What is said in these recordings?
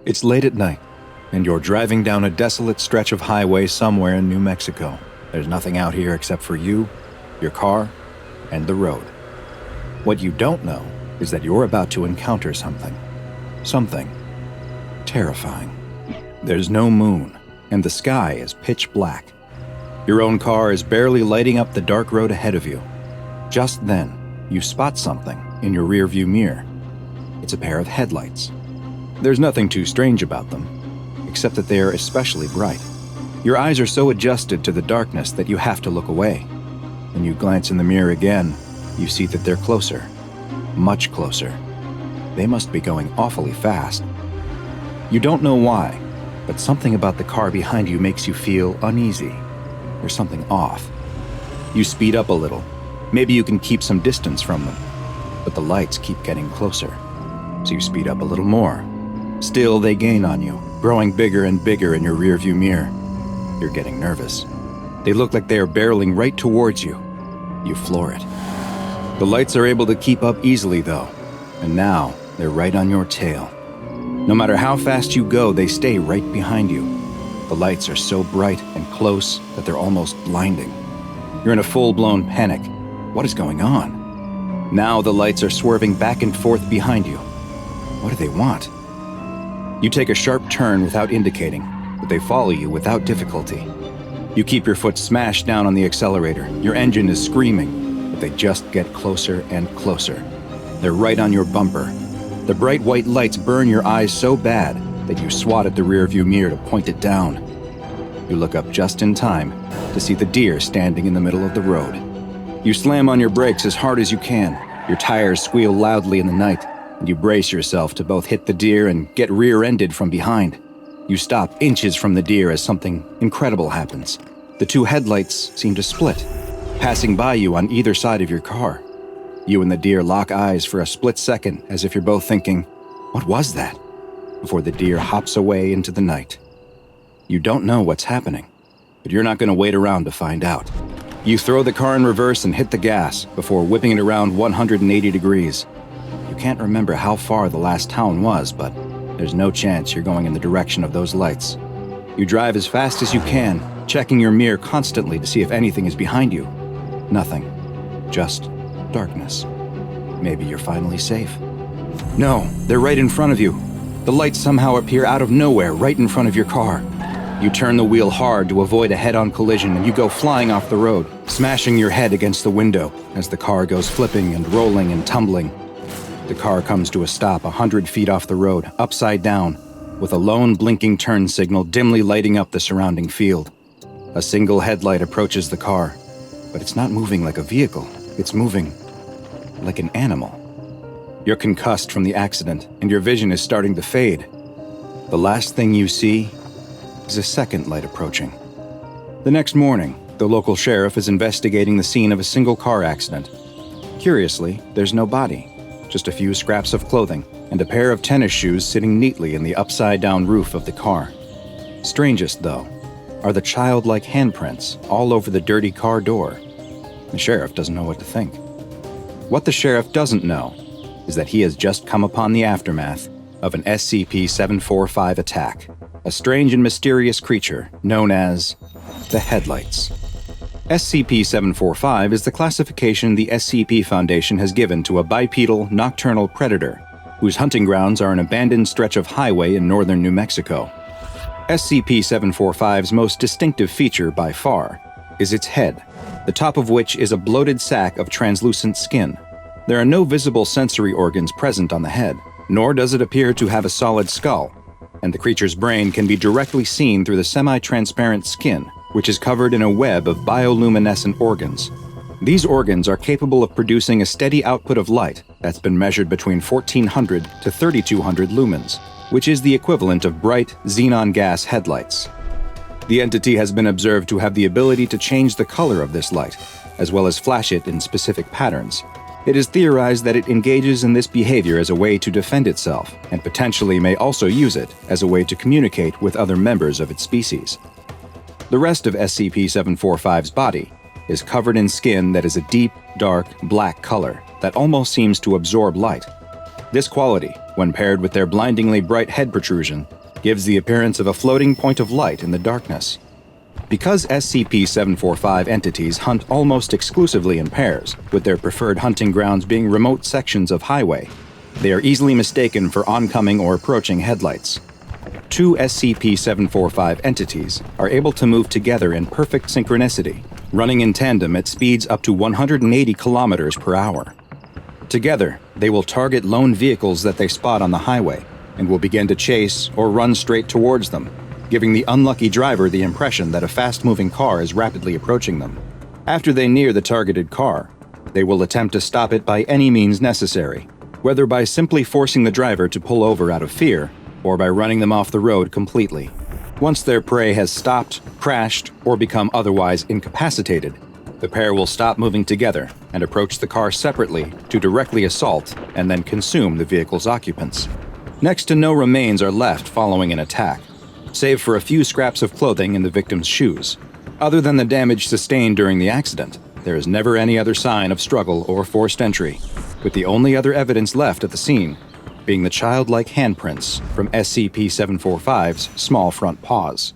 It's late at night, and you're driving down a desolate stretch of highway somewhere in New Mexico. There's nothing out here except for you, your car, and the road. What you don't know is that you're about to encounter something. Something terrifying. There's no moon, and the sky is pitch black. Your own car is barely lighting up the dark road ahead of you. Just then, you spot something in your rearview mirror. It's a pair of headlights. There's nothing too strange about them, except that they are especially bright. Your eyes are so adjusted to the darkness that you have to look away. When you glance in the mirror again, you see that they're closer. Much closer. They must be going awfully fast. You don't know why, but something about the car behind you makes you feel uneasy. There's something off. You speed up a little. Maybe you can keep some distance from them, but the lights keep getting closer. So you speed up a little more. Still, they gain on you, growing bigger and bigger in your rearview mirror. You're getting nervous. They look like they are barreling right towards you. You floor it. The lights are able to keep up easily, though, and now they're right on your tail. No matter how fast you go, they stay right behind you. The lights are so bright and close that they're almost blinding. You're in a full-blown panic. What is going on? Now the lights are swerving back and forth behind you. What do they want? You take a sharp turn without indicating, but they follow you without difficulty. You keep your foot smashed down on the accelerator. Your engine is screaming, but they just get closer and closer. They're right on your bumper. The bright white lights burn your eyes so bad that you swat at the rearview mirror to point it down. You look up just in time to see the deer standing in the middle of the road. You slam on your brakes as hard as you can. Your tires squeal loudly in the night, and you brace yourself to both hit the deer and get rear-ended from behind. You stop inches from the deer as something incredible happens. The two headlights seem to split, passing by you on either side of your car. You and the deer lock eyes for a split second as if you're both thinking, "What was that?" before the deer hops away into the night. You don't know what's happening, but you're not going to wait around to find out. You throw the car in reverse and hit the gas before whipping it around 180 degrees. You can't remember how far the last town was, but there's no chance you're going in the direction of those lights. You drive as fast as you can, checking your mirror constantly to see if anything is behind you. Nothing. Just darkness. Maybe you're finally safe. No, they're right in front of you. The lights somehow appear out of nowhere right in front of your car. You turn the wheel hard to avoid a head-on collision and you go flying off the road, smashing your head against the window as the car goes flipping and rolling and tumbling. The car comes to a stop 100 feet off the road, upside down, with a lone blinking turn signal dimly lighting up the surrounding field. A single headlight approaches the car, but it's not moving like a vehicle. It's moving like an animal. You're concussed from the accident, and your vision is starting to fade. The last thing you see is a second light approaching. The next morning, the local sheriff is investigating the scene of a single car accident. Curiously, there's no body. Just a few scraps of clothing, and a pair of tennis shoes sitting neatly in the upside-down roof of the car. Strangest, though, are the childlike handprints all over the dirty car door. The sheriff doesn't know what to think. What the sheriff doesn't know is that he has just come upon the aftermath of an SCP-745 attack, a strange and mysterious creature known as the Headlights. SCP-745 is the classification the SCP Foundation has given to a bipedal, nocturnal predator, whose hunting grounds are an abandoned stretch of highway in northern New Mexico. SCP-745's most distinctive feature, by far, is its head, the top of which is a bloated sack of translucent skin. There are no visible sensory organs present on the head, nor does it appear to have a solid skull, and the creature's brain can be directly seen through the semi-transparent skin, which is covered in a web of bioluminescent organs. These organs are capable of producing a steady output of light that's been measured between 1400 to 3200 lumens, which is the equivalent of bright xenon gas headlights. The entity has been observed to have the ability to change the color of this light, as well as flash it in specific patterns. It is theorized that it engages in this behavior as a way to defend itself, and potentially may also use it as a way to communicate with other members of its species. The rest of SCP-745's body is covered in skin that is a deep, dark, black color that almost seems to absorb light. This quality, when paired with their blindingly bright head protrusion, gives the appearance of a floating point of light in the darkness. Because SCP-745 entities hunt almost exclusively in pairs, with their preferred hunting grounds being remote sections of highway, they are easily mistaken for oncoming or approaching headlights. Two SCP-745 entities are able to move together in perfect synchronicity, running in tandem at speeds up to 180 kilometers per hour. Together, they will target lone vehicles that they spot on the highway and will begin to chase or run straight towards them, giving the unlucky driver the impression that a fast-moving car is rapidly approaching them. After they near the targeted car, they will attempt to stop it by any means necessary, whether by simply forcing the driver to pull over out of fear or by running them off the road completely. Once their prey has stopped, crashed, or become otherwise incapacitated, the pair will stop moving together and approach the car separately to directly assault and then consume the vehicle's occupants. Next to no remains are left following an attack, save for a few scraps of clothing in the victim's shoes. Other than the damage sustained during the accident, there is never any other sign of struggle or forced entry, with the only other evidence left at the scene being the childlike handprints from SCP-745's small front paws.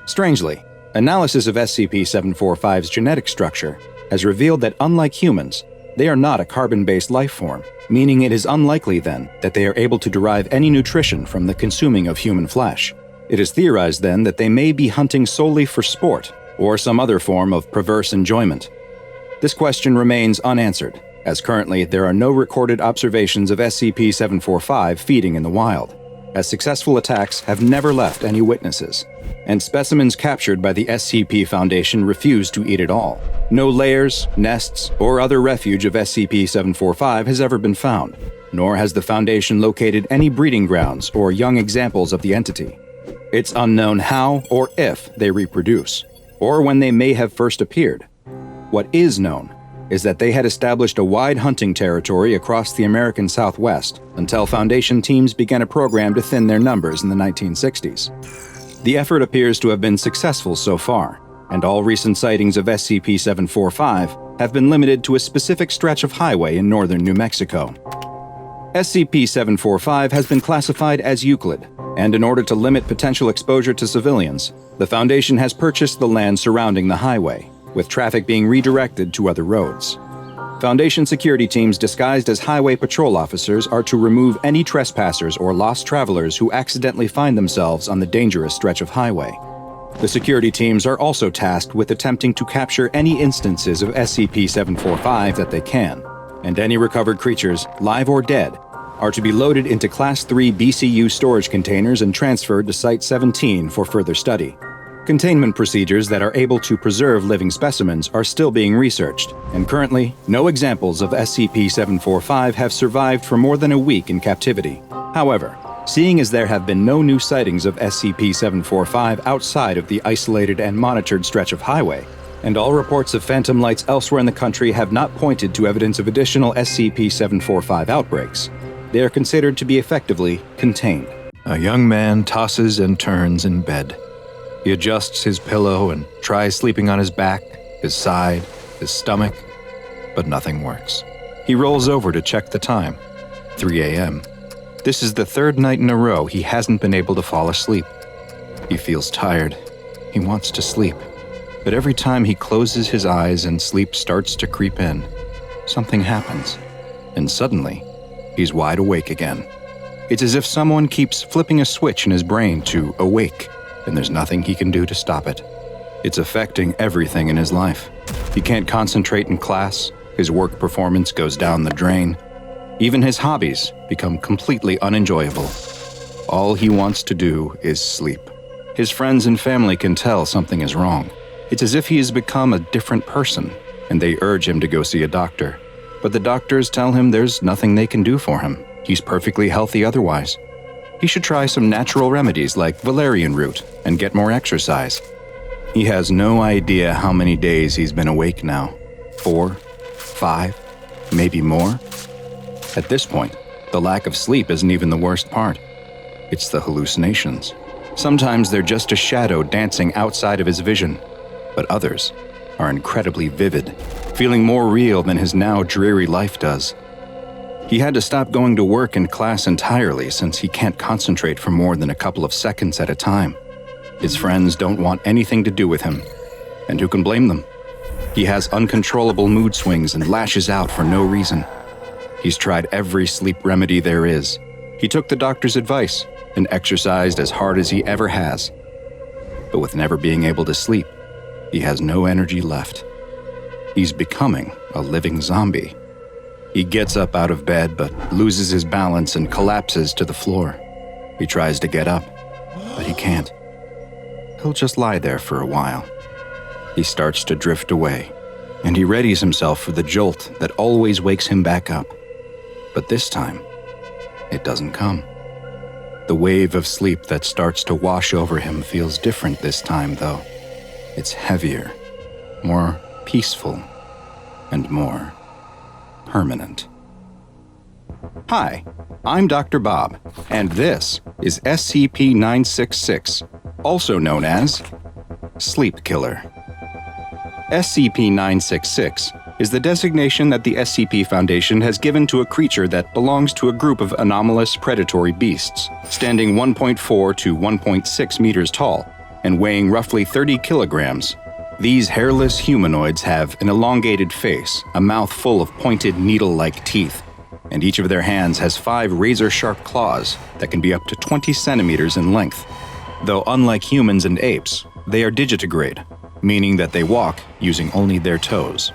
Strangely, analysis of SCP-745's genetic structure has revealed that unlike humans, they are not a carbon-based life form, meaning it is unlikely then that they are able to derive any nutrition from the consuming of human flesh. It is theorized then that they may be hunting solely for sport or some other form of perverse enjoyment. This question remains unanswered, as currently there are no recorded observations of SCP-745 feeding in the wild, as successful attacks have never left any witnesses, and specimens captured by the SCP Foundation refuse to eat it all. No lairs, nests, or other refuge of SCP-745 has ever been found, nor has the Foundation located any breeding grounds or young examples of the entity. It's unknown how or if they reproduce, or when they may have first appeared. What is known is that they had established a wide hunting territory across the American Southwest until Foundation teams began a program to thin their numbers in the 1960s. The effort appears to have been successful so far, and all recent sightings of SCP-745 have been limited to a specific stretch of highway in northern New Mexico. SCP-745 has been classified as Euclid, and in order to limit potential exposure to civilians, the Foundation has purchased the land surrounding the highway, with traffic being redirected to other roads. Foundation security teams disguised as highway patrol officers are to remove any trespassers or lost travelers who accidentally find themselves on the dangerous stretch of highway. The security teams are also tasked with attempting to capture any instances of SCP-745 that they can, and any recovered creatures, live or dead, are to be loaded into Class 3 BCU storage containers and transferred to Site-17 for further study. Containment procedures that are able to preserve living specimens are still being researched, and currently, no examples of SCP-745 have survived for more than a week in captivity. However, seeing as there have been no new sightings of SCP-745 outside of the isolated and monitored stretch of highway, and all reports of phantom lights elsewhere in the country have not pointed to evidence of additional SCP-745 outbreaks, they are considered to be effectively contained. A young man tosses and turns in bed. He adjusts his pillow and tries sleeping on his back, his side, his stomach, but nothing works. He rolls over to check the time, 3 a.m. This is the third night in a row he hasn't been able to fall asleep. He feels tired. He wants to sleep. But every time he closes his eyes and sleep starts to creep in, something happens. And suddenly, he's wide awake again. It's as if someone keeps flipping a switch in his brain to awake, and there's nothing he can do to stop it. It's affecting everything in his life. He can't concentrate in class, his work performance goes down the drain. Even his hobbies become completely unenjoyable. All he wants to do is sleep. His friends and family can tell something is wrong. It's as if he has become a different person, and they urge him to go see a doctor. But the doctors tell him there's nothing they can do for him. He's perfectly healthy otherwise. He should try some natural remedies like valerian root and get more exercise. He has no idea how many days he's been awake now. 4, 5, maybe more. At this point, the lack of sleep isn't even the worst part. It's the hallucinations. Sometimes they're just a shadow dancing outside of his vision, but others are incredibly vivid, feeling more real than his now dreary life does. He had to stop going to work and class entirely since he can't concentrate for more than a couple of seconds at a time. His friends don't want anything to do with him, and who can blame them? He has uncontrollable mood swings and lashes out for no reason. He's tried every sleep remedy there is. He took the doctor's advice and exercised as hard as he ever has. But with never being able to sleep, he has no energy left. He's becoming a living zombie. He gets up out of bed but loses his balance and collapses to the floor. He tries to get up, but he can't. He'll just lie there for a while. He starts to drift away, and he readies himself for the jolt that always wakes him back up. But this time, it doesn't come. The wave of sleep that starts to wash over him feels different this time, though. It's heavier, more peaceful, and more permanent. Hi, I'm Dr. Bob, and this is SCP-966, also known as Sleep Killer. SCP-966 is the designation that the SCP Foundation has given to a creature that belongs to a group of anomalous predatory beasts, standing 1.4 to 1.6 meters tall and weighing roughly 30 kilograms. These hairless humanoids have an elongated face, a mouth full of pointed needle-like teeth, and each of their hands has 5 razor-sharp claws that can be up to 20 centimeters in length. Though unlike humans and apes, they are digitigrade, meaning that they walk using only their toes.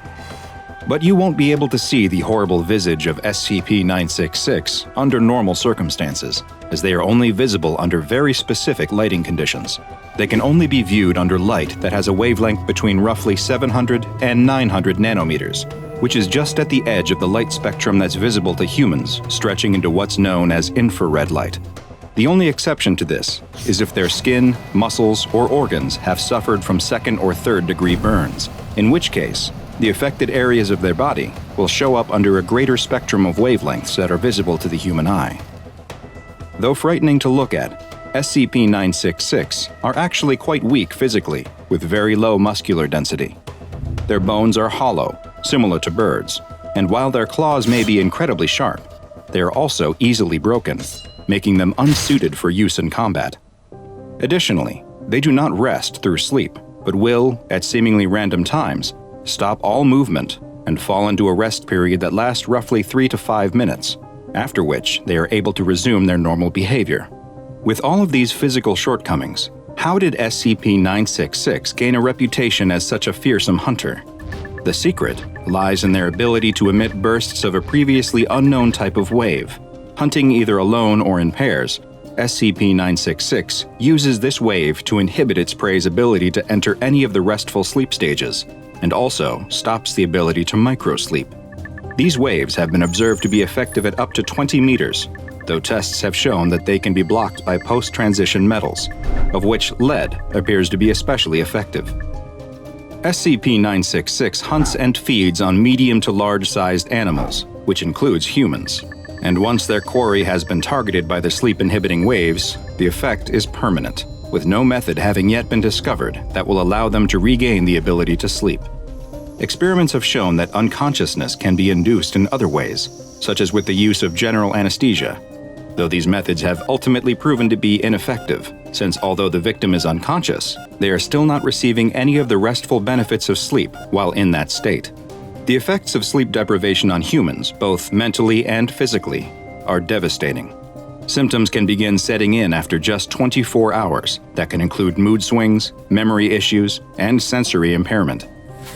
But you won't be able to see the horrible visage of SCP-966 under normal circumstances, as they are only visible under very specific lighting conditions. They can only be viewed under light that has a wavelength between roughly 700 and 900 nanometers, which is just at the edge of the light spectrum that's visible to humans, stretching into what's known as infrared light. The only exception to this is if their skin, muscles, or organs have suffered from 2nd or 3rd degree burns, in which case, the affected areas of their body will show up under a greater spectrum of wavelengths that are visible to the human eye. Though frightening to look at, SCP-966 are actually quite weak physically, with very low muscular density. Their bones are hollow, similar to birds, and while their claws may be incredibly sharp, they are also easily broken, making them unsuited for use in combat. Additionally, they do not rest through sleep, but will, at seemingly random times, stop all movement and fall into a rest period that lasts roughly 3 to 5 minutes, after which they are able to resume their normal behavior. With all of these physical shortcomings, how did SCP-966 gain a reputation as such a fearsome hunter? The secret lies in their ability to emit bursts of a previously unknown type of wave. Hunting either alone or in pairs, SCP-966 uses this wave to inhibit its prey's ability to enter any of the restful sleep stages, and also stops the ability to microsleep. These waves have been observed to be effective at up to 20 meters, though tests have shown that they can be blocked by post-transition metals, of which lead appears to be especially effective. SCP-966 hunts and feeds on medium to large-sized animals, which includes humans. And once their quarry has been targeted by the sleep-inhibiting waves, the effect is permanent, with no method having yet been discovered that will allow them to regain the ability to sleep. Experiments have shown that unconsciousness can be induced in other ways, such as with the use of general anesthesia, though these methods have ultimately proven to be ineffective, since although the victim is unconscious, they are still not receiving any of the restful benefits of sleep while in that state. The effects of sleep deprivation on humans, both mentally and physically, are devastating. Symptoms can begin setting in after just 24 hours that can include mood swings, memory issues, and sensory impairment.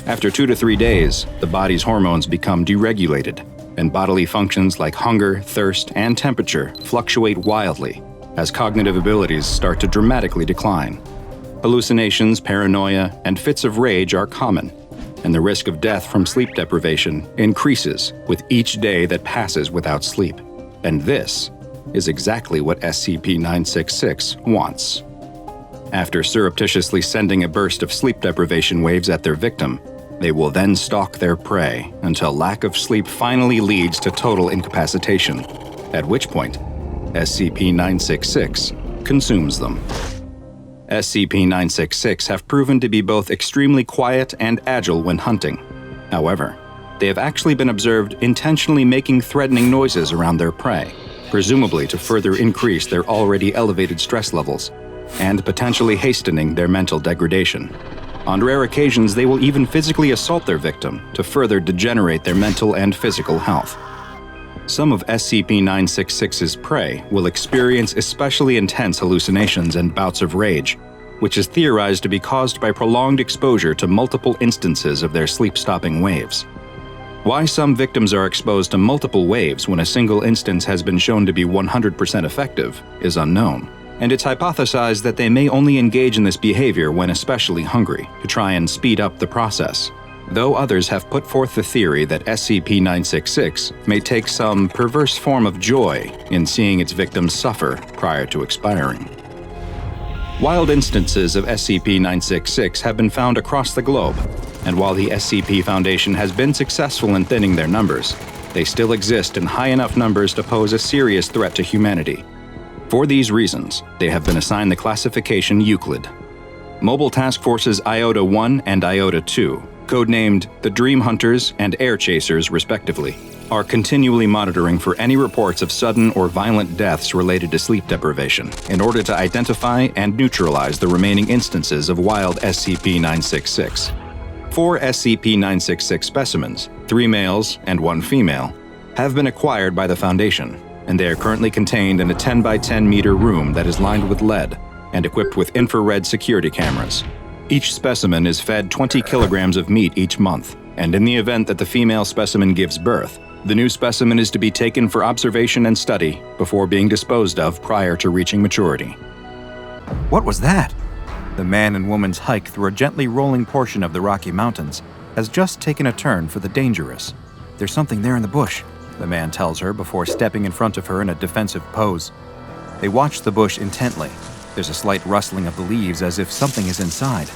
After 2 to 3 days, the body's hormones become deregulated, and bodily functions like hunger, thirst, and temperature fluctuate wildly as cognitive abilities start to dramatically decline. Hallucinations, paranoia, and fits of rage are common, and the risk of death from sleep deprivation increases with each day that passes without sleep. And this is exactly what SCP-966 wants. After surreptitiously sending a burst of sleep deprivation waves at their victim, they will then stalk their prey until lack of sleep finally leads to total incapacitation, at which point SCP-966 consumes them. SCP-966 have proven to be both extremely quiet and agile when hunting. However, they have actually been observed intentionally making threatening noises around their prey, presumably to further increase their already elevated stress levels, and potentially hastening their mental degradation. On rare occasions, they will even physically assault their victim to further degenerate their mental and physical health. Some of SCP-966's prey will experience especially intense hallucinations and bouts of rage, which is theorized to be caused by prolonged exposure to multiple instances of their sleep-stopping waves. Why some victims are exposed to multiple waves when a single instance has been shown to be 100% effective is unknown, and it's hypothesized that they may only engage in this behavior when especially hungry, to try and speed up the process, though others have put forth the theory that SCP-966 may take some perverse form of joy in seeing its victims suffer prior to expiring. Wild instances of SCP-966 have been found across the globe, and while the SCP Foundation has been successful in thinning their numbers, they still exist in high enough numbers to pose a serious threat to humanity. For these reasons, they have been assigned the classification Euclid. Mobile Task Forces Iota-1 and Iota-2, codenamed the Dream Hunters and Air Chasers respectively, are continually monitoring for any reports of sudden or violent deaths related to sleep deprivation in order to identify and neutralize the remaining instances of wild SCP-966. 4 SCP-966 specimens, 3 males and 1 female, have been acquired by the Foundation, and they are currently contained in a 10 by 10 meter room that is lined with lead and equipped with infrared security cameras. Each specimen is fed 20 kilograms of meat each month, and in the event that the female specimen gives birth, the new specimen is to be taken for observation and study before being disposed of prior to reaching maturity. What was that? The man and woman's hike through a gently rolling portion of the Rocky Mountains has just taken a turn for the dangerous. There's something there in the bush, the man tells her before stepping in front of her in a defensive pose. They watch the bush intently. There's a slight rustling of the leaves as if something is inside.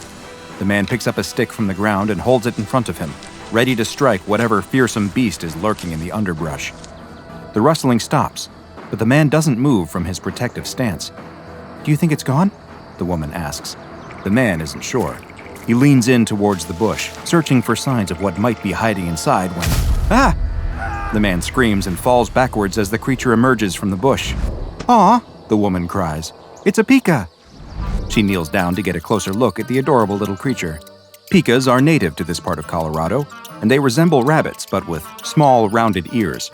The man picks up a stick from the ground and holds it in front of him, ready to strike whatever fearsome beast is lurking in the underbrush. The rustling stops, but the man doesn't move from his protective stance. "Do you think it's gone?" the woman asks. The man isn't sure. He leans in towards the bush, searching for signs of what might be hiding inside when... Ah! The man screams and falls backwards as the creature emerges from the bush. "Aw!" the woman cries. "It's a pika!" She kneels down to get a closer look at the adorable little creature. Pikas are native to this part of Colorado, and they resemble rabbits but with small, rounded ears.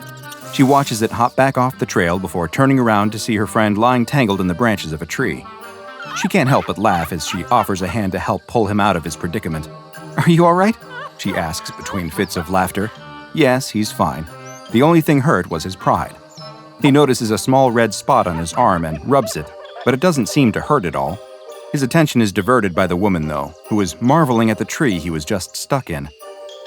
She watches it hop back off the trail before turning around to see her friend lying tangled in the branches of a tree. She can't help but laugh as she offers a hand to help pull him out of his predicament. "Are you all right?" she asks between fits of laughter. Yes, he's fine. The only thing hurt was his pride. He notices a small red spot on his arm and rubs it, but it doesn't seem to hurt at all. His attention is diverted by the woman, though, who is marveling at the tree he was just stuck in.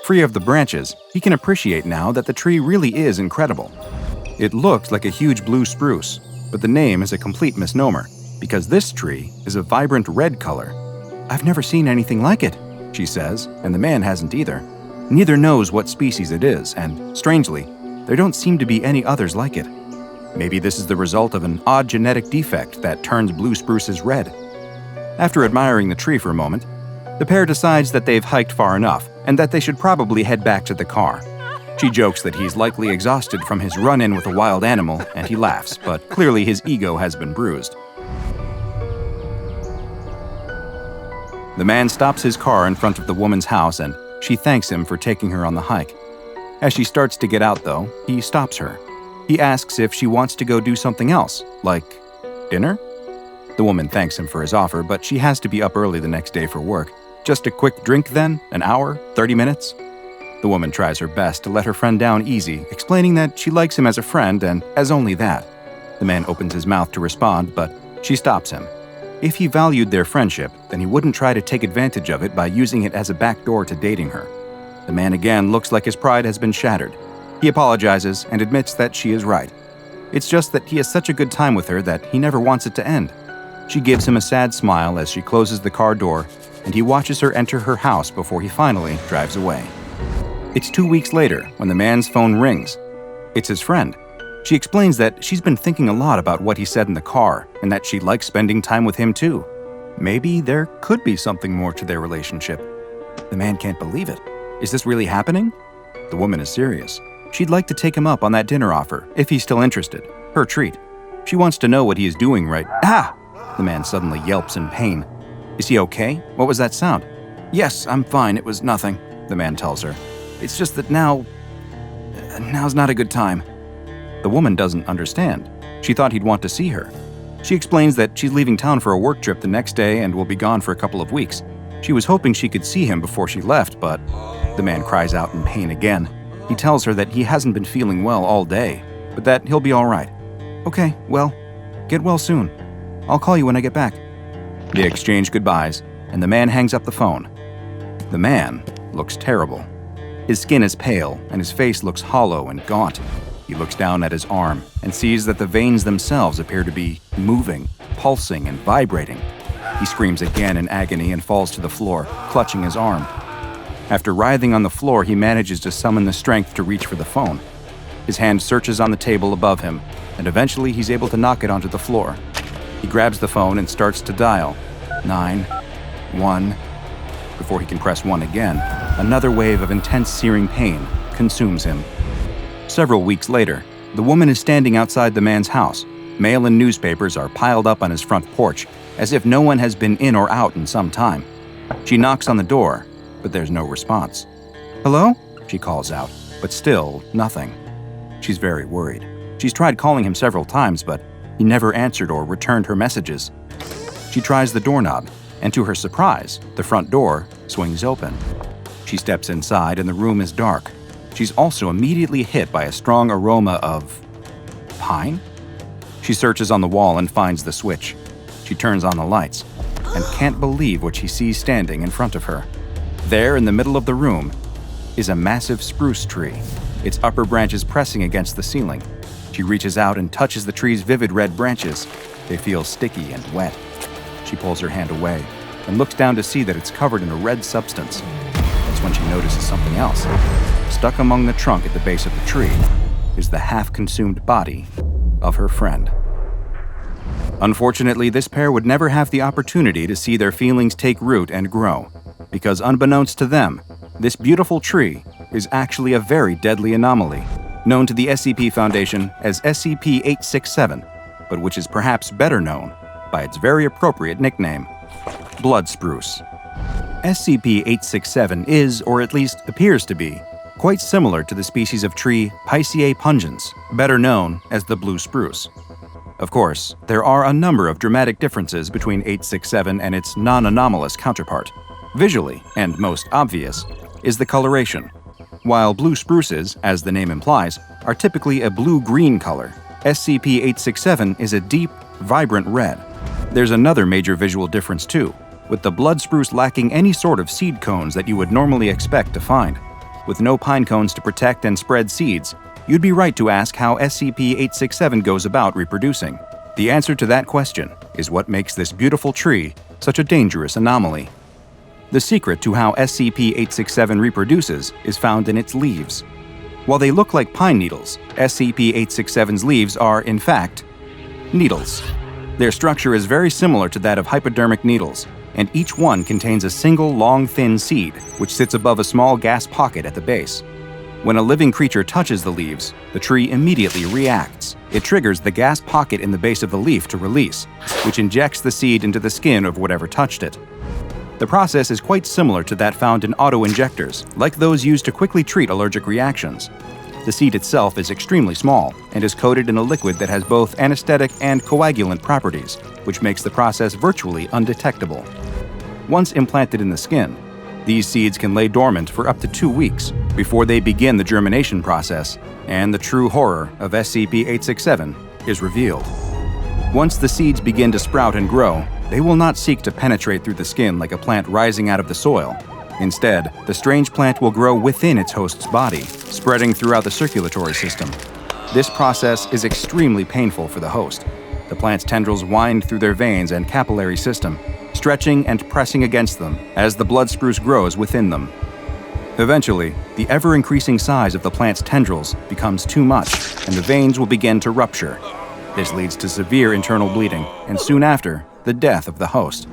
Free of the branches, he can appreciate now that the tree really is incredible. It looks like a huge blue spruce, but the name is a complete misnomer, because this tree is a vibrant red color. "I've never seen anything like it," she says, and the man hasn't either. Neither knows what species it is, and, strangely, there don't seem to be any others like it. Maybe this is the result of an odd genetic defect that turns blue spruces red. After admiring the tree for a moment, the pair decides that they've hiked far enough and that they should probably head back to the car. She jokes that he's likely exhausted from his run-in with a wild animal, and he laughs, but clearly his ego has been bruised. The man stops his car in front of the woman's house, and she thanks him for taking her on the hike. As she starts to get out, though, he stops her. He asks if she wants to go do something else, like dinner? The woman thanks him for his offer, but she has to be up early the next day for work. Just a quick drink then? An hour? 30 minutes? The woman tries her best to let her friend down easy, explaining that she likes him as a friend and as only that. The man opens his mouth to respond, but she stops him. If he valued their friendship, then he wouldn't try to take advantage of it by using it as a backdoor to dating her. The man again looks like his pride has been shattered. He apologizes and admits that she is right. It's just that he has such a good time with her that he never wants it to end. She gives him a sad smile as she closes the car door, and he watches her enter her house before he finally drives away. It's 2 weeks later when the man's phone rings. It's his friend. She explains that she's been thinking a lot about what he said in the car, and that she likes spending time with him too. Maybe there could be something more to their relationship. The man can't believe it. Is this really happening? The woman is serious. She'd like to take him up on that dinner offer, if he's still interested. Her treat. She wants to know what he is doing right— Ah! The man suddenly yelps in pain. Is he okay? What was that sound? Yes, I'm fine. It was nothing, the man tells her. It's just that now's not a good time. The woman doesn't understand. She thought he'd want to see her. She explains that she's leaving town for a work trip the next day and will be gone for a couple of weeks. She was hoping she could see him before she left, but the man cries out in pain again. He tells her that he hasn't been feeling well all day, but that he'll be all right. Okay, well, get well soon. I'll call you when I get back. They exchange goodbyes, and the man hangs up the phone. The man looks terrible. His skin is pale, and his face looks hollow and gaunt. He looks down at his arm and sees that the veins themselves appear to be moving, pulsing, and vibrating. He screams again in agony and falls to the floor, clutching his arm. After writhing on the floor, he manages to summon the strength to reach for the phone. His hand searches on the table above him, and eventually he's able to knock it onto the floor. He grabs the phone and starts to dial 911. Before he can press 1 again, another wave of intense searing pain consumes him. Several weeks later, the woman is standing outside the man's house. Mail and newspapers are piled up on his front porch, as if no one has been in or out in some time. She knocks on the door, but there's no response. Hello? She calls out, but still nothing. She's very worried. She's tried calling him several times, but he never answered or returned her messages. She tries the doorknob, and to her surprise, the front door swings open. She steps inside and the room is dark. She's also immediately hit by a strong aroma of pine? She searches on the wall and finds the switch. She turns on the lights and can't believe what she sees standing in front of her. There in the middle of the room is a massive spruce tree, its upper branches pressing against the ceiling. She reaches out and touches the tree's vivid red branches. They feel sticky and wet. She pulls her hand away and looks down to see that it's covered in a red substance. That's when she notices something else. Stuck among the trunk at the base of the tree is the half-consumed body of her friend. Unfortunately, this pair would never have the opportunity to see their feelings take root and grow, because unbeknownst to them, this beautiful tree is actually a very deadly anomaly, known to the SCP Foundation as SCP-867, but which is perhaps better known by its very appropriate nickname, Blood Spruce. SCP-867 is, or at least appears to be, quite similar to the species of tree Pisceae pungens, better known as the blue spruce. Of course, there are a number of dramatic differences between 867 and its non-anomalous counterpart. Visually, and most obvious, is the coloration. While blue spruces, as the name implies, are typically a blue-green color, SCP-867 is a deep, vibrant red. There's another major visual difference too, with the blood spruce lacking any sort of seed cones that you would normally expect to find. With no pine cones to protect and spread seeds, you'd be right to ask how SCP-867 goes about reproducing. The answer to that question is what makes this beautiful tree such a dangerous anomaly. The secret to how SCP-867 reproduces is found in its leaves. While they look like pine needles, SCP-867's leaves are, in fact, needles. Their structure is very similar to that of hypodermic needles, and each one contains a single long, thin seed, which sits above a small gas pocket at the base. When a living creature touches the leaves, the tree immediately reacts. It triggers the gas pocket in the base of the leaf to release, which injects the seed into the skin of whatever touched it. The process is quite similar to that found in auto-injectors, like those used to quickly treat allergic reactions. The seed itself is extremely small and is coated in a liquid that has both anesthetic and coagulant properties, which makes the process virtually undetectable. Once implanted in the skin, these seeds can lay dormant for up to 2 weeks before they begin the germination process, and the true horror of SCP-867 is revealed. Once the seeds begin to sprout and grow, they will not seek to penetrate through the skin like a plant rising out of the soil. Instead, the strange plant will grow within its host's body, spreading throughout the circulatory system. This process is extremely painful for the host. The plant's tendrils wind through their veins and capillary system, stretching and pressing against them as the blood spruce grows within them. Eventually, the ever-increasing size of the plant's tendrils becomes too much, and the veins will begin to rupture. This leads to severe internal bleeding, and soon after, the death of the host.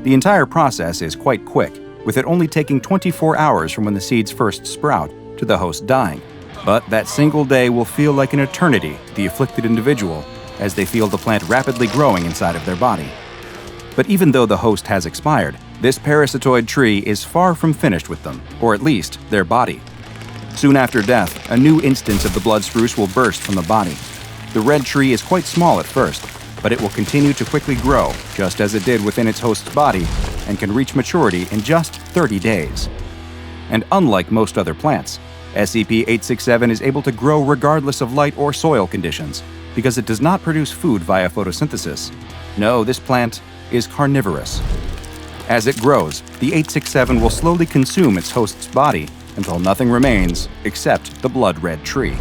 The entire process is quite quick, with it only taking 24 hours from when the seeds first sprout to the host dying. But that single day will feel like an eternity to the afflicted individual as they feel the plant rapidly growing inside of their body. But even though the host has expired, this parasitoid tree is far from finished with them, or at least their body. Soon after death, a new instance of the blood spruce will burst from the body. The red tree is quite small at first, but it will continue to quickly grow, just as it did within its host's body, and can reach maturity in just 30 days. And unlike most other plants, SCP-867 is able to grow regardless of light or soil conditions, because it does not produce food via photosynthesis. No, this plant is carnivorous. As it grows, the 867 will slowly consume its host's body until nothing remains except the blood-red tree.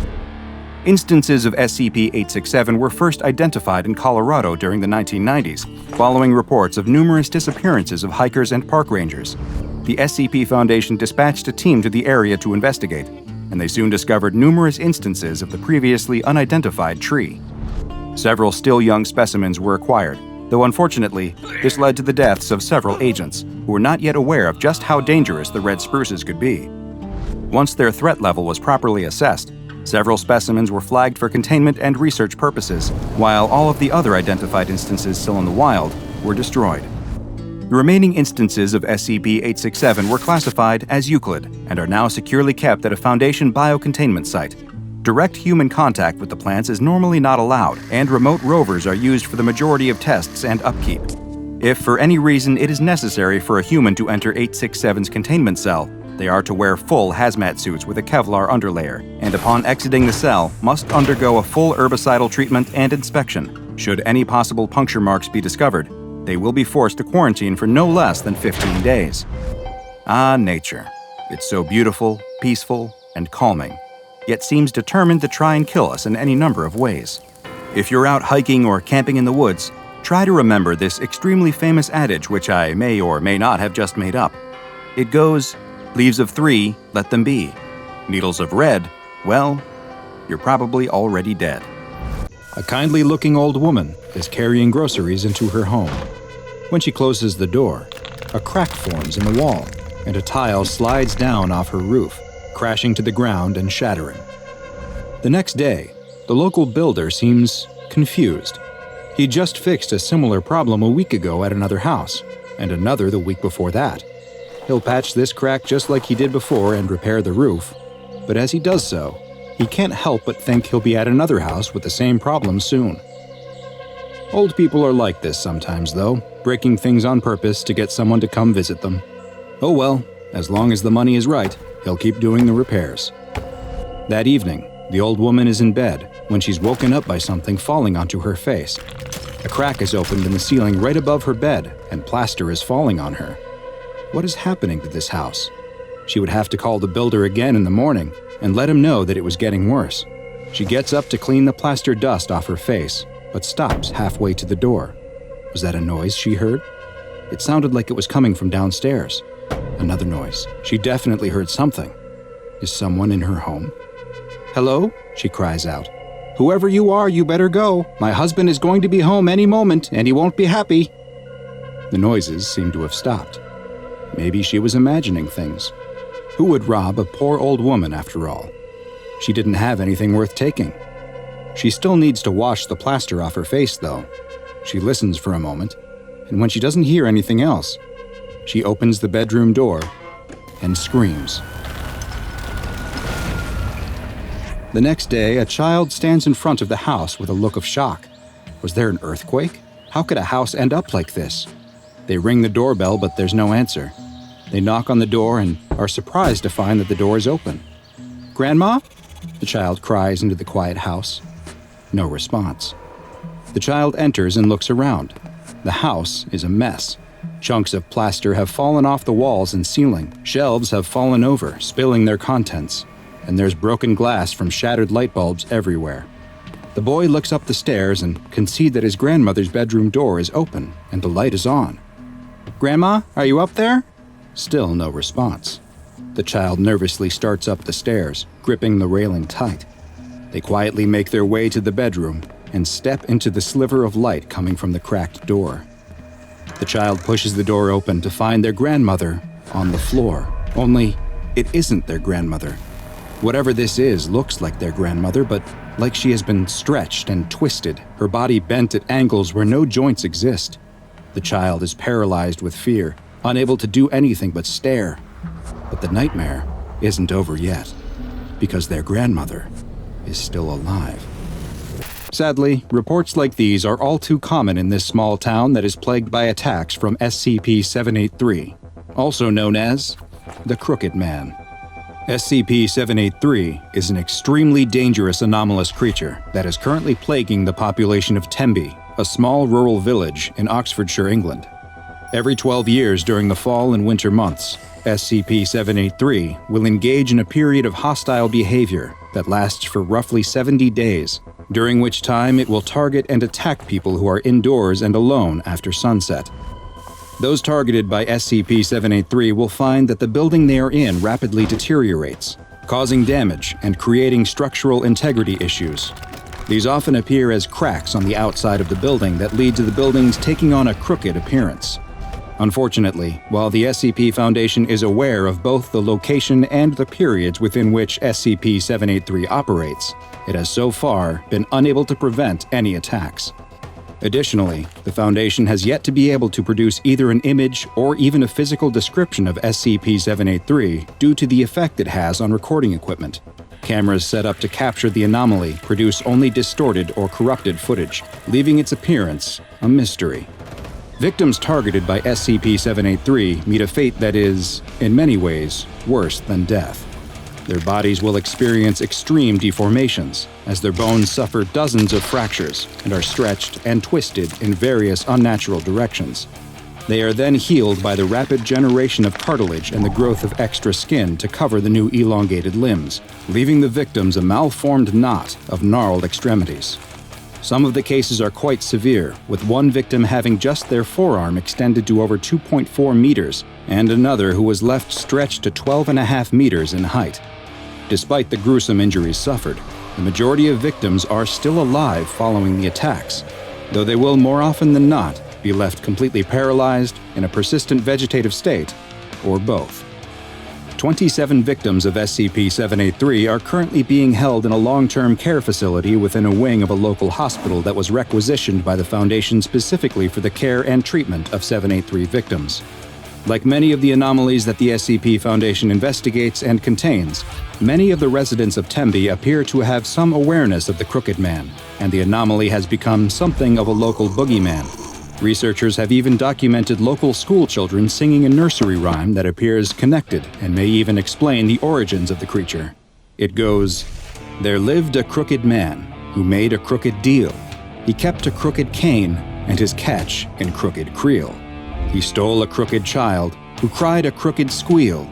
Instances of SCP-867 were first identified in Colorado during the 1990s, following reports of numerous disappearances of hikers and park rangers. The SCP Foundation dispatched a team to the area to investigate, and they soon discovered numerous instances of the previously unidentified tree. Several still young specimens were acquired, though unfortunately, this led to the deaths of several agents who were not yet aware of just how dangerous the red spruces could be. Once their threat level was properly assessed, several specimens were flagged for containment and research purposes, while all of the other identified instances still in the wild were destroyed. The remaining instances of SCP-867 were classified as Euclid and are now securely kept at a Foundation biocontainment site. Direct human contact with the plants is normally not allowed, and remote rovers are used for the majority of tests and upkeep. If for any reason it is necessary for a human to enter 867's containment cell, they are to wear full hazmat suits with a Kevlar underlayer, and upon exiting the cell, must undergo a full herbicidal treatment and inspection. Should any possible puncture marks be discovered, they will be forced to quarantine for no less than 15 days. Ah, nature. It's so beautiful, peaceful, and calming, yet seems determined to try and kill us in any number of ways. If you're out hiking or camping in the woods, try to remember this extremely famous adage which I may or may not have just made up. It goes, "Leaves of 3, let them be. Needles of red, well, you're probably already dead." A kindly-looking old woman is carrying groceries into her home. When she closes the door, a crack forms in the wall, and a tile slides down off her roof, crashing to the ground and shattering. The next day, the local builder seems confused. He just fixed a similar problem a week ago at another house, and another the week before that. He'll patch this crack just like he did before and repair the roof, but as he does so, he can't help but think he'll be at another house with the same problem soon. Old people are like this sometimes, though, breaking things on purpose to get someone to come visit them. Oh well, as long as the money is right, he'll keep doing the repairs. That evening, the old woman is in bed when she's woken up by something falling onto her face. A crack is opened in the ceiling right above her bed, and plaster is falling on her. What is happening to this house? She would have to call the builder again in the morning and let him know that it was getting worse. She gets up to clean the plaster dust off her face, but stops halfway to the door. Was that a noise she heard? It sounded like it was coming from downstairs. Another noise. She definitely heard something. Is someone in her home? "Hello?" she cries out. "Whoever you are, you better go. My husband is going to be home any moment, and he won't be happy." The noises seem to have stopped. Maybe she was imagining things. Who would rob a poor old woman, after all? She didn't have anything worth taking. She still needs to wash the plaster off her face, though. She listens for a moment, and when she doesn't hear anything else, she opens the bedroom door and screams. The next day, a child stands in front of the house with a look of shock. Was there an earthquake? How could a house end up like this? They ring the doorbell, but there's no answer. They knock on the door and are surprised to find that the door is open. "Grandma?" the child cries into the quiet house. No response. The child enters and looks around. The house is a mess. Chunks of plaster have fallen off the walls and ceiling. Shelves have fallen over, spilling their contents. And there's broken glass from shattered light bulbs everywhere. The boy looks up the stairs and can see that his grandmother's bedroom door is open and the light is on. "Grandma, are you up there?" Still no response. The child nervously starts up the stairs, gripping the railing tight. They quietly make their way to the bedroom and step into the sliver of light coming from the cracked door. The child pushes the door open to find their grandmother on the floor. Only, it isn't their grandmother. Whatever this is looks like their grandmother, but like she has been stretched and twisted, her body bent at angles where no joints exist. The child is paralyzed with fear, unable to do anything but stare. But the nightmare isn't over yet, because their grandmother is still alive. Sadly, reports like these are all too common in this small town that is plagued by attacks from SCP-783, also known as the Crooked Man. SCP-783 is an extremely dangerous anomalous creature that is currently plaguing the population of Tenby, a small rural village in Oxfordshire, England. Every 12 years during the fall and winter months, SCP-783 will engage in a period of hostile behavior that lasts for roughly 70 days, during which time it will target and attack people who are indoors and alone after sunset. Those targeted by SCP-783 will find that the building they are in rapidly deteriorates, causing damage and creating structural integrity issues. These often appear as cracks on the outside of the building that lead to the buildings taking on a crooked appearance. Unfortunately, while the SCP Foundation is aware of both the location and the periods within which SCP-783 operates, it has so far been unable to prevent any attacks. Additionally, the Foundation has yet to be able to produce either an image or even a physical description of SCP-783 due to the effect it has on recording equipment. Cameras set up to capture the anomaly produce only distorted or corrupted footage, leaving its appearance a mystery. Victims targeted by SCP-783 meet a fate that is, in many ways, worse than death. Their bodies will experience extreme deformations, as their bones suffer dozens of fractures and are stretched and twisted in various unnatural directions. They are then healed by the rapid generation of cartilage and the growth of extra skin to cover the new elongated limbs, leaving the victims a malformed knot of gnarled extremities. Some of the cases are quite severe, with one victim having just their forearm extended to over 2.4 meters and another who was left stretched to 12.5 meters in height. Despite the gruesome injuries suffered, the majority of victims are still alive following the attacks, though they will more often than not be left completely paralyzed, in a persistent vegetative state, or both. 27 victims of SCP-783 are currently being held in a long-term care facility within a wing of a local hospital that was requisitioned by the Foundation specifically for the care and treatment of 783 victims. Like many of the anomalies that the SCP Foundation investigates and contains, many of the residents of Tenby appear to have some awareness of the Crooked Man, and the anomaly has become something of a local boogeyman. Researchers have even documented local schoolchildren singing a nursery rhyme that appears connected and may even explain the origins of the creature. It goes, "There lived a crooked man who made a crooked deal. He kept a crooked cane and his catch in crooked creel. He stole a crooked child who cried a crooked squeal,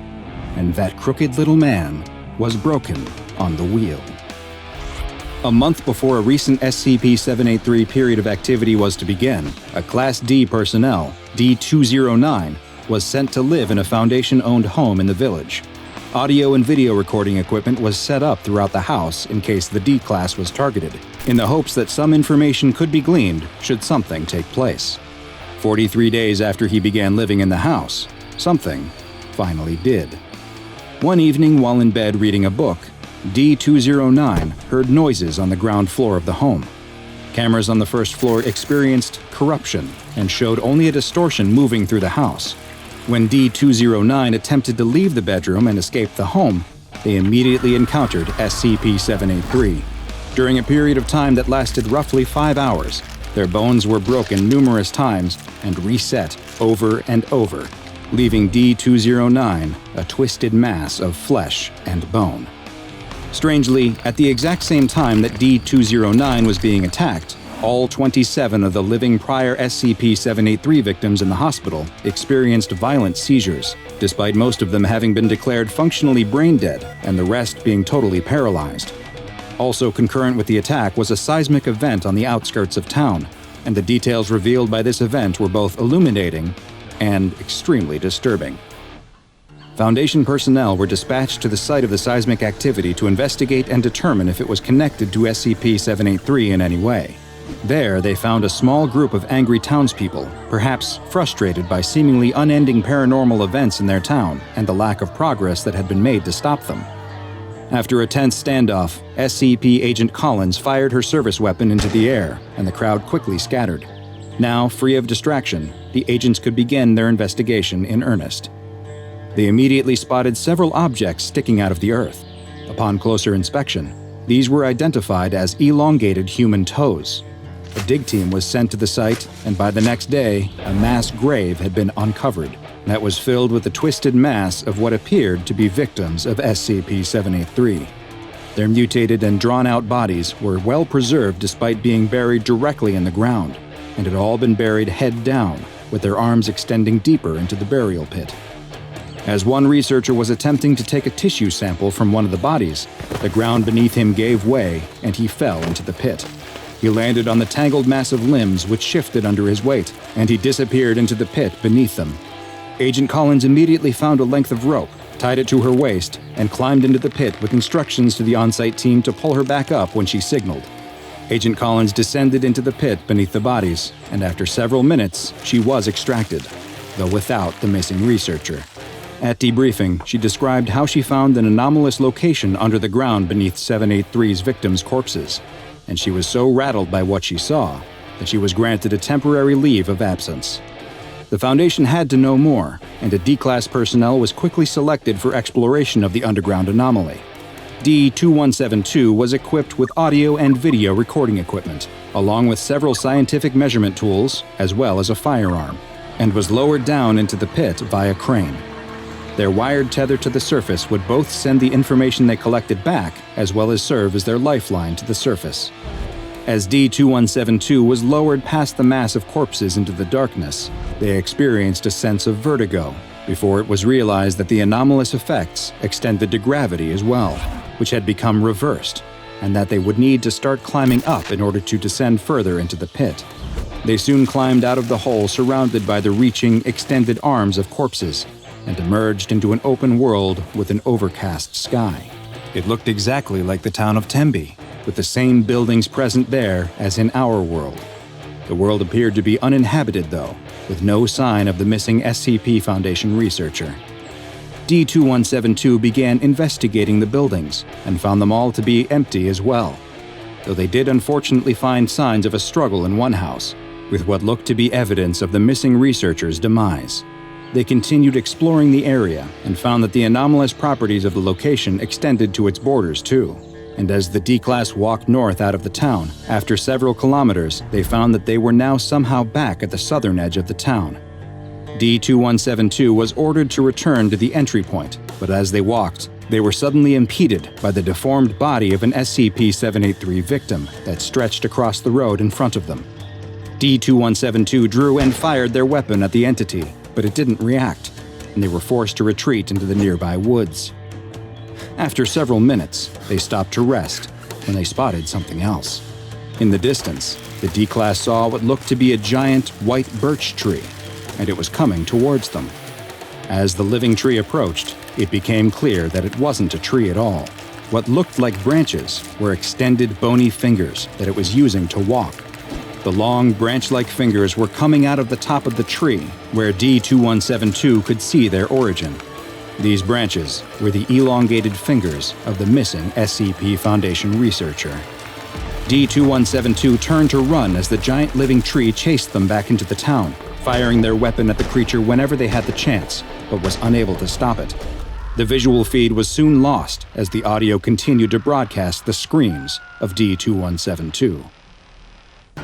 and that crooked little man was broken on the wheel." A month before a recent SCP-783 period of activity was to begin, a Class D personnel, D-209, was sent to live in a Foundation-owned home in the village. Audio and video recording equipment was set up throughout the house in case the D-Class was targeted, in the hopes that some information could be gleaned should something take place. 43 days after he began living in the house, something finally did. One evening while in bed reading a book, D-209 heard noises on the ground floor of the home. Cameras on the first floor experienced corruption and showed only a distortion moving through the house. When D-209 attempted to leave the bedroom and escape the home, they immediately encountered SCP-783. During a period of time that lasted roughly 5 hours, their bones were broken numerous times and reset over and over, leaving D-209 a twisted mass of flesh and bone. Strangely, at the exact same time that D-209 was being attacked, all 27 of the living prior SCP-783 victims in the hospital experienced violent seizures, despite most of them having been declared functionally brain dead and the rest being totally paralyzed. Also concurrent with the attack was a seismic event on the outskirts of town, and the details revealed by this event were both illuminating and extremely disturbing. Foundation personnel were dispatched to the site of the seismic activity to investigate and determine if it was connected to SCP-783 in any way. There, they found a small group of angry townspeople, perhaps frustrated by seemingly unending paranormal events in their town and the lack of progress that had been made to stop them. After a tense standoff, SCP Agent Collins fired her service weapon into the air, and the crowd quickly scattered. Now, free of distraction, the agents could begin their investigation in earnest. They immediately spotted several objects sticking out of the earth. Upon closer inspection, these were identified as elongated human toes. A dig team was sent to the site, and by the next day, a mass grave had been uncovered that was filled with a twisted mass of what appeared to be victims of SCP-783. Their mutated and drawn-out bodies were well preserved despite being buried directly in the ground, and had all been buried head down, with their arms extending deeper into the burial pit. As one researcher was attempting to take a tissue sample from one of the bodies, the ground beneath him gave way and he fell into the pit. He landed on the tangled mass of limbs which shifted under his weight, and he disappeared into the pit beneath them. Agent Collins immediately found a length of rope, tied it to her waist, and climbed into the pit with instructions to the on-site team to pull her back up when she signaled. Agent Collins descended into the pit beneath the bodies, and after several minutes, she was extracted, though without the missing researcher. At debriefing, she described how she found an anomalous location under the ground beneath 783's victims' corpses, and she was so rattled by what she saw that she was granted a temporary leave of absence. The Foundation had to know more, and a D-Class personnel was quickly selected for exploration of the underground anomaly. D-2172 was equipped with audio and video recording equipment, along with several scientific measurement tools, as well as a firearm, and was lowered down into the pit via crane. Their wired tether to the surface would both send the information they collected back, as well as serve as their lifeline to the surface. As D-2172 was lowered past the mass of corpses into the darkness, they experienced a sense of vertigo, before it was realized that the anomalous effects extended to gravity as well, which had become reversed, and that they would need to start climbing up in order to descend further into the pit. They soon climbed out of the hole surrounded by the reaching, extended arms of corpses, and emerged into an open world with an overcast sky. It looked exactly like the town of Tembe, with the same buildings present there as in our world. The world appeared to be uninhabited, though, with no sign of the missing SCP Foundation researcher. D-2172 began investigating the buildings and found them all to be empty as well, though they did unfortunately find signs of a struggle in one house, with what looked to be evidence of the missing researcher's demise. They continued exploring the area and found that the anomalous properties of the location extended to its borders too. And as the D-Class walked north out of the town, after several kilometers, they found that they were now somehow back at the southern edge of the town. D-2172 was ordered to return to the entry point, but as they walked, they were suddenly impeded by the deformed body of an SCP-783 victim that stretched across the road in front of them. D-2172 drew and fired their weapon at the entity, but it didn't react, and they were forced to retreat into the nearby woods. After several minutes, they stopped to rest when they spotted something else. In the distance, the D-Class saw what looked to be a giant white birch tree, and it was coming towards them. As the living tree approached, it became clear that it wasn't a tree at all. What looked like branches were extended bony fingers that it was using to walk. The long branch-like fingers were coming out of the top of the tree, where D-2172 could see their origin. These branches were the elongated fingers of the missing SCP Foundation researcher. D-2172 turned to run as the giant living tree chased them back into the town, firing their weapon at the creature whenever they had the chance, but was unable to stop it. The visual feed was soon lost as the audio continued to broadcast the screams of D-2172.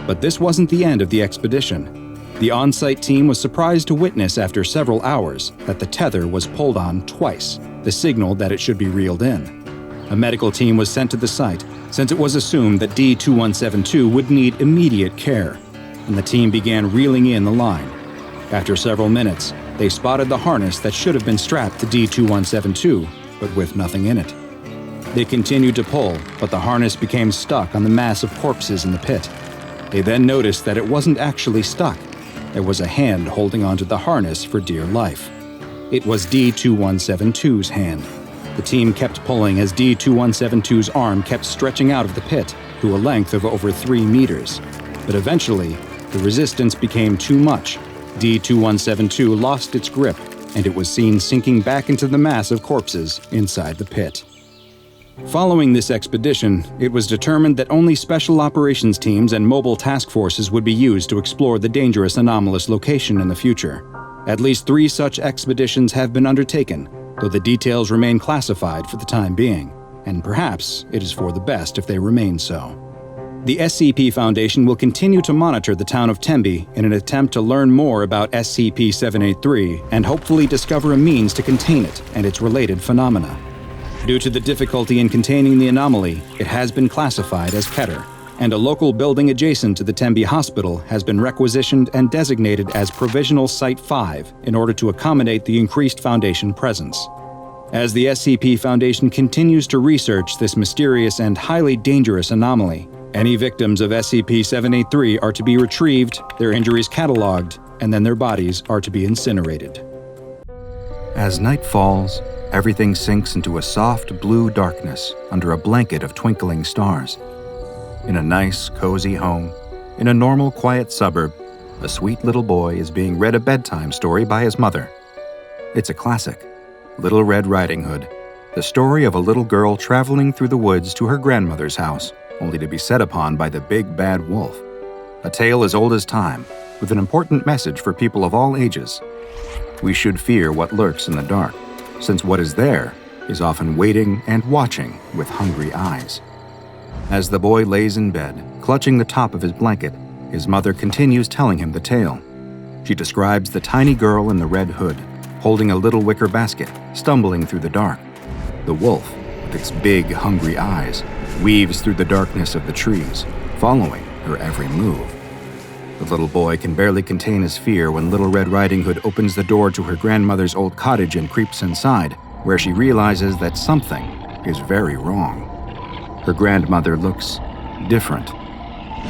But this wasn't the end of the expedition. The on-site team was surprised to witness after several hours that the tether was pulled on twice, the signal that it should be reeled in. A medical team was sent to the site, since it was assumed that D-2172 would need immediate care, and the team began reeling in the line. After several minutes, they spotted the harness that should have been strapped to D-2172, but with nothing in it. They continued to pull, but the harness became stuck on the mass of corpses in the pit. They then noticed that it wasn't actually stuck. There was a hand holding onto the harness for dear life. It was D-2172's hand. The team kept pulling as D-2172's arm kept stretching out of the pit to a length of over 3 meters. But eventually, the resistance became too much. D-2172 lost its grip, and it was seen sinking back into the mass of corpses inside the pit. Following this expedition, it was determined that only special operations teams and mobile task forces would be used to explore the dangerous anomalous location in the future. At least 3 such expeditions have been undertaken, though the details remain classified for the time being, and perhaps it is for the best if they remain so. The SCP Foundation will continue to monitor the town of Tembe in an attempt to learn more about SCP-783 and hopefully discover a means to contain it and its related phenomena. Due to the difficulty in containing the anomaly, it has been classified as Keter, and a local building adjacent to the Tembe Hospital has been requisitioned and designated as Provisional Site 5 in order to accommodate the increased Foundation presence. As the SCP Foundation continues to research this mysterious and highly dangerous anomaly, any victims of SCP-783 are to be retrieved, their injuries cataloged, and then their bodies are to be incinerated. As night falls, everything sinks into a soft blue darkness under a blanket of twinkling stars. In a nice, cozy home, in a normal, quiet suburb, a sweet little boy is being read a bedtime story by his mother. It's a classic, Little Red Riding Hood, the story of a little girl traveling through the woods to her grandmother's house, only to be set upon by the big bad wolf. A tale as old as time, with an important message for people of all ages. We should fear what lurks in the dark, since what is there is often waiting and watching with hungry eyes. As the boy lays in bed, clutching the top of his blanket, his mother continues telling him the tale. She describes the tiny girl in the red hood, holding a little wicker basket, stumbling through the dark. The wolf, with its big, hungry eyes, weaves through the darkness of the trees, following her every move. The little boy can barely contain his fear when Little Red Riding Hood opens the door to her grandmother's old cottage and creeps inside, where she realizes that something is very wrong. Her grandmother looks different.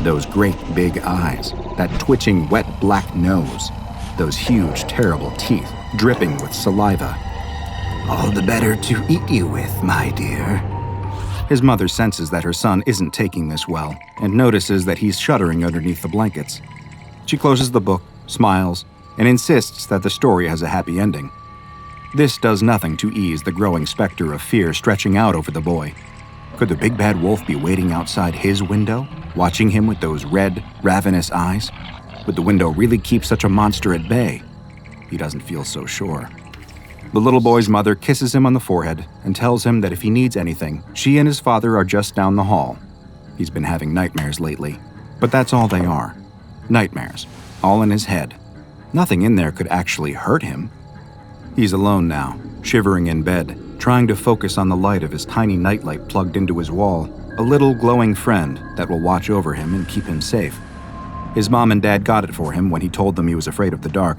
Those great big eyes, that twitching wet black nose, those huge terrible teeth dripping with saliva. All the better to eat you with, my dear. His mother senses that her son isn't taking this well and notices that he's shuddering underneath the blankets. She closes the book, smiles, and insists that the story has a happy ending. This does nothing to ease the growing specter of fear stretching out over the boy. Could the big bad wolf be waiting outside his window, watching him with those red, ravenous eyes? Would the window really keep such a monster at bay? He doesn't feel so sure. The little boy's mother kisses him on the forehead and tells him that if he needs anything, she and his father are just down the hall. He's been having nightmares lately, but that's all they are. Nightmares, all in his head. Nothing in there could actually hurt him. He's alone now, shivering in bed, trying to focus on the light of his tiny nightlight plugged into his wall, a little glowing friend that will watch over him and keep him safe. His mom and dad got it for him when he told them he was afraid of the dark.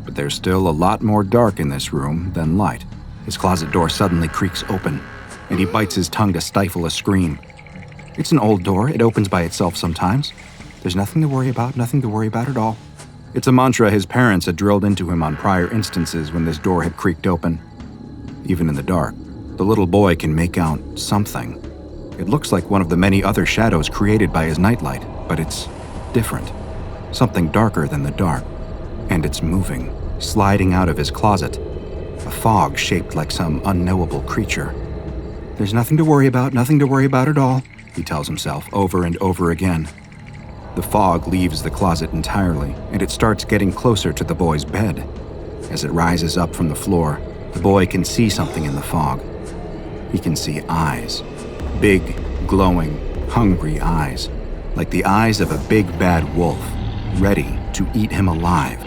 But there's still a lot more dark in this room than light. His closet door suddenly creaks open, and he bites his tongue to stifle a scream. It's an old door. It opens by itself sometimes. There's nothing to worry about at all. It's a mantra his parents had drilled into him on prior instances when this door had creaked open. Even in the dark, the little boy can make out something. It looks like one of the many other shadows created by his nightlight, but it's different. Something darker than the dark. And it's moving, sliding out of his closet. A fog shaped like some unknowable creature. There's nothing to worry about at all, he tells himself over and over again. The fog leaves the closet entirely, and it starts getting closer to the boy's bed. As it rises up from the floor, the boy can see something in the fog. He can see eyes. Big, glowing, hungry eyes. Like the eyes of a big bad wolf, ready to eat him alive.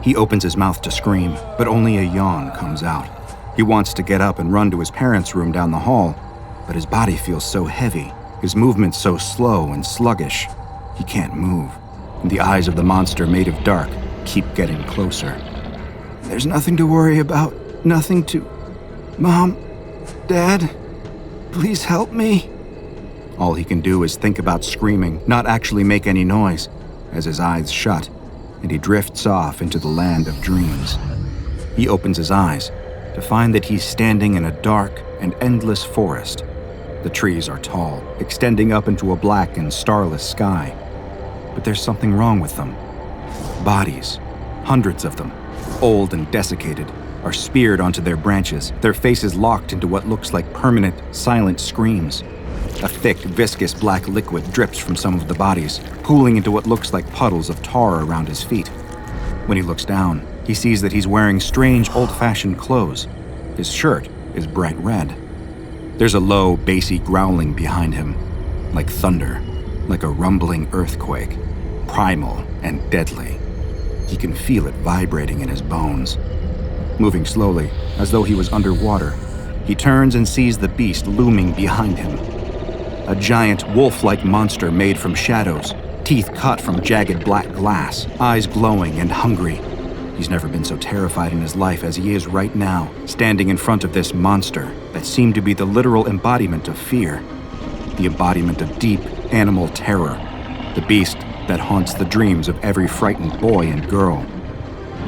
He opens his mouth to scream, but only a yawn comes out. He wants to get up and run to his parents' room down the hall, but his body feels so heavy, his movements so slow and sluggish. He can't move, and the eyes of the monster made of dark keep getting closer. There's nothing to worry about, nothing to... Mom, Dad, please help me. All he can do is think about screaming, not actually make any noise, as his eyes shut, and he drifts off into the land of dreams. He opens his eyes to find that he's standing in a dark and endless forest. The trees are tall, extending up into a black and starless sky. But there's something wrong with them. Bodies, hundreds of them, old and desiccated, are speared onto their branches, their faces locked into what looks like permanent, silent screams. A thick, viscous black liquid drips from some of the bodies, pooling into what looks like puddles of tar around his feet. When he looks down, he sees that he's wearing strange, old-fashioned clothes. His shirt is bright red. There's a low, bassy growling behind him, like thunder, like a rumbling earthquake, primal and deadly. He can feel it vibrating in his bones. Moving slowly, as though he was underwater, he turns and sees the beast looming behind him. A giant, wolf-like monster made from shadows, teeth cut from jagged black glass, eyes glowing and hungry. He's never been so terrified in his life as he is right now, standing in front of this monster that seemed to be the literal embodiment of fear, the embodiment of deep animal terror, the beast that haunts the dreams of every frightened boy and girl.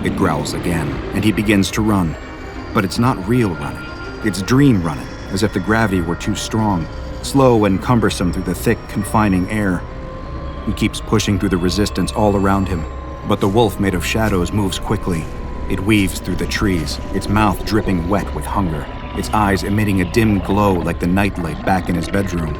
It growls again, and he begins to run. But it's not real running. It's dream running, as if the gravity were too strong, slow and cumbersome through the thick, confining air. He keeps pushing through the resistance all around him, but the wolf made of shadows moves quickly. It weaves through the trees, its mouth dripping wet with hunger, its eyes emitting a dim glow like the nightlight back in his bedroom.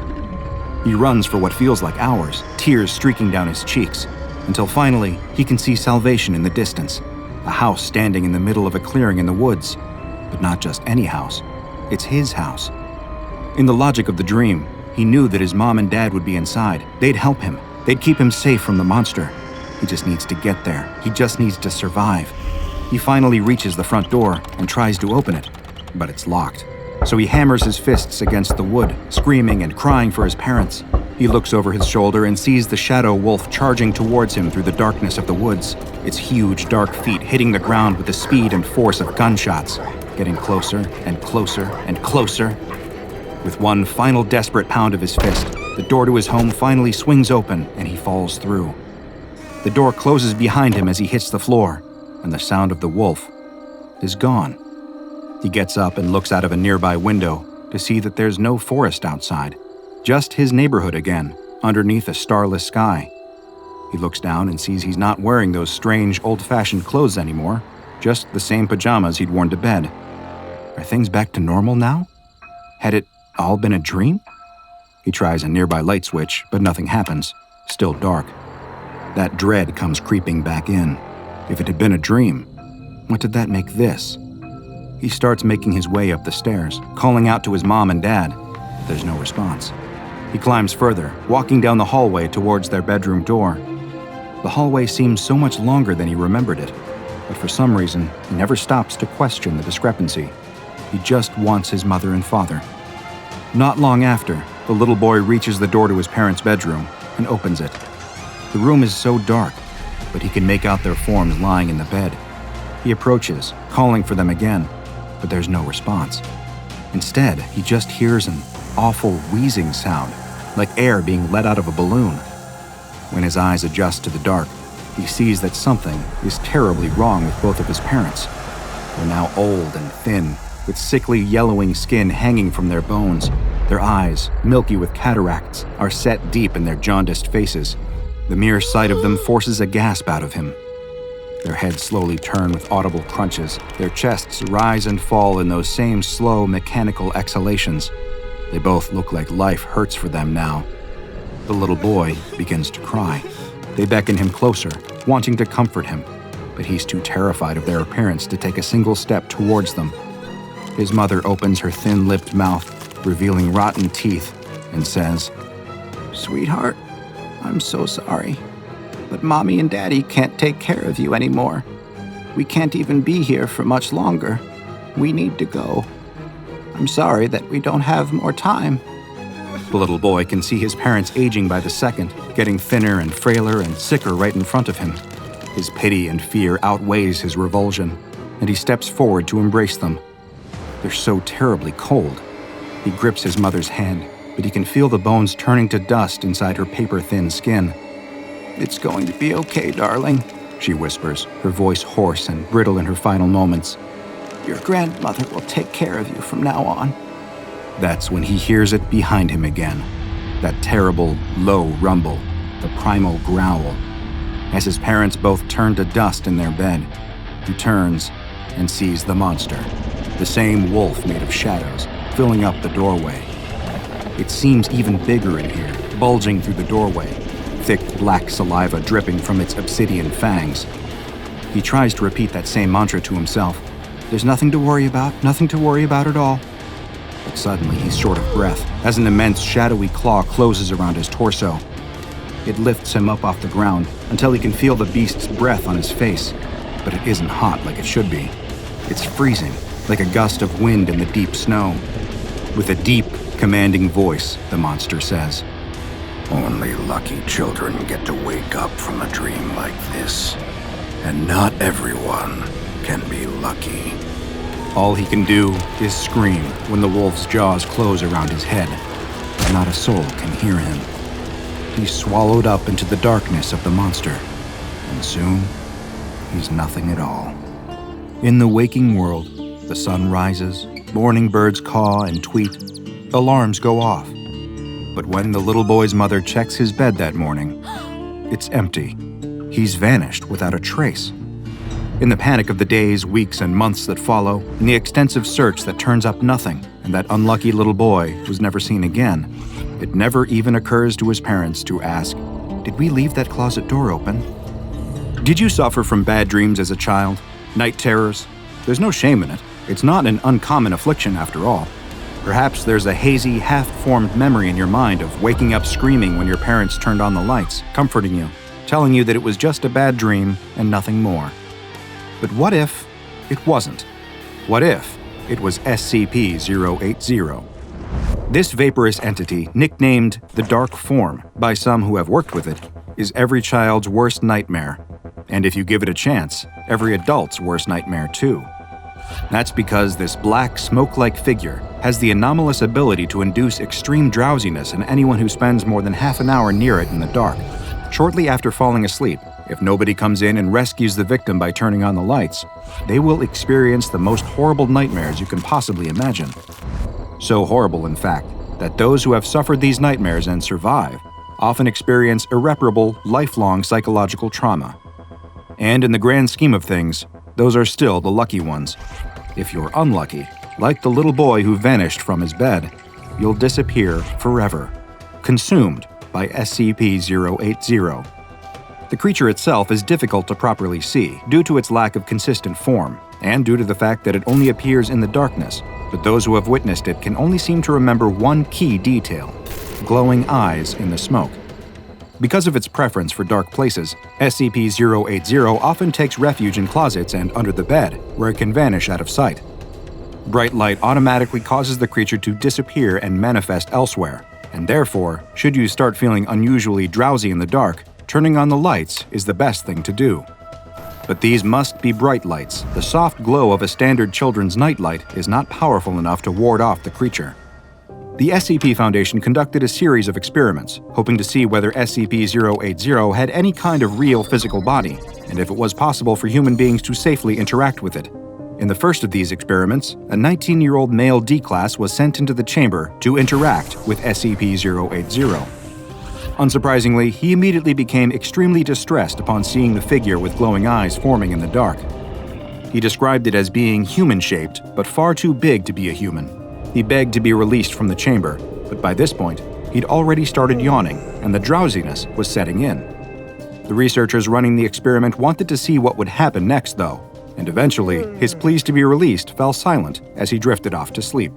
He runs for what feels like hours, tears streaking down his cheeks, until finally he can see salvation in the distance, a house standing in the middle of a clearing in the woods. But not just any house. It's his house. In the logic of the dream, he knew that his mom and dad would be inside. They'd help him. They'd keep him safe from the monster. He just needs to get there. He just needs to survive. He finally reaches the front door and tries to open it, but it's locked. So he hammers his fists against the wood, screaming and crying for his parents. He looks over his shoulder and sees the shadow wolf charging towards him through the darkness of the woods, its huge, dark feet hitting the ground with the speed and force of gunshots, getting closer and closer and closer. With one final desperate pound of his fist, the door to his home finally swings open and he falls through. The door closes behind him as he hits the floor, and the sound of the wolf is gone. He gets up and looks out of a nearby window to see that there's no forest outside, just his neighborhood again, underneath a starless sky. He looks down and sees he's not wearing those strange, old-fashioned clothes anymore, just the same pajamas he'd worn to bed. Are things back to normal now? Had it all been a dream? He tries a nearby light switch, but nothing happens. Still dark. That dread comes creeping back in. If it had been a dream, what did that make this? He starts making his way up the stairs, calling out to his mom and dad. There's no response. He climbs further, walking down the hallway towards their bedroom door. The hallway seems so much longer than he remembered it, but for some reason, he never stops to question the discrepancy. He just wants his mother and father. Not long after, the little boy reaches the door to his parents' bedroom and opens it. The room is so dark, but he can make out their forms lying in the bed. He approaches, calling for them again, but there's no response. Instead, he just hears an awful wheezing sound, like air being let out of a balloon. When his eyes adjust to the dark, he sees that something is terribly wrong with both of his parents. They're now old and thin, with sickly yellowing skin hanging from their bones. Their eyes, milky with cataracts, are set deep in their jaundiced faces. The mere sight of them forces a gasp out of him. Their heads slowly turn with audible crunches. Their chests rise and fall in those same slow, mechanical exhalations. They both look like life hurts for them now. The little boy begins to cry. They beckon him closer, wanting to comfort him, but he's too terrified of their appearance to take a single step towards them. His mother opens her thin-lipped mouth, revealing rotten teeth, and says, "Sweetheart, I'm so sorry, but Mommy and Daddy can't take care of you anymore. We can't even be here for much longer. We need to go. I'm sorry that we don't have more time." The little boy can see his parents aging by the second, getting thinner and frailer and sicker right in front of him. His pity and fear outweighs his revulsion, and he steps forward to embrace them. They're so terribly cold. He grips his mother's hand, but he can feel the bones turning to dust inside her paper-thin skin. "It's going to be okay, darling," she whispers, her voice hoarse and brittle in her final moments. "Your grandmother will take care of you from now on." That's when he hears it behind him again. That terrible, low rumble, the primal growl. As his parents both turn to dust in their bed, he turns and sees the monster, the same wolf made of shadows, filling up the doorway. It seems even bigger in here, bulging through the doorway, thick black saliva dripping from its obsidian fangs. He tries to repeat that same mantra to himself. There's nothing to worry about at all. But suddenly he's short of breath as an immense shadowy claw closes around his torso. It lifts him up off the ground until he can feel the beast's breath on his face, but it isn't hot like it should be. It's freezing, like a gust of wind in the deep snow. With a deep, commanding voice, the monster says, "Only lucky children get to wake up from a dream like this, and not everyone can be lucky." All he can do is scream when the wolf's jaws close around his head. Not a soul can hear him. He's swallowed up into the darkness of the monster, and soon, he's nothing at all. In the waking world, the sun rises, morning birds caw and tweet, alarms go off. But when the little boy's mother checks his bed that morning, it's empty. He's vanished without a trace. In the panic of the days, weeks, and months that follow, in the extensive search that turns up nothing, and that unlucky little boy was never seen again, it never even occurs to his parents to ask, "Did we leave that closet door open?" Did you suffer from bad dreams as a child? Night terrors? There's no shame in it. It's not an uncommon affliction after all. Perhaps there's a hazy, half-formed memory in your mind of waking up screaming when your parents turned on the lights, comforting you, telling you that it was just a bad dream and nothing more. But what if it wasn't? What if it was SCP-080? This vaporous entity, nicknamed the Dark Form by some who have worked with it, is every child's worst nightmare. And if you give it a chance, every adult's worst nightmare too. That's because this black, smoke-like figure has the anomalous ability to induce extreme drowsiness in anyone who spends more than half an hour near it in the dark. Shortly after falling asleep, if nobody comes in and rescues the victim by turning on the lights, they will experience the most horrible nightmares you can possibly imagine. So horrible, in fact, that those who have suffered these nightmares and survive often experience irreparable, lifelong psychological trauma. And in the grand scheme of things, those are still the lucky ones. If you're unlucky, like the little boy who vanished from his bed, you'll disappear forever, consumed by SCP-080. The creature itself is difficult to properly see due to its lack of consistent form, and due to the fact that it only appears in the darkness, but those who have witnessed it can only seem to remember one key detail: glowing eyes in the smoke. Because of its preference for dark places, SCP-080 often takes refuge in closets and under the bed, where it can vanish out of sight. Bright light automatically causes the creature to disappear and manifest elsewhere, and therefore, should you start feeling unusually drowsy in the dark, turning on the lights is the best thing to do. But these must be bright lights. The soft glow of a standard children's nightlight is not powerful enough to ward off the creature. The SCP Foundation conducted a series of experiments, hoping to see whether SCP-080 had any kind of real physical body, and if it was possible for human beings to safely interact with it. In the first of these experiments, a 19-year-old male D-Class was sent into the chamber to interact with SCP-080. Unsurprisingly, he immediately became extremely distressed upon seeing the figure with glowing eyes forming in the dark. He described it as being human-shaped, but far too big to be a human. He begged to be released from the chamber, but by this point, he'd already started yawning, and the drowsiness was setting in. The researchers running the experiment wanted to see what would happen next, though, and eventually, his pleas to be released fell silent as he drifted off to sleep.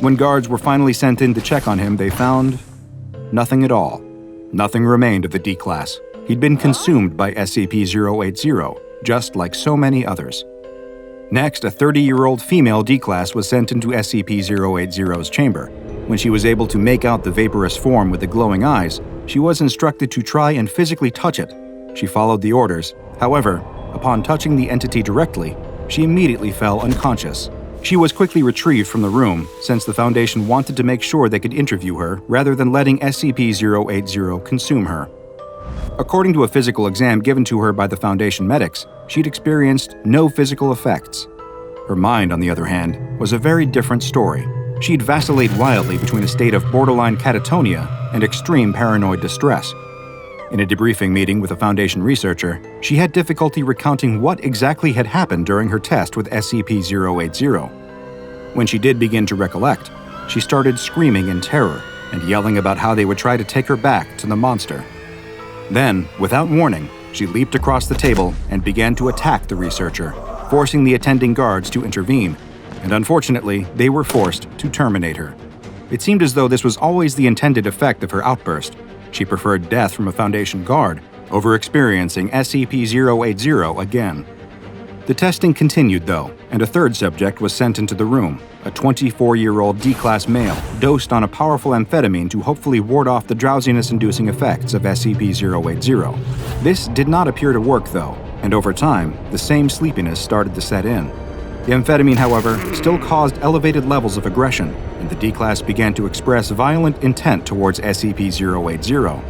When guards were finally sent in to check on him, they found nothing at all. Nothing remained of the D-Class. He'd been consumed by SCP-080, just like so many others. Next, a 30-year-old female D-Class was sent into SCP-080's chamber. When she was able to make out the vaporous form with the glowing eyes, she was instructed to try and physically touch it. She followed the orders. However, upon touching the entity directly, she immediately fell unconscious. She was quickly retrieved from the room, since the Foundation wanted to make sure they could interview her rather than letting SCP-080 consume her. According to a physical exam given to her by the Foundation medics, she'd experienced no physical effects. Her mind, on the other hand, was a very different story. She'd vacillate wildly between a state of borderline catatonia and extreme paranoid distress. In a debriefing meeting with a Foundation researcher, she had difficulty recounting what exactly had happened during her test with SCP-080. When she did begin to recollect, she started screaming in terror and yelling about how they would try to take her back to the monster. Then, without warning, she leaped across the table and began to attack the researcher, forcing the attending guards to intervene, and unfortunately, they were forced to terminate her. It seemed as though this was always the intended effect of her outburst. She preferred death from a Foundation guard over experiencing SCP-080 again. The testing continued, though, and a third subject was sent into the room, a 24-year-old D-Class male dosed on a powerful amphetamine to hopefully ward off the drowsiness-inducing effects of SCP-080. This did not appear to work, though, and over time, the same sleepiness started to set in. The amphetamine, however, still caused elevated levels of aggression, and the D-Class began to express violent intent towards SCP-080.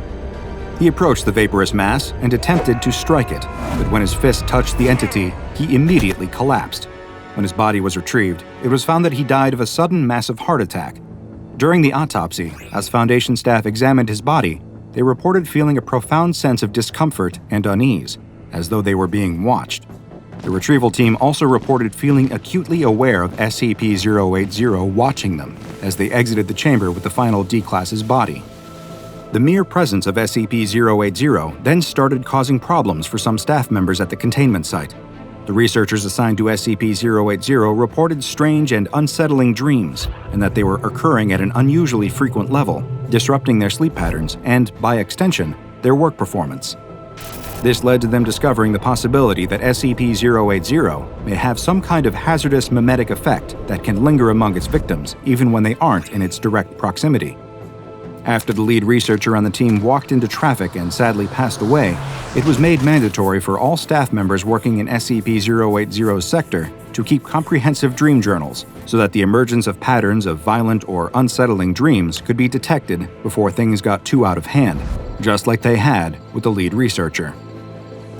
He approached the vaporous mass and attempted to strike it, but when his fist touched the entity, he immediately collapsed. When his body was retrieved, it was found that he died of a sudden massive heart attack. During the autopsy, as Foundation staff examined his body, they reported feeling a profound sense of discomfort and unease, as though they were being watched. The retrieval team also reported feeling acutely aware of SCP-080 watching them as they exited the chamber with the final D-Class's body. The mere presence of SCP-080 then started causing problems for some staff members at the containment site. The researchers assigned to SCP-080 reported strange and unsettling dreams, and that they were occurring at an unusually frequent level, disrupting their sleep patterns and, by extension, their work performance. This led to them discovering the possibility that SCP-080 may have some kind of hazardous mimetic effect that can linger among its victims even when they aren't in its direct proximity. After the lead researcher on the team walked into traffic and sadly passed away, it was made mandatory for all staff members working in SCP-080's sector to keep comprehensive dream journals so that the emergence of patterns of violent or unsettling dreams could be detected before things got too out of hand, just like they had with the lead researcher.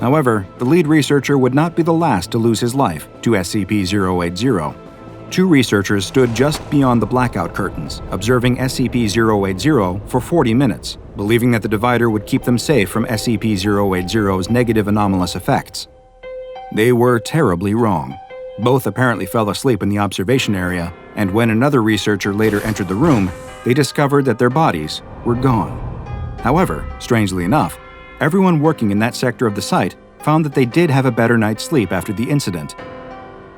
However, the lead researcher would not be the last to lose his life to SCP-080. Two researchers stood just beyond the blackout curtains, observing SCP-080 for 40 minutes, believing that the divider would keep them safe from SCP-080's negative anomalous effects. They were terribly wrong. Both apparently fell asleep in the observation area, and when another researcher later entered the room, they discovered that their bodies were gone. However, strangely enough, everyone working in that sector of the site found that they did have a better night's sleep after the incident.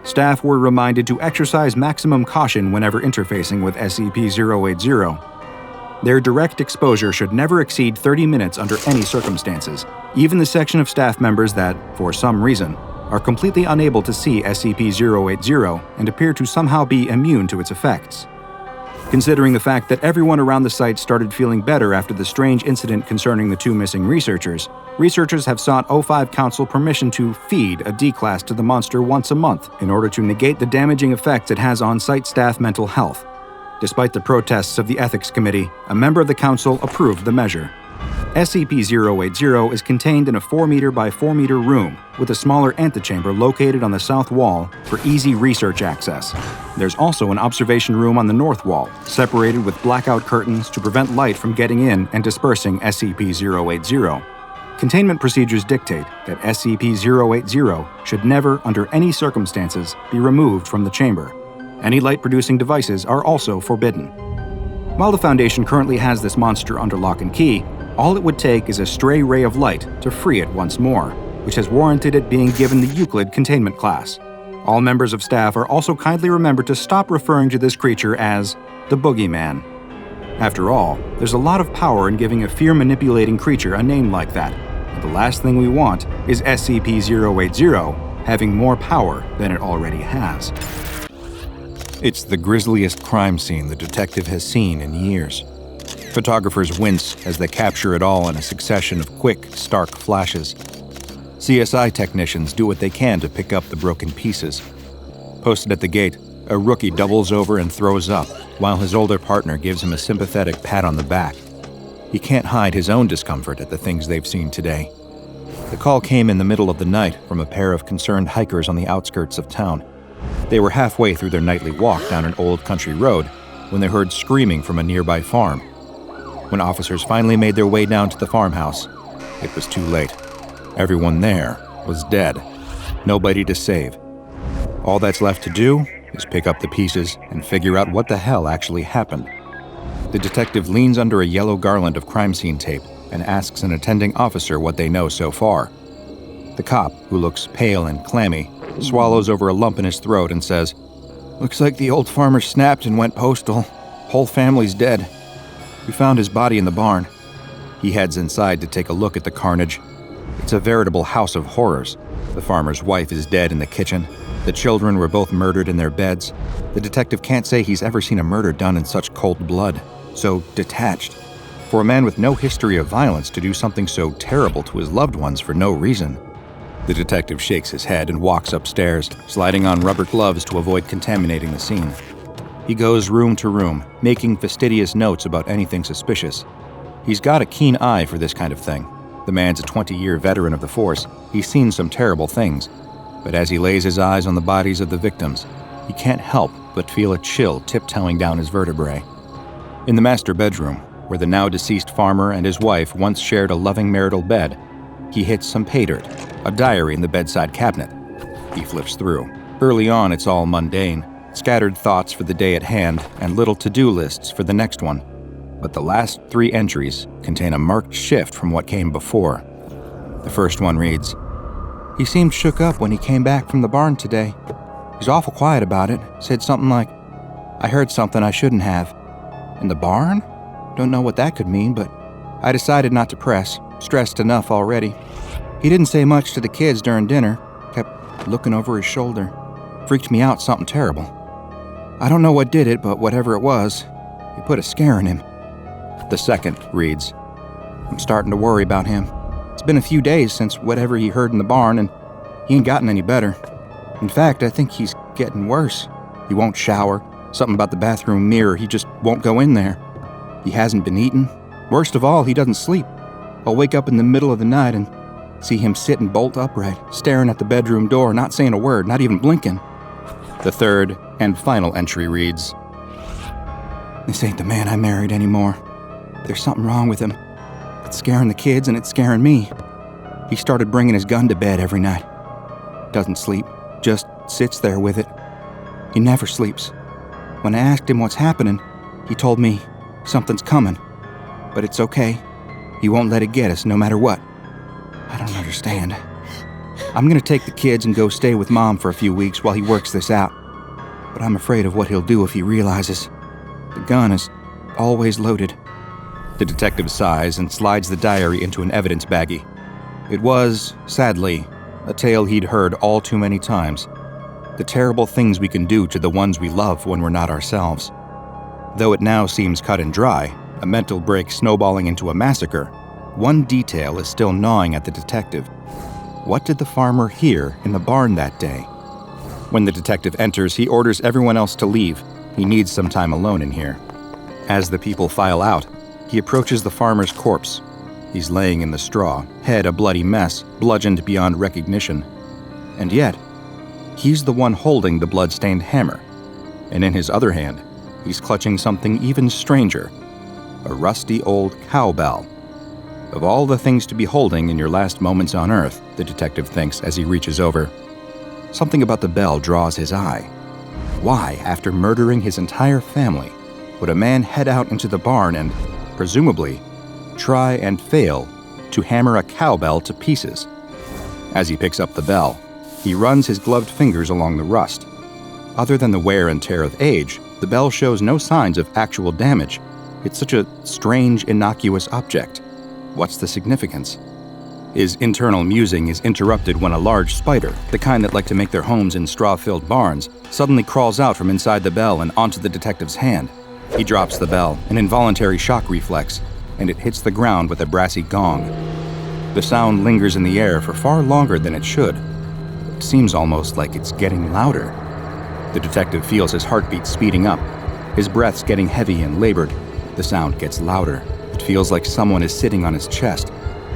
Staff were reminded to exercise maximum caution whenever interfacing with SCP-080. Their direct exposure should never exceed 30 minutes under any circumstances, even the section of staff members that, for some reason, are completely unable to see SCP-080 and appear to somehow be immune to its effects. Considering the fact that everyone around the site started feeling better after the strange incident concerning the two missing researchers have sought O5 Council permission to feed a D-Class to the monster once a month in order to negate the damaging effects it has on site staff mental health. Despite the protests of the Ethics Committee, a member of the Council approved the measure. SCP-080 is contained in a 4-meter by 4-meter room with a smaller antechamber located on the south wall for easy research access. There's also an observation room on the north wall, separated with blackout curtains to prevent light from getting in and dispersing SCP-080. Containment procedures dictate that SCP-080 should never, under any circumstances, be removed from the chamber. Any light-producing devices are also forbidden. While the Foundation currently has this monster under lock and key, all it would take is a stray ray of light to free it once more, which has warranted it being given the Euclid containment class. All members of staff are also kindly remembered to stop referring to this creature as the Boogeyman. After all, there's a lot of power in giving a fear-manipulating creature a name like that, and the last thing we want is SCP-080 having more power than it already has. It's the grisliest crime scene the detective has seen in years. Photographers wince as they capture it all in a succession of quick, stark flashes. CSI technicians do what they can to pick up the broken pieces. Posted at the gate, a rookie doubles over and throws up, while his older partner gives him a sympathetic pat on the back. He can't hide his own discomfort at the things they've seen today. The call came in the middle of the night from a pair of concerned hikers on the outskirts of town. They were halfway through their nightly walk down an old country road when they heard screaming from a nearby farm. When officers finally made their way down to the farmhouse, it was too late. Everyone there was dead. Nobody to save. All that's left to do is pick up the pieces and figure out what the hell actually happened. The detective leans under a yellow garland of crime scene tape and asks an attending officer what they know so far. The cop, who looks pale and clammy, swallows over a lump in his throat and says, "Looks like the old farmer snapped and went postal. Whole family's dead. We found his body in the barn." He heads inside to take a look at the carnage. It's a veritable house of horrors. The farmer's wife is dead in the kitchen. The children were both murdered in their beds. The detective can't say he's ever seen a murder done in such cold blood, so detached. For a man with no history of violence to do something so terrible to his loved ones for no reason. The detective shakes his head and walks upstairs, sliding on rubber gloves to avoid contaminating the scene. He goes room to room, making fastidious notes about anything suspicious. He's got a keen eye for this kind of thing. The man's a 20-year veteran of the force. He's seen some terrible things. But as he lays his eyes on the bodies of the victims, he can't help but feel a chill tiptoeing down his vertebrae. In the master bedroom, where the now-deceased farmer and his wife once shared a loving marital bed, he hits some pay dirt, a diary in the bedside cabinet. He flips through. Early on, it's all mundane, scattered thoughts for the day at hand and little to-do lists for the next one. But the last 3 entries contain a marked shift from what came before. The first one reads, "He seemed shook up when he came back from the barn today. He's awful quiet about it. Said something like, 'I heard something I shouldn't have.' In the barn? Don't know what that could mean, but I decided not to press. Stressed enough already. He didn't say much to the kids during dinner. Kept looking over his shoulder. Freaked me out something terrible. I don't know what did it, but whatever it was, it put a scare in him." The second reads, "I'm starting to worry about him. It's been a few days since whatever he heard in the barn, and he ain't gotten any better. In fact, I think he's getting worse. He won't shower. Something about the bathroom mirror, he just won't go in there. He hasn't been eating. Worst of all, he doesn't sleep. I'll wake up in the middle of the night and see him sitting bolt upright, staring at the bedroom door, not saying a word, not even blinking." The third and final entry reads, "This ain't the man I married anymore. There's something wrong with him. It's scaring the kids and it's scaring me. He started bringing his gun to bed every night. Doesn't sleep, just sits there with it. He never sleeps. When I asked him what's happening, he told me something's coming. But it's okay. He won't let it get us no matter what. I don't understand. I'm gonna take the kids and go stay with Mom for a few weeks while he works this out. But I'm afraid of what he'll do if he realizes. The gun is always loaded." The detective sighs and slides the diary into an evidence baggie. It was, sadly, a tale he'd heard all too many times. The terrible things we can do to the ones we love when we're not ourselves. Though it now seems cut and dry, a mental break snowballing into a massacre, one detail is still gnawing at the detective. What did the farmer hear in the barn that day? When the detective enters, he orders everyone else to leave. He needs some time alone in here. As the people file out, he approaches the farmer's corpse. He's laying in the straw, head a bloody mess, bludgeoned beyond recognition. And yet, he's the one holding the blood-stained hammer. And in his other hand, he's clutching something even stranger, a rusty old cowbell. Of all the things to be holding in your last moments on Earth, the detective thinks as he reaches over, something about the bell draws his eye. Why, after murdering his entire family, would a man head out into the barn and, presumably, try and fail to hammer a cowbell to pieces? As he picks up the bell, he runs his gloved fingers along the rust. Other than the wear and tear of age, the bell shows no signs of actual damage. It's such a strange, innocuous object. What's the significance? His internal musing is interrupted when a large spider, the kind that like to make their homes in straw-filled barns, suddenly crawls out from inside the bell and onto the detective's hand. He drops the bell, an involuntary shock reflex, and it hits the ground with a brassy gong. The sound lingers in the air for far longer than it should. It seems almost like it's getting louder. The detective feels his heartbeat speeding up, his breaths getting heavy and labored. The sound gets louder. It feels like someone is sitting on his chest.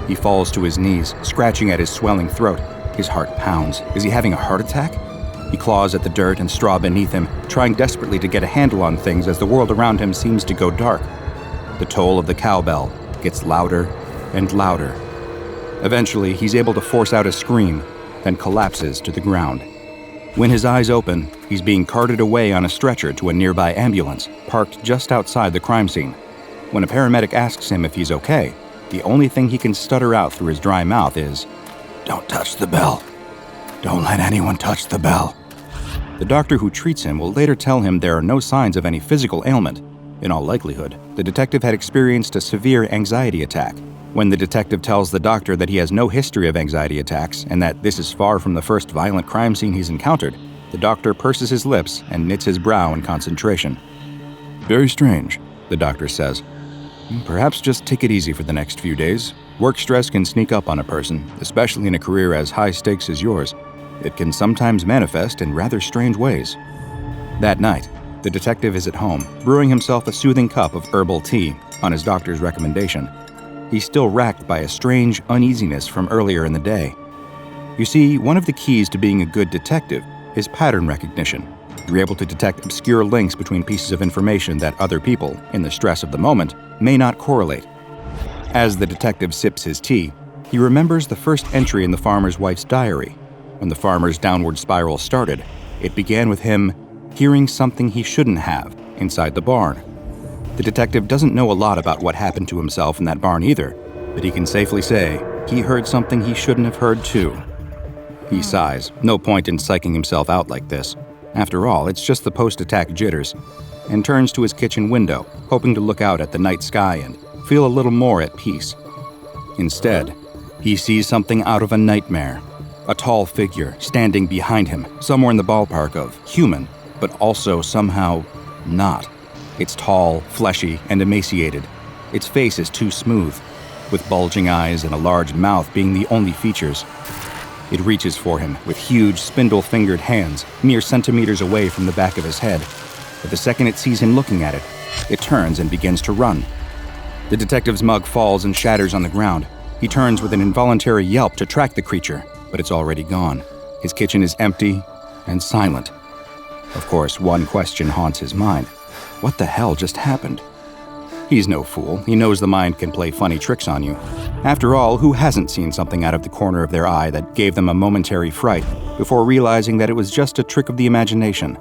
He falls to his knees, scratching at his swelling throat. His heart pounds. Is he having a heart attack? He claws at the dirt and straw beneath him, trying desperately to get a handle on things as the world around him seems to go dark. The toll of the cowbell gets louder and louder. Eventually, he's able to force out a scream, then collapses to the ground. When his eyes open, he's being carted away on a stretcher to a nearby ambulance, parked just outside the crime scene. When a paramedic asks him if he's okay, the only thing he can stutter out through his dry mouth is, Don't touch the bell. Don't let anyone touch the bell. The doctor who treats him will later tell him there are no signs of any physical ailment. In all likelihood, the detective had experienced a severe anxiety attack. When the detective tells the doctor that he has no history of anxiety attacks and that this is far from the first violent crime scene he's encountered, the doctor purses his lips and knits his brow in concentration. "Very strange," the doctor says. "Perhaps just take it easy for the next few days. Work stress can sneak up on a person, especially in a career as high stakes as yours. It can sometimes manifest in rather strange ways." That night, the detective is at home, brewing himself a soothing cup of herbal tea on his doctor's recommendation. He's still racked by a strange uneasiness from earlier in the day. You see, one of the keys to being a good detective is pattern recognition. You're able to detect obscure links between pieces of information that other people, in the stress of the moment, may not correlate. As the detective sips his tea, he remembers the first entry in the farmer's wife's diary. When the farmer's downward spiral started, it began with him hearing something he shouldn't have inside the barn. The detective doesn't know a lot about what happened to himself in that barn either, but he can safely say he heard something he shouldn't have heard too. He sighs, no point in psyching himself out like this. After all, it's just the post-attack jitters, and turns to his kitchen window, hoping to look out at the night sky and feel a little more at peace. Instead, he sees something out of a nightmare. A tall figure standing behind him, somewhere in the ballpark of human, but also somehow not. It's tall, fleshy, and emaciated. Its face is too smooth, with bulging eyes and a large mouth being the only features. It reaches for him with huge, spindle-fingered hands, mere centimeters away from the back of his head. But the second it sees him looking at it, it turns and begins to run. The detective's mug falls and shatters on the ground. He turns with an involuntary yelp to track the creature, but it's already gone. His kitchen is empty and silent. Of course, one question haunts his mind. What the hell just happened? He's no fool. He knows the mind can play funny tricks on you. After all, who hasn't seen something out of the corner of their eye that gave them a momentary fright before realizing that it was just a trick of the imagination?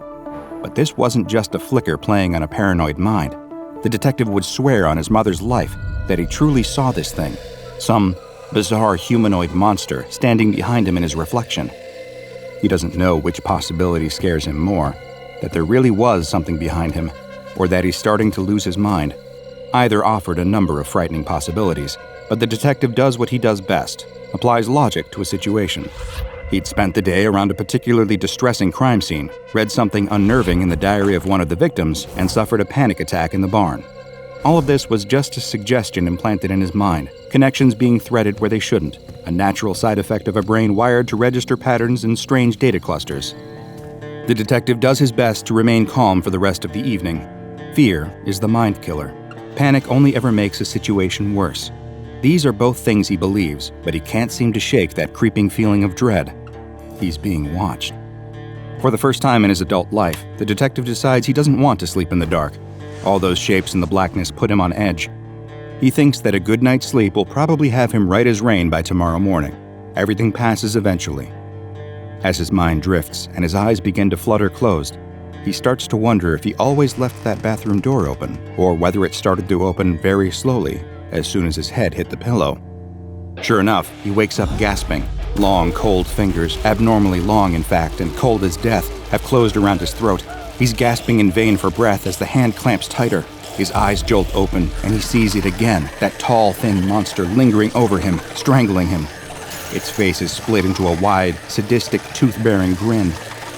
But this wasn't just a flicker playing on a paranoid mind. The detective would swear on his mother's life that he truly saw this thing, some bizarre humanoid monster standing behind him in his reflection. He doesn't know which possibility scares him more, that there really was something behind him, or that he's starting to lose his mind. Either offered a number of frightening possibilities, but the detective does what he does best, applies logic to a situation. He'd spent the day around a particularly distressing crime scene, read something unnerving in the diary of one of the victims, and suffered a panic attack in the barn. All of this was just a suggestion implanted in his mind, connections being threaded where they shouldn't, a natural side effect of a brain wired to register patterns in strange data clusters. The detective does his best to remain calm for the rest of the evening. Fear is the mind killer. Panic only ever makes a situation worse. These are both things he believes, but he can't seem to shake that creeping feeling of dread. He's being watched. For the first time in his adult life, the detective decides he doesn't want to sleep in the dark. All those shapes in the blackness put him on edge. He thinks that a good night's sleep will probably have him right as rain by tomorrow morning. Everything passes eventually. As his mind drifts and his eyes begin to flutter closed, he starts to wonder if he always left that bathroom door open, or whether it started to open very slowly as soon as his head hit the pillow. Sure enough, he wakes up gasping. Long, cold fingers, abnormally long in fact, and cold as death, have closed around his throat. He's gasping in vain for breath as the hand clamps tighter. His eyes jolt open, and he sees it again, that tall, thin monster lingering over him, strangling him. Its face is split into a wide, sadistic, tooth-bearing grin.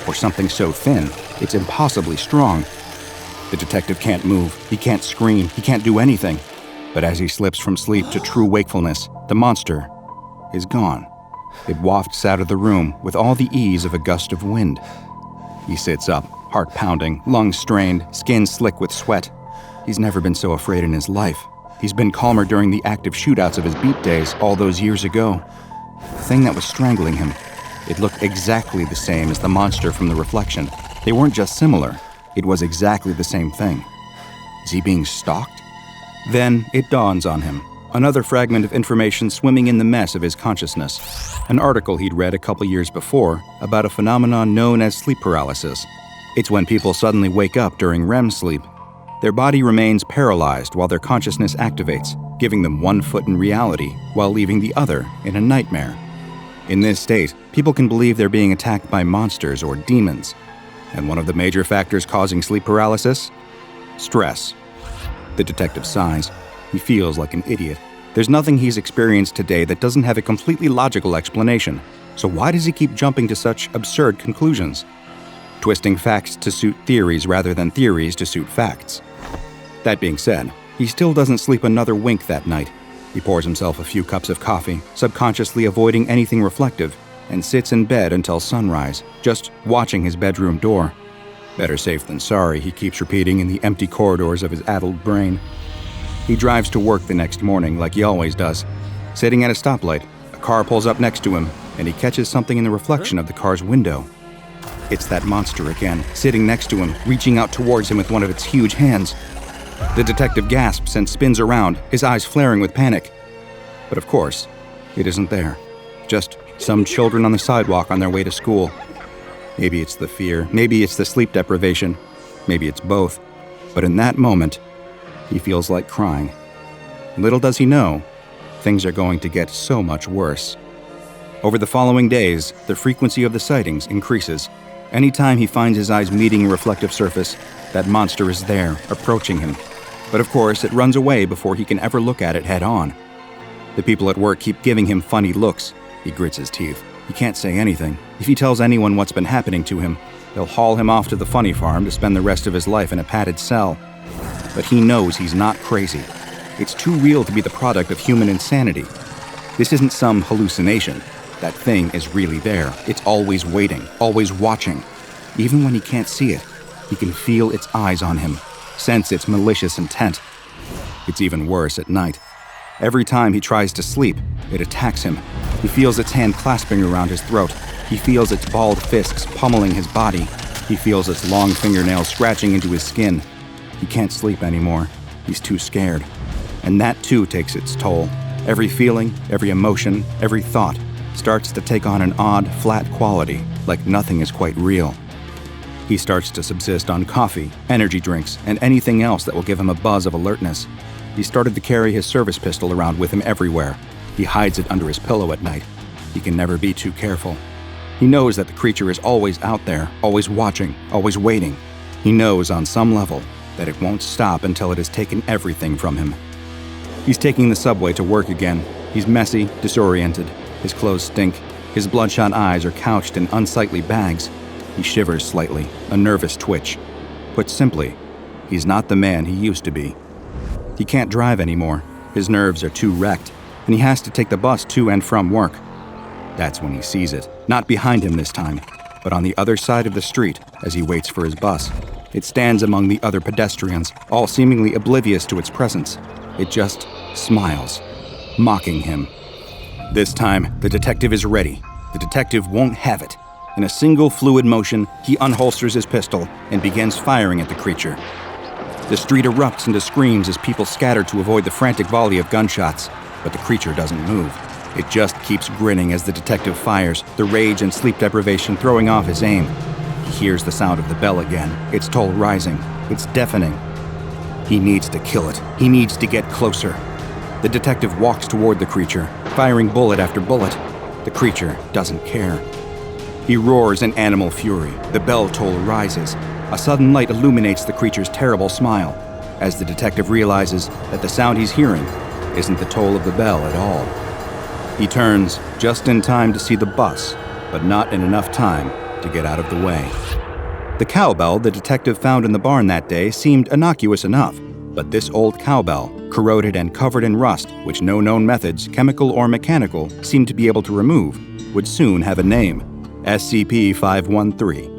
For something so thin, it's impossibly strong. The detective can't move, he can't scream, he can't do anything. But as he slips from sleep to true wakefulness, the monster is gone. It wafts out of the room with all the ease of a gust of wind. He sits up, heart pounding, lungs strained, skin slick with sweat. He's never been so afraid in his life. He's been calmer during the active shootouts of his beat days all those years ago. The thing that was strangling him, it looked exactly the same as the monster from the reflection. They weren't just similar, it was exactly the same thing. Is he being stalked? Then it dawns on him. Another fragment of information swimming in the mess of his consciousness. An article he'd read a couple years before about a phenomenon known as sleep paralysis. It's when people suddenly wake up during REM sleep. Their body remains paralyzed while their consciousness activates, giving them one foot in reality while leaving the other in a nightmare. In this state, people can believe they're being attacked by monsters or demons. And one of the major factors causing sleep paralysis? Stress. The detective sighs. He feels like an idiot. There's nothing he's experienced today that doesn't have a completely logical explanation. So why does he keep jumping to such absurd conclusions? Twisting facts to suit theories rather than theories to suit facts. That being said, he still doesn't sleep another wink that night. He pours himself a few cups of coffee, subconsciously avoiding anything reflective, and sits in bed until sunrise, just watching his bedroom door. Better safe than sorry, he keeps repeating in the empty corridors of his addled brain. He drives to work the next morning like he always does. Sitting at a stoplight, a car pulls up next to him, and he catches something in the reflection of the car's window. It's that monster again, sitting next to him, reaching out towards him with one of its huge hands. The detective gasps and spins around, his eyes flaring with panic. But of course, it isn't there. Just some children on the sidewalk on their way to school. Maybe it's the fear, maybe it's the sleep deprivation, maybe it's both. But in that moment, he feels like crying. Little does he know, things are going to get so much worse. Over the following days, the frequency of the sightings increases. Anytime he finds his eyes meeting a reflective surface, that monster is there, approaching him. But of course, it runs away before he can ever look at it head on. The people at work keep giving him funny looks. He grits his teeth. He can't say anything. If he tells anyone what's been happening to him, they'll haul him off to the funny farm to spend the rest of his life in a padded cell. But he knows he's not crazy. It's too real to be the product of human insanity. This isn't some hallucination. That thing is really there. It's always waiting, always watching. Even when he can't see it, he can feel its eyes on him, sense its malicious intent. It's even worse at night. Every time he tries to sleep, it attacks him. He feels its hand clasping around his throat. He feels its balled fists pummeling his body. He feels its long fingernails scratching into his skin. He can't sleep anymore. He's too scared. And that too takes its toll. Every feeling, every emotion, every thought starts to take on an odd, flat quality, like nothing is quite real. He starts to subsist on coffee, energy drinks, and anything else that will give him a buzz of alertness. He started to carry his service pistol around with him everywhere. He hides it under his pillow at night. He can never be too careful. He knows that the creature is always out there, always watching, always waiting. He knows on some level that it won't stop until it has taken everything from him. He's taking the subway to work again. He's messy, disoriented. His clothes stink. His bloodshot eyes are couched in unsightly bags. He shivers slightly, a nervous twitch. Put simply, he's not the man he used to be. He can't drive anymore. His nerves are too wrecked, and he has to take the bus to and from work. That's when he sees it, not behind him this time, but on the other side of the street as he waits for his bus. It stands among the other pedestrians, all seemingly oblivious to its presence. It just smiles, mocking him. This time, the detective is ready. The detective won't have it. In a single fluid motion, he unholsters his pistol and begins firing at the creature. The street erupts into screams as people scatter to avoid the frantic volley of gunshots, but the creature doesn't move. It just keeps grinning as the detective fires, the rage and sleep deprivation throwing off his aim. He hears the sound of the bell again, its toll rising. It's deafening. He needs to kill it. He needs to get closer. The detective walks toward the creature, firing bullet after bullet. The creature doesn't care. He roars in animal fury. The bell toll rises. A sudden light illuminates the creature's terrible smile, as the detective realizes that the sound he's hearing isn't the toll of the bell at all. He turns just in time to see the bus, but not in enough time to get out of the way. The cowbell the detective found in the barn that day seemed innocuous enough, but this old cowbell, corroded and covered in rust, which no known methods, chemical or mechanical, seemed to be able to remove, would soon have a name: SCP-513.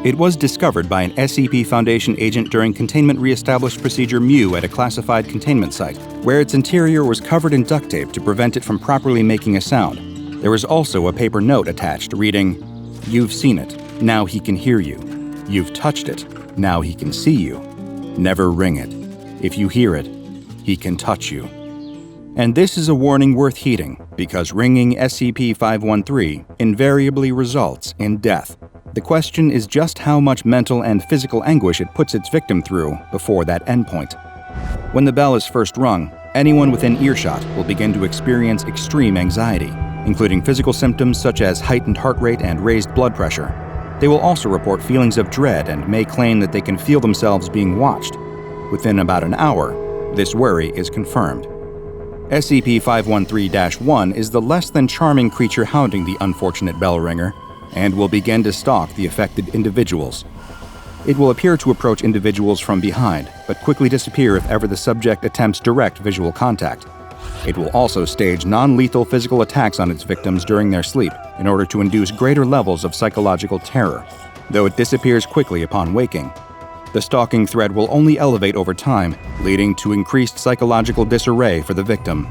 It was discovered by an SCP Foundation agent during Containment Reestablished Procedure Mu at a classified containment site, where its interior was covered in duct tape to prevent it from properly making a sound. There was also a paper note attached reading, "You've seen it, now he can hear you. You've touched it, now he can see you. Never ring it. If you hear it, he can touch you." And this is a warning worth heeding, because ringing SCP-513 invariably results in death. The question is just how much mental and physical anguish it puts its victim through before that endpoint. When the bell is first rung, anyone within earshot will begin to experience extreme anxiety, including physical symptoms such as heightened heart rate and raised blood pressure. They will also report feelings of dread and may claim that they can feel themselves being watched. Within about an hour, this worry is confirmed. SCP-513-1 is the less than charming creature hounding the unfortunate bell ringer, and will begin to stalk the affected individuals. It will appear to approach individuals from behind, but quickly disappear if ever the subject attempts direct visual contact. It will also stage non-lethal physical attacks on its victims during their sleep in order to induce greater levels of psychological terror, though it disappears quickly upon waking. The stalking threat will only elevate over time, leading to increased psychological disarray for the victim.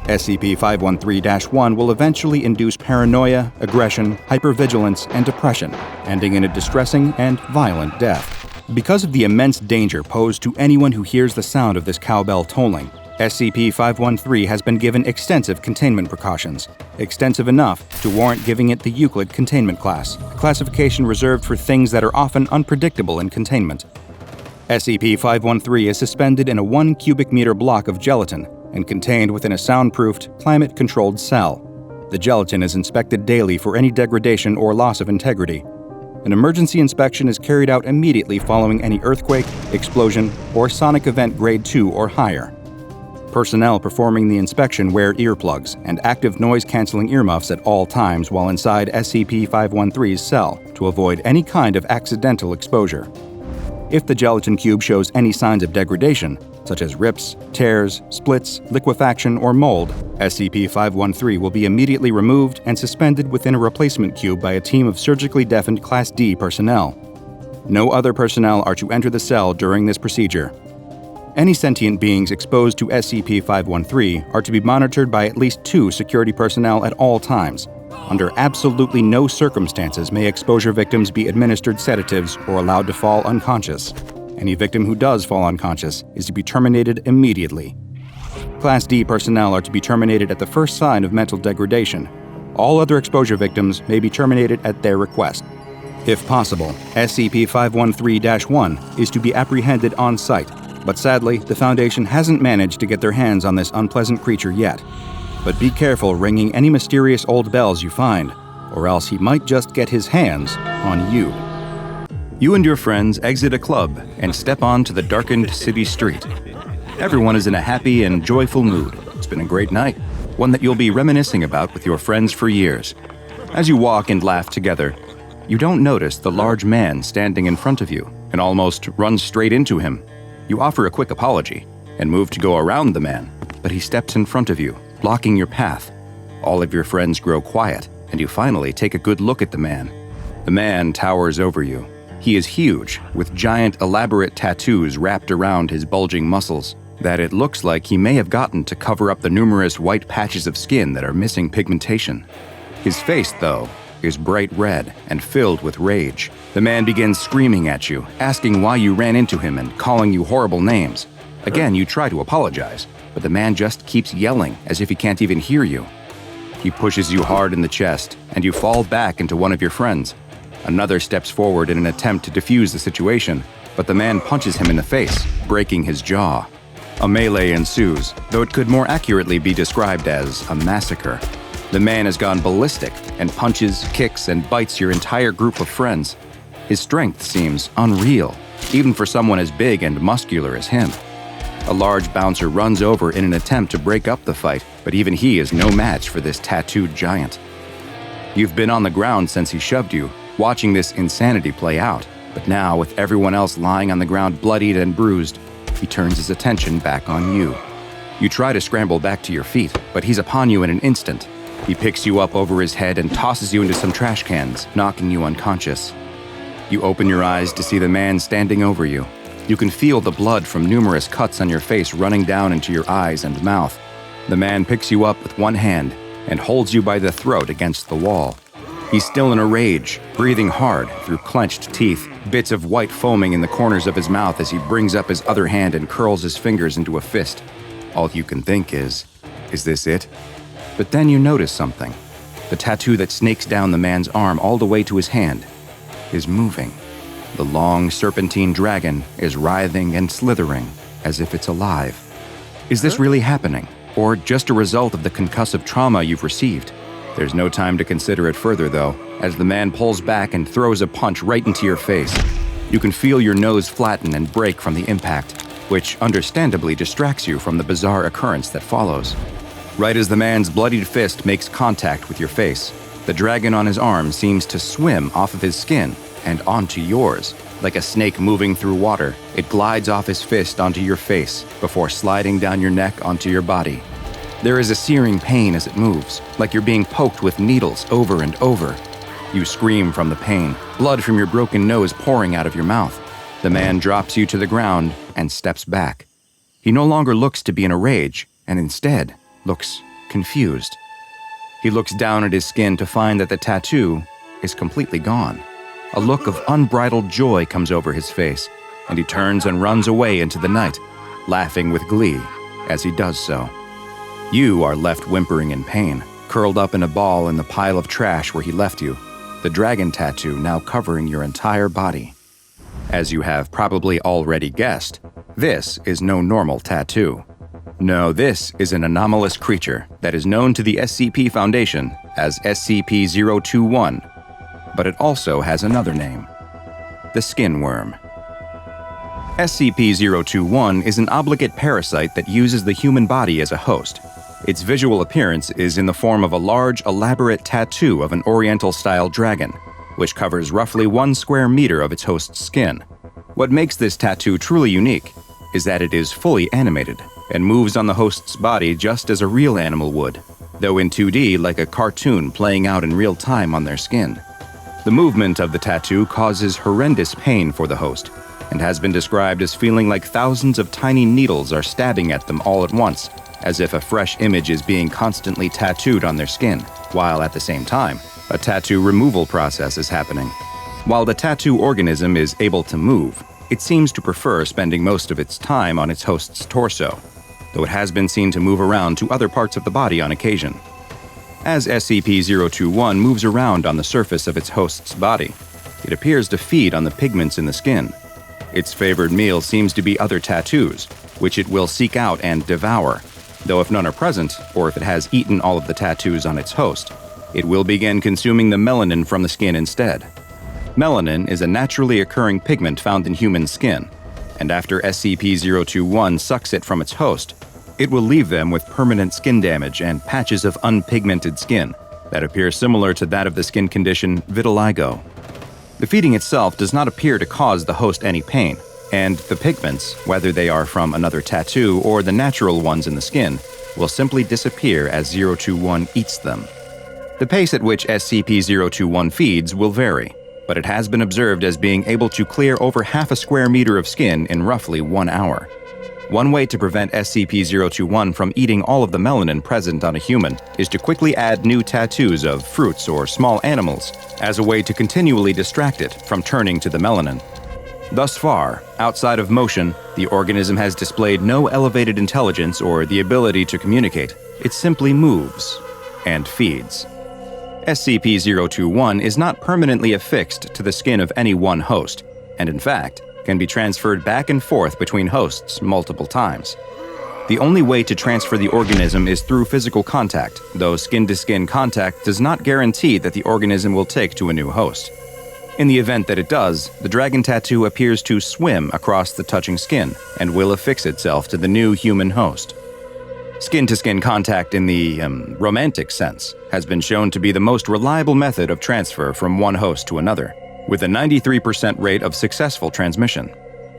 SCP-513-1 will eventually induce paranoia, aggression, hypervigilance, and depression, ending in a distressing and violent death. Because of the immense danger posed to anyone who hears the sound of this cowbell tolling, SCP-513 has been given extensive containment precautions, extensive enough to warrant giving it the Euclid Containment Class, a classification reserved for things that are often unpredictable in containment. SCP-513 is suspended in a 1 cubic meter block of gelatin and contained within a soundproofed, climate-controlled cell. The gelatin is inspected daily for any degradation or loss of integrity. An emergency inspection is carried out immediately following any earthquake, explosion, or sonic event grade 2 or higher. Personnel performing the inspection wear earplugs and active noise-canceling earmuffs at all times while inside SCP-513's cell to avoid any kind of accidental exposure. If the gelatin cube shows any signs of degradation, such as rips, tears, splits, liquefaction, or mold, SCP-513 will be immediately removed and suspended within a replacement cube by a team of surgically deafened Class D personnel. No other personnel are to enter the cell during this procedure. Any sentient beings exposed to SCP-513 are to be monitored by at least 2 security personnel at all times. Under absolutely no circumstances may exposure victims be administered sedatives or allowed to fall unconscious. Any victim who does fall unconscious is to be terminated immediately. Class D personnel are to be terminated at the first sign of mental degradation. All other exposure victims may be terminated at their request. If possible, SCP-513-1 is to be apprehended on site, but sadly, the Foundation hasn't managed to get their hands on this unpleasant creature yet. But be careful ringing any mysterious old bells you find, or else he might just get his hands on you. You and your friends exit a club and step onto the darkened city street. Everyone is in a happy and joyful mood. It's been a great night, one that you'll be reminiscing about with your friends for years. As you walk and laugh together, you don't notice the large man standing in front of you and almost run straight into him. You offer a quick apology and move to go around the man, but he steps in front of you, blocking your path. All of your friends grow quiet, and you finally take a good look at the man. The man towers over you. He is huge, with giant, elaborate tattoos wrapped around his bulging muscles that it looks like he may have gotten to cover up the numerous white patches of skin that are missing pigmentation. His face, though, is bright red and filled with rage. The man begins screaming at you, asking why you ran into him and calling you horrible names. Again, you try to apologize, but the man just keeps yelling as if he can't even hear you. He pushes you hard in the chest, and you fall back into one of your friends. Another steps forward in an attempt to defuse the situation, but the man punches him in the face, breaking his jaw. A melee ensues, though it could more accurately be described as a massacre. The man has gone ballistic and punches, kicks, and bites your entire group of friends. His strength seems unreal, even for someone as big and muscular as him. A large bouncer runs over in an attempt to break up the fight, but even he is no match for this tattooed giant. You've been on the ground since he shoved you, watching this insanity play out, but now, with everyone else lying on the ground bloodied and bruised, he turns his attention back on you. You try to scramble back to your feet, but he's upon you in an instant. He picks you up over his head and tosses you into some trash cans, knocking you unconscious. You open your eyes to see the man standing over you. You can feel the blood from numerous cuts on your face running down into your eyes and mouth. The man picks you up with one hand and holds you by the throat against the wall. He's still in a rage, breathing hard through clenched teeth, bits of white foaming in the corners of his mouth as he brings up his other hand and curls his fingers into a fist. All you can think is, Is this it? But then you notice something. The tattoo that snakes down the man's arm all the way to his hand is moving. The long serpentine dragon is writhing and slithering as if it's alive. Is this really happening, or just a result of the concussive trauma you've received? There's no time to consider it further, though, as the man pulls back and throws a punch right into your face. You can feel your nose flatten and break from the impact, which understandably distracts you from the bizarre occurrence that follows. Right as the man's bloodied fist makes contact with your face, the dragon on his arm seems to swim off of his skin and onto yours. Like a snake moving through water, it glides off his fist onto your face before sliding down your neck onto your body. There is a searing pain as it moves, like you're being poked with needles over and over. You scream from the pain, blood from your broken nose pouring out of your mouth. The man drops you to the ground and steps back. He no longer looks to be in a rage, and instead looks confused. He looks down at his skin to find that the tattoo is completely gone. A look of unbridled joy comes over his face, and he turns and runs away into the night, laughing with glee as he does so. You are left whimpering in pain, curled up in a ball in the pile of trash where he left you, the dragon tattoo now covering your entire body. As you have probably already guessed, this is no normal tattoo. No, this is an anomalous creature that is known to the SCP Foundation as SCP-021, but it also has another name: the Skin Wyrm. SCP-021 is an obligate parasite that uses the human body as a host. Its visual appearance is in the form of a large, elaborate tattoo of an Oriental-style dragon, which covers roughly 1 square meter of its host's skin. What makes this tattoo truly unique is that it is fully animated and moves on the host's body just as a real animal would, though in 2D like a cartoon playing out in real time on their skin. The movement of the tattoo causes horrendous pain for the host, and has been described as feeling like thousands of tiny needles are stabbing at them all at once, as if a fresh image is being constantly tattooed on their skin, while at the same time, a tattoo removal process is happening. While the tattoo organism is able to move, it seems to prefer spending most of its time on its host's torso, though it has been seen to move around to other parts of the body on occasion. As SCP-021 moves around on the surface of its host's body, it appears to feed on the pigments in the skin. Its favored meal seems to be other tattoos, which it will seek out and devour, though if none are present, or if it has eaten all of the tattoos on its host, it will begin consuming the melanin from the skin instead. Melanin is a naturally occurring pigment found in human skin, and after SCP-021 sucks it from its host, it will leave them with permanent skin damage and patches of unpigmented skin that appear similar to that of the skin condition vitiligo. The feeding itself does not appear to cause the host any pain, and the pigments, whether they are from another tattoo or the natural ones in the skin, will simply disappear as 021 eats them. The pace at which SCP-021 feeds will vary, but it has been observed as being able to clear over half a square meter of skin in roughly 1 hour. One way to prevent SCP-021 from eating all of the melanin present on a human is to quickly add new tattoos of fruits or small animals as a way to continually distract it from turning to the melanin. Thus far, outside of motion, the organism has displayed no elevated intelligence or the ability to communicate. It simply moves and feeds. SCP-021 is not permanently affixed to the skin of any one host, and in fact, can be transferred back and forth between hosts multiple times. The only way to transfer the organism is through physical contact, though skin-to-skin contact does not guarantee that the organism will take to a new host. In the event that it does, the dragon tattoo appears to swim across the touching skin and will affix itself to the new human host. Skin-to-skin contact in the romantic sense has been shown to be the most reliable method of transfer from one host to another, with a 93% rate of successful transmission.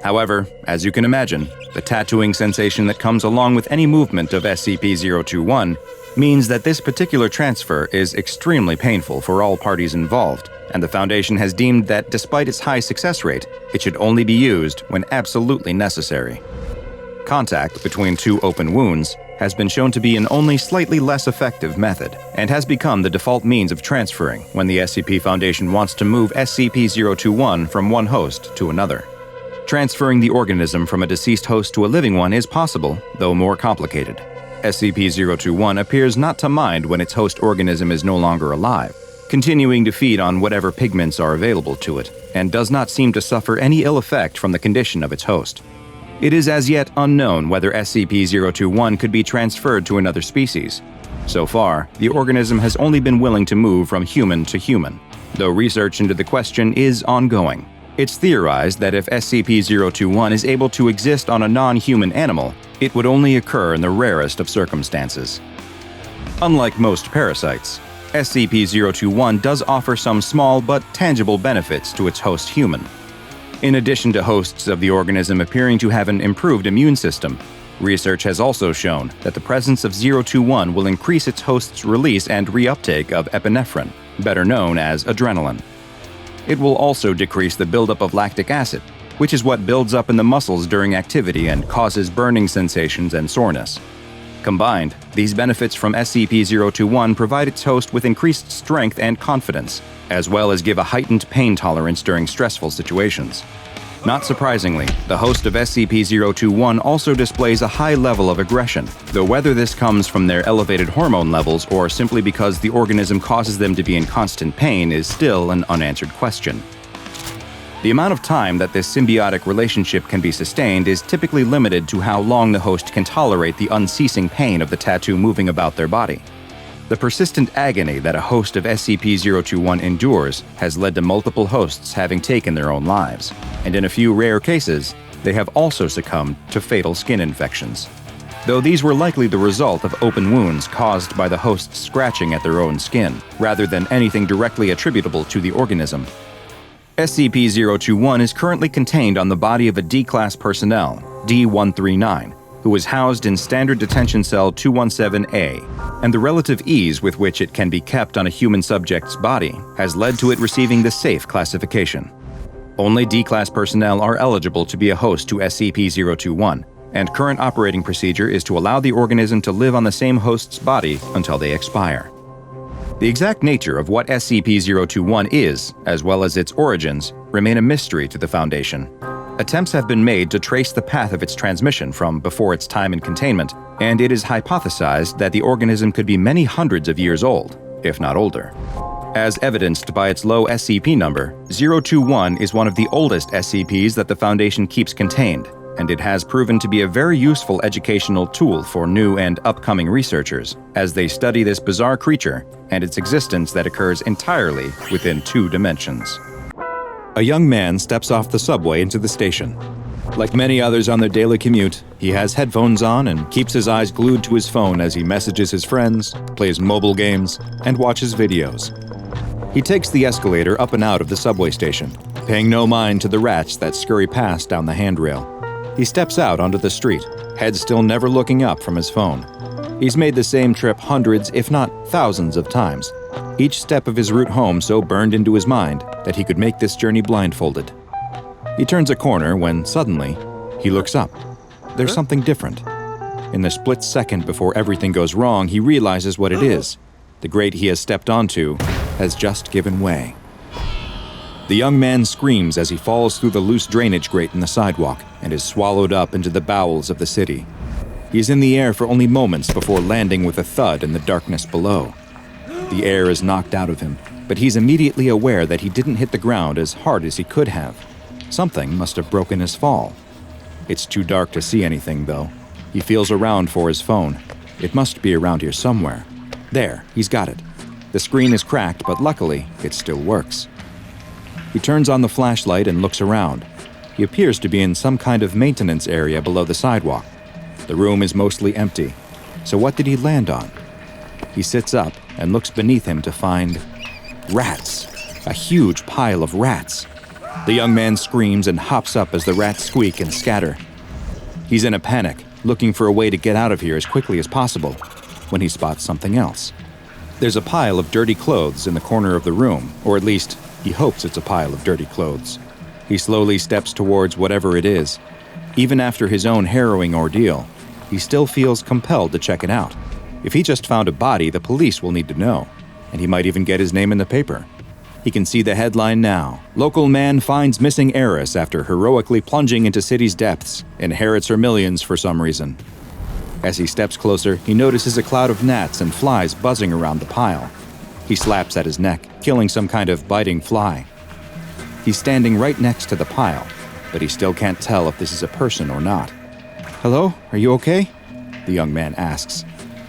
However, as you can imagine, the tattooing sensation that comes along with any movement of SCP-021 means that this particular transfer is extremely painful for all parties involved, and the Foundation has deemed that despite its high success rate, it should only be used when absolutely necessary. Contact between two open wounds has been shown to be an only slightly less effective method, and has become the default means of transferring when the SCP Foundation wants to move SCP-021 from one host to another. Transferring the organism from a deceased host to a living one is possible, though more complicated. SCP-021 appears not to mind when its host organism is no longer alive, continuing to feed on whatever pigments are available to it, and does not seem to suffer any ill effect from the condition of its host. It is as yet unknown whether SCP-021 could be transferred to another species. So far, the organism has only been willing to move from human to human, though research into the question is ongoing. It's theorized that if SCP-021 is able to exist on a non-human animal, it would only occur in the rarest of circumstances. Unlike most parasites, SCP-021 does offer some small but tangible benefits to its host human. In addition to hosts of the organism appearing to have an improved immune system, research has also shown that the presence of 021 will increase its host's release and reuptake of epinephrine, better known as adrenaline. It will also decrease the buildup of lactic acid, which is what builds up in the muscles during activity and causes burning sensations and soreness. Combined, these benefits from SCP-021 provide its host with increased strength and confidence, as well as give a heightened pain tolerance during stressful situations. Not surprisingly, the host of SCP-021 also displays a high level of aggression, though whether this comes from their elevated hormone levels or simply because the organism causes them to be in constant pain is still an unanswered question. The amount of time that this symbiotic relationship can be sustained is typically limited to how long the host can tolerate the unceasing pain of the tattoo moving about their body. The persistent agony that a host of SCP-021 endures has led to multiple hosts having taken their own lives, and in a few rare cases, they have also succumbed to fatal skin infections, though these were likely the result of open wounds caused by the hosts scratching at their own skin, rather than anything directly attributable to the organism. SCP-021 is currently contained on the body of a D-Class personnel, D-139, who is housed in Standard Detention Cell 217-A, and the relative ease with which it can be kept on a human subject's body has led to it receiving the safe classification. Only D-Class personnel are eligible to be a host to SCP-021, and current operating procedure is to allow the organism to live on the same host's body until they expire. The exact nature of what SCP-021 is, as well as its origins, remain a mystery to the Foundation. Attempts have been made to trace the path of its transmission from before its time in containment, and it is hypothesized that the organism could be many hundreds of years old, if not older. As evidenced by its low SCP number, 021 is one of the oldest SCPs that the Foundation keeps contained, and it has proven to be a very useful educational tool for new and upcoming researchers as they study this bizarre creature and its existence that occurs entirely within 2 dimensions. A young man steps off the subway into the station. Like many others on their daily commute, he has headphones on and keeps his eyes glued to his phone as he messages his friends, plays mobile games, and watches videos. He takes the escalator up and out of the subway station, paying no mind to the rats that scurry past down the handrail. He steps out onto the street, head still never looking up from his phone. He's made the same trip hundreds, if not thousands of times, each step of his route home so burned into his mind that he could make this journey blindfolded. He turns a corner when, suddenly, he looks up. There's something different. In the split second before everything goes wrong, he realizes what it is. The grate he has stepped onto has just given way. The young man screams as he falls through the loose drainage grate in the sidewalk and is swallowed up into the bowels of the city. He is in the air for only moments before landing with a thud in the darkness below. The air is knocked out of him, but he's immediately aware that he didn't hit the ground as hard as he could have. Something must have broken his fall. It's too dark to see anything, though. He feels around for his phone. It must be around here somewhere. There, he's got it. The screen is cracked, but luckily, it still works. He turns on the flashlight and looks around. He appears to be in some kind of maintenance area below the sidewalk. The room is mostly empty. So what did he land on? He sits up and looks beneath him to find rats. A huge pile of rats. The young man screams and hops up as the rats squeak and scatter. He's in a panic, looking for a way to get out of here as quickly as possible, when he spots something else. There's a pile of dirty clothes in the corner of the room, or at least, he hopes it's a pile of dirty clothes. He slowly steps towards whatever it is. Even after his own harrowing ordeal, he still feels compelled to check it out. If he just found a body, the police will need to know, and he might even get his name in the paper. He can see the headline now. Local man finds missing heiress after heroically plunging into city's depths, inherits her millions for some reason. As he steps closer, he notices a cloud of gnats and flies buzzing around the pile. He slaps at his neck, killing some kind of biting fly. He's standing right next to the pile, but he still can't tell if this is a person or not. "Hello? Are you okay?" the young man asks.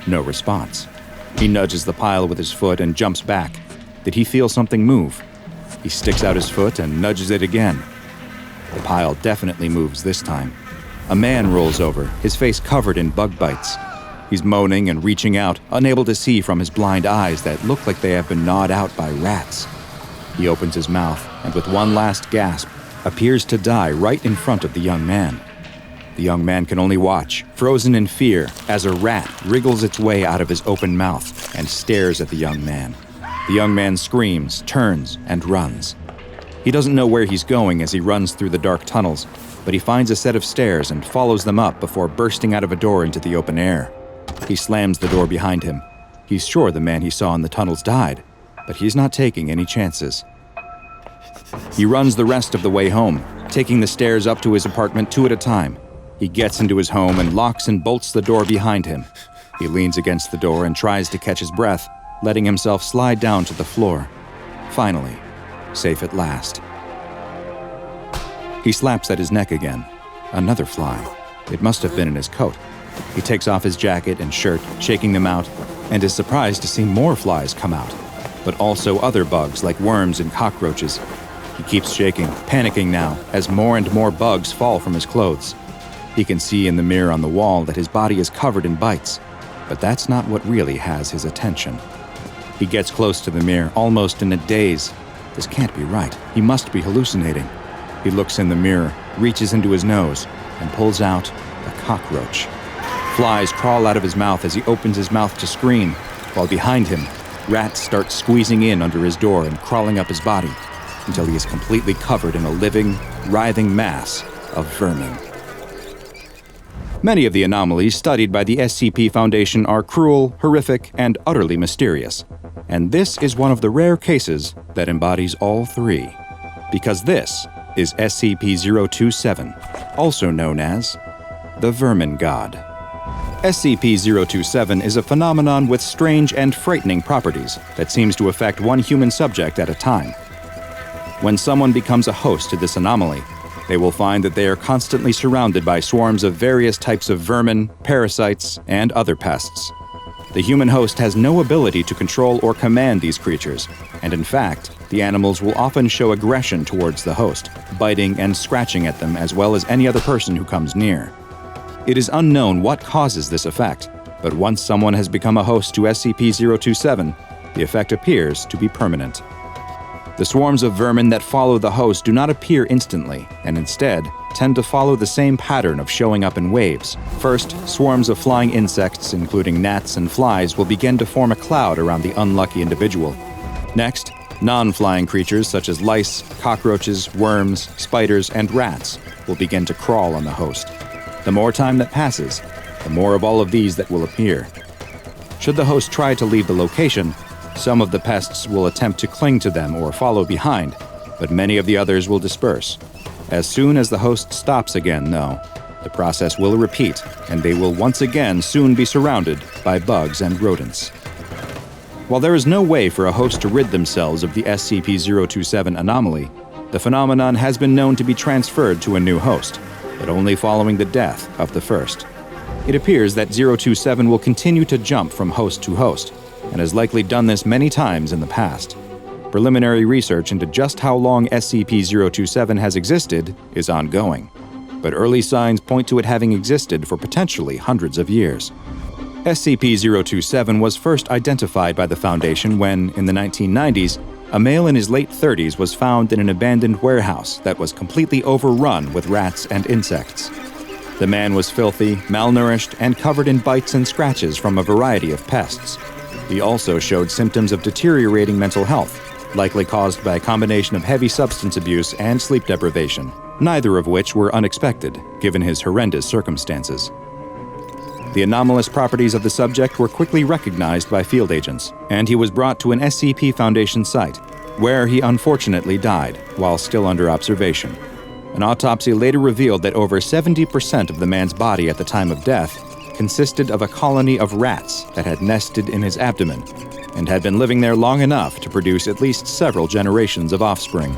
No response. He nudges the pile with his foot and jumps back. Did he feel something move? He sticks out his foot and nudges it again. The pile definitely moves this time. A man rolls over, his face covered in bug bites. He's moaning and reaching out, unable to see from his blind eyes that look like they have been gnawed out by rats. He opens his mouth and with one last gasp, appears to die right in front of the young man. The young man can only watch, frozen in fear, as a rat wriggles its way out of his open mouth and stares at the young man. The young man screams, turns, and runs. He doesn't know where he's going as he runs through the dark tunnels, but he finds a set of stairs and follows them up before bursting out of a door into the open air. He slams the door behind him. He's sure the man he saw in the tunnels died, but he's not taking any chances. He runs the rest of the way home, taking the stairs up to his apartment 2 at a time. He gets into his home and locks and bolts the door behind him. He leans against the door and tries to catch his breath, letting himself slide down to the floor. Finally, safe at last. He slaps at his neck again. Another fly. It must have been in his coat. He takes off his jacket and shirt, shaking them out, and is surprised to see more flies come out, but also other bugs like worms and cockroaches. He keeps shaking, panicking now, as more and more bugs fall from his clothes. He can see in the mirror on the wall that his body is covered in bites, but that's not what really has his attention. He gets close to the mirror, almost in a daze. This can't be right. He must be hallucinating. He looks in the mirror, reaches into his nose, and pulls out a cockroach. Flies crawl out of his mouth as he opens his mouth to scream, while behind him, rats start squeezing in under his door and crawling up his body, until he is completely covered in a living, writhing mass of vermin. Many of the anomalies studied by the SCP Foundation are cruel, horrific, and utterly mysterious. And this is one of the rare cases that embodies all three. Because this is SCP-027, also known as the Vermin God. SCP-027 is a phenomenon with strange and frightening properties that seems to affect one human subject at a time. When someone becomes a host to this anomaly, they will find that they are constantly surrounded by swarms of various types of vermin, parasites, and other pests. The human host has no ability to control or command these creatures, and in fact, the animals will often show aggression towards the host, biting and scratching at them as well as any other person who comes near. It is unknown what causes this effect, but once someone has become a host to SCP-027, the effect appears to be permanent. The swarms of vermin that follow the host do not appear instantly, and instead tend to follow the same pattern of showing up in waves. First, swarms of flying insects, including gnats and flies, will begin to form a cloud around the unlucky individual. Next, non-flying creatures such as lice, cockroaches, worms, spiders, and rats will begin to crawl on the host. The more time that passes, the more of all of these that will appear. Should the host try to leave the location, some of the pests will attempt to cling to them or follow behind, but many of the others will disperse. As soon as the host stops again, though, the process will repeat, and they will once again soon be surrounded by bugs and rodents. While there is no way for a host to rid themselves of the SCP-027 anomaly, the phenomenon has been known to be transferred to a new host, but only following the death of the first. It appears that 027 will continue to jump from host to host, and has likely done this many times in the past. Preliminary research into just how long SCP-027 has existed is ongoing, but early signs point to it having existed for potentially hundreds of years. SCP-027 was first identified by the Foundation when, in the 1990s, a male in his late 30s was found in an abandoned warehouse that was completely overrun with rats and insects. The man was filthy, malnourished, and covered in bites and scratches from a variety of pests. He also showed symptoms of deteriorating mental health, likely caused by a combination of heavy substance abuse and sleep deprivation, neither of which were unexpected, given his horrendous circumstances. The anomalous properties of the subject were quickly recognized by field agents, and he was brought to an SCP Foundation site, where he unfortunately died while still under observation. An autopsy later revealed that over 70% of the man's body at the time of death consisted of a colony of rats that had nested in his abdomen and had been living there long enough to produce at least several generations of offspring.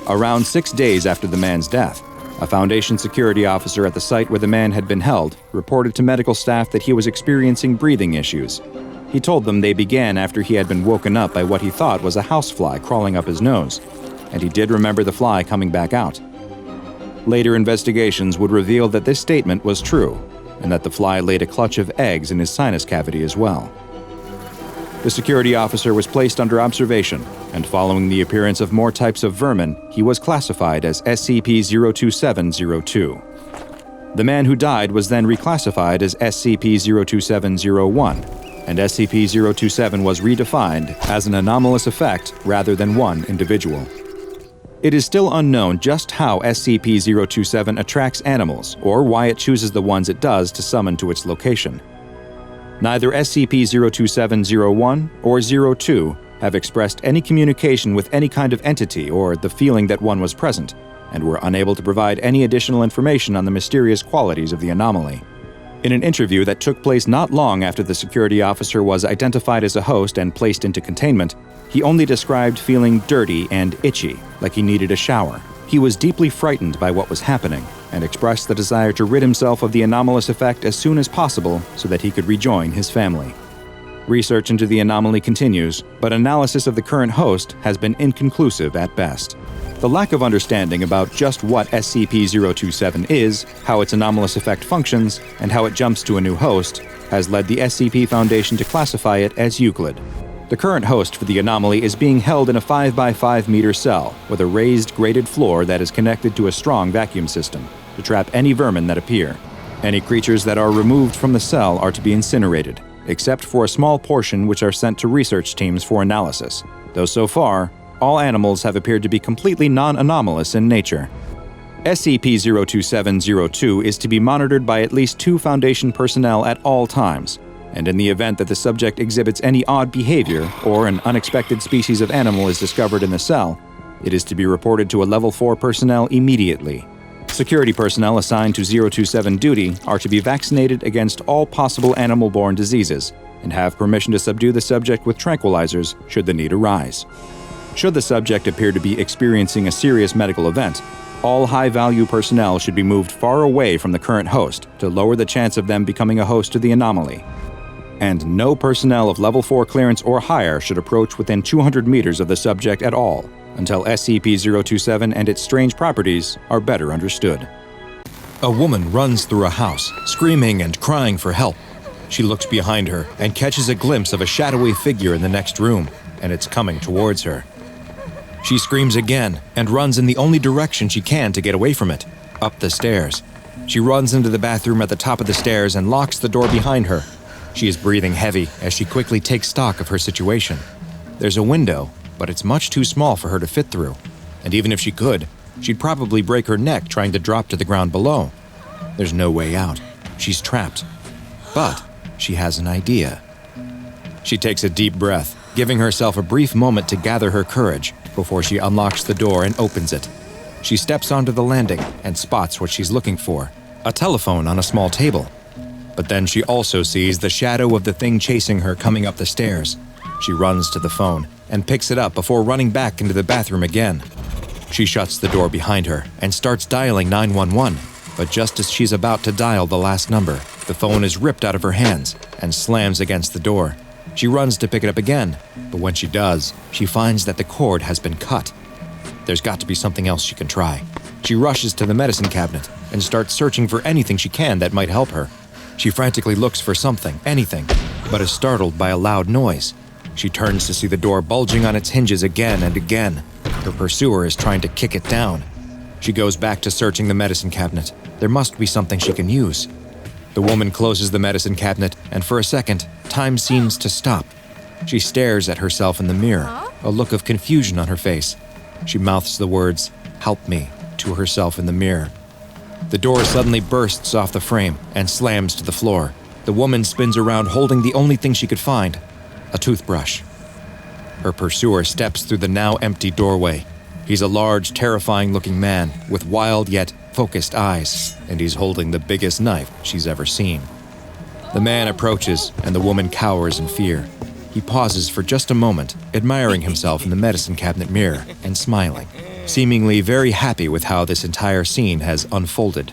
Around 6 days after the man's death, a Foundation security officer at the site where the man had been held reported to medical staff that he was experiencing breathing issues. He told them they began after he had been woken up by what he thought was a housefly crawling up his nose, and he did remember the fly coming back out. Later investigations would reveal that this statement was true, and that the fly laid a clutch of eggs in his sinus cavity as well. The security officer was placed under observation, and following the appearance of more types of vermin, he was classified as SCP-027-02. The man who died was then reclassified as SCP-027-01, and SCP-027 was redefined as an anomalous effect rather than one individual. It is still unknown just how SCP-027 attracts animals, or why it chooses the ones it does to summon to its location. Neither SCP-027-01 or 02 have expressed any communication with any kind of entity or the feeling that one was present, and were unable to provide any additional information on the mysterious qualities of the anomaly. In an interview that took place not long after the security officer was identified as a host and placed into containment, he only described feeling dirty and itchy, like he needed a shower. He was deeply frightened by what was happening and expressed the desire to rid himself of the anomalous effect as soon as possible so that he could rejoin his family. Research into the anomaly continues, but analysis of the current host has been inconclusive at best. The lack of understanding about just what SCP-027 is, how its anomalous effect functions, and how it jumps to a new host has led the SCP Foundation to classify it as Euclid. The current host for the anomaly is being held in a 5x5 meter cell with a raised grated floor that is connected to a strong vacuum system to trap any vermin that appear. Any creatures that are removed from the cell are to be incinerated, except for a small portion which are sent to research teams for analysis, though so far, all animals have appeared to be completely non-anomalous in nature. SCP-027-02 is to be monitored by at least 2 Foundation personnel at all times, and in the event that the subject exhibits any odd behavior or an unexpected species of animal is discovered in the cell, it is to be reported to a Level 4 personnel immediately. Security personnel assigned to 027 duty are to be vaccinated against all possible animal-borne diseases and have permission to subdue the subject with tranquilizers should the need arise. Should the subject appear to be experiencing a serious medical event, all high-value personnel should be moved far away from the current host to lower the chance of them becoming a host to the anomaly. And no personnel of Level 4 clearance or higher should approach within 200 meters of the subject at all until SCP-027 and its strange properties are better understood. A woman runs through a house, screaming and crying for help. She looks behind her and catches a glimpse of a shadowy figure in the next room, and it's coming towards her. She screams again and runs in the only direction she can to get away from it, up the stairs. She runs into the bathroom at the top of the stairs and locks the door behind her. She is breathing heavy as she quickly takes stock of her situation. There's a window, but it's much too small for her to fit through, and even if she could, she'd probably break her neck trying to drop to the ground below. There's no way out. She's trapped. But she has an idea. She takes a deep breath, giving herself a brief moment to gather her courage before she unlocks the door and opens it. She steps onto the landing and spots what she's looking for, a telephone on a small table. But then she also sees the shadow of the thing chasing her coming up the stairs. She runs to the phone and picks it up before running back into the bathroom again. She shuts the door behind her and starts dialing 911, but just as she's about to dial the last number, the phone is ripped out of her hands and slams against the door. She runs to pick it up again, but when she does, she finds that the cord has been cut. There's got to be something else she can try. She rushes to the medicine cabinet and starts searching for anything she can that might help her. She frantically looks for something, anything, but is startled by a loud noise. She turns to see the door bulging on its hinges again and again. Her pursuer is trying to kick it down. She goes back to searching the medicine cabinet. There must be something she can use. The woman closes the medicine cabinet, and for a second, time seems to stop. She stares at herself in the mirror, a look of confusion on her face. She mouths the words, "Help me," to herself in the mirror. The door suddenly bursts off the frame and slams to the floor. The woman spins around holding the only thing she could find, a toothbrush. Her pursuer steps through the now empty doorway. He's a large, terrifying-looking man with wild yet focused eyes, and he's holding the biggest knife she's ever seen. The man approaches, and the woman cowers in fear. He pauses for just a moment, admiring himself in the medicine cabinet mirror and smiling, seemingly very happy with how this entire scene has unfolded.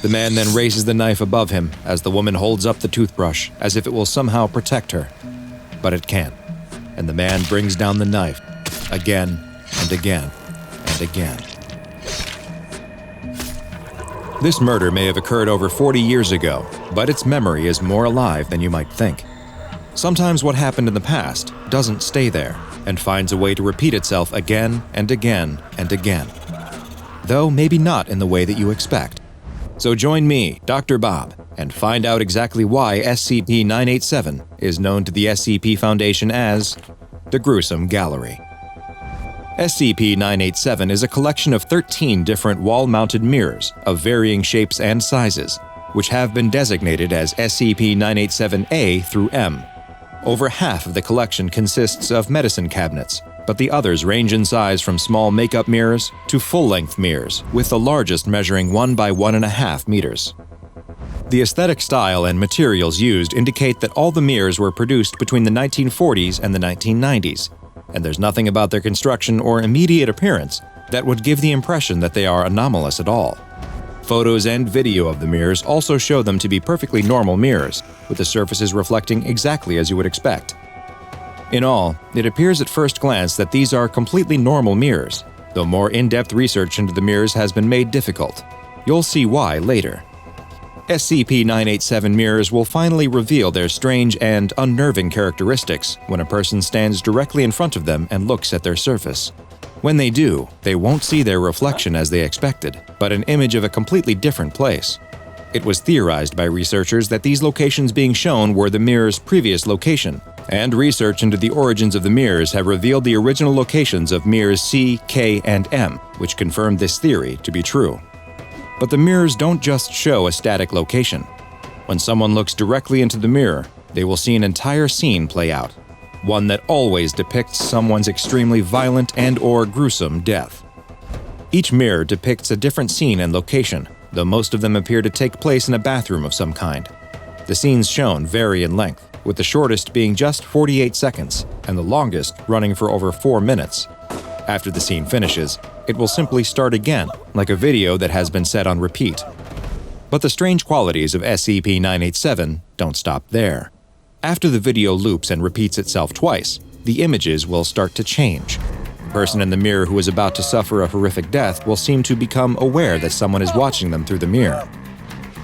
The man then raises the knife above him as the woman holds up the toothbrush as if it will somehow protect her. But it can't, and the man brings down the knife again and again and again. This murder may have occurred over 40 years ago, but its memory is more alive than you might think. Sometimes what happened in the past doesn't stay there and finds a way to repeat itself again and again and again. Though maybe not in the way that you expect. So join me, DrBob, and find out exactly why SCP-987 is known to the SCP Foundation as the Gruesome Gallery. SCP-987 is a collection of 13 different wall-mounted mirrors of varying shapes and sizes, which have been designated as SCP-987 A through M. Over half of the collection consists of medicine cabinets, but the others range in size from small makeup mirrors to full-length mirrors, with the largest measuring 1 by 1.5 meters. The aesthetic style and materials used indicate that all the mirrors were produced between the 1940s and the 1990s, and there's nothing about their construction or immediate appearance that would give the impression that they are anomalous at all. Photos and video of the mirrors also show them to be perfectly normal mirrors, with the surfaces reflecting exactly as you would expect. In all, it appears at first glance that these are completely normal mirrors, though more in-depth research into the mirrors has been made difficult. You'll see why later. SCP-987 mirrors will finally reveal their strange and unnerving characteristics when a person stands directly in front of them and looks at their surface. When they do, they won't see their reflection as they expected, but an image of a completely different place. It was theorized by researchers that these locations being shown were the mirror's previous location, and research into the origins of the mirrors have revealed the original locations of mirrors C, K, and M, which confirmed this theory to be true. But the mirrors don't just show a static location. When someone looks directly into the mirror, they will see an entire scene play out, one that always depicts someone's extremely violent and/or gruesome death. Each mirror depicts a different scene and location, though most of them appear to take place in a bathroom of some kind. The scenes shown vary in length, with the shortest being just 48 seconds and the longest running for over 4 minutes. After the scene finishes, it will simply start again, like a video that has been set on repeat. But the strange qualities of SCP-987 don't stop there. After the video loops and repeats itself twice, the images will start to change. The person in the mirror who is about to suffer a horrific death will seem to become aware that someone is watching them through the mirror.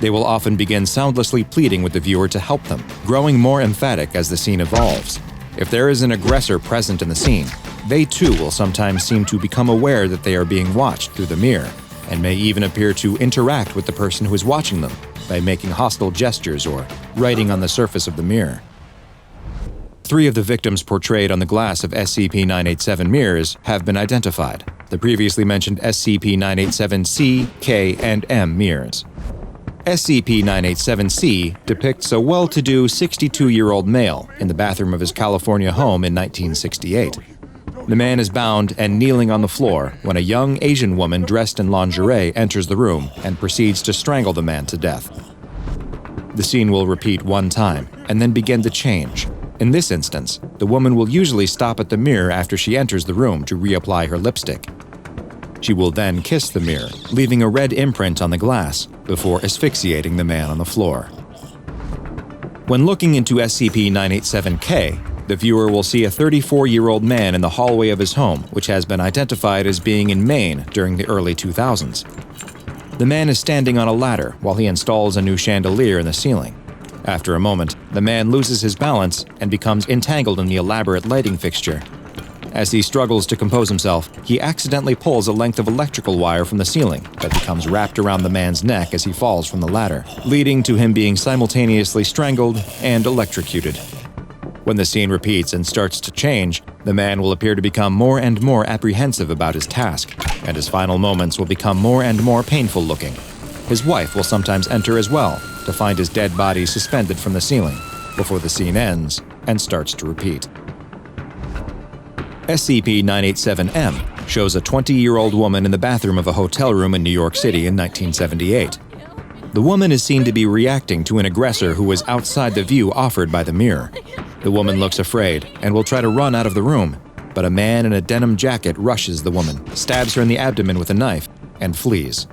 They will often begin soundlessly pleading with the viewer to help them, growing more emphatic as the scene evolves. If there is an aggressor present in the scene, they too will sometimes seem to become aware that they are being watched through the mirror, and may even appear to interact with the person who is watching them by making hostile gestures or writing on the surface of the mirror. 3 of the victims portrayed on the glass of SCP-987 mirrors have been identified, the previously mentioned SCP-987-C, K, and M mirrors. SCP-987-C depicts a well-to-do 62-year-old male in the bathroom of his California home in 1968. The man is bound and kneeling on the floor when a young Asian woman dressed in lingerie enters the room and proceeds to strangle the man to death. The scene will repeat 1 time and then begin to change. In this instance, the woman will usually stop at the mirror after she enters the room to reapply her lipstick. She will then kiss the mirror, leaving a red imprint on the glass before asphyxiating the man on the floor. When looking into SCP-987-K, the viewer will see a 34-year-old man in the hallway of his home, which has been identified as being in Maine during the early 2000s. The man is standing on a ladder while he installs a new chandelier in the ceiling. After a moment, the man loses his balance and becomes entangled in the elaborate lighting fixture. As he struggles to compose himself, he accidentally pulls a length of electrical wire from the ceiling that becomes wrapped around the man's neck as he falls from the ladder, leading to him being simultaneously strangled and electrocuted. When the scene repeats and starts to change, the man will appear to become more and more apprehensive about his task, and his final moments will become more and more painful looking. His wife will sometimes enter as well, to find his dead body suspended from the ceiling, before the scene ends and starts to repeat. SCP-987-M shows a 20-year-old woman in the bathroom of a hotel room in New York City in 1978. The woman is seen to be reacting to an aggressor who is outside the view offered by the mirror. The woman looks afraid and will try to run out of the room, but a man in a denim jacket rushes the woman, stabs her in the abdomen with a knife, and flees.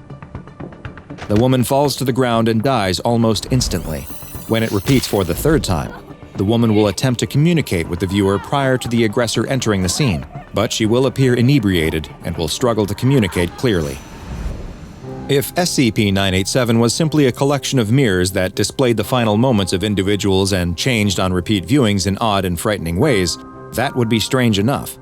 The woman falls to the ground and dies almost instantly. When it repeats for the third time, the woman will attempt to communicate with the viewer prior to the aggressor entering the scene, but she will appear inebriated and will struggle to communicate clearly. If SCP-987 was simply a collection of mirrors that displayed the final moments of individuals and changed on repeat viewings in odd and frightening ways, that would be strange enough.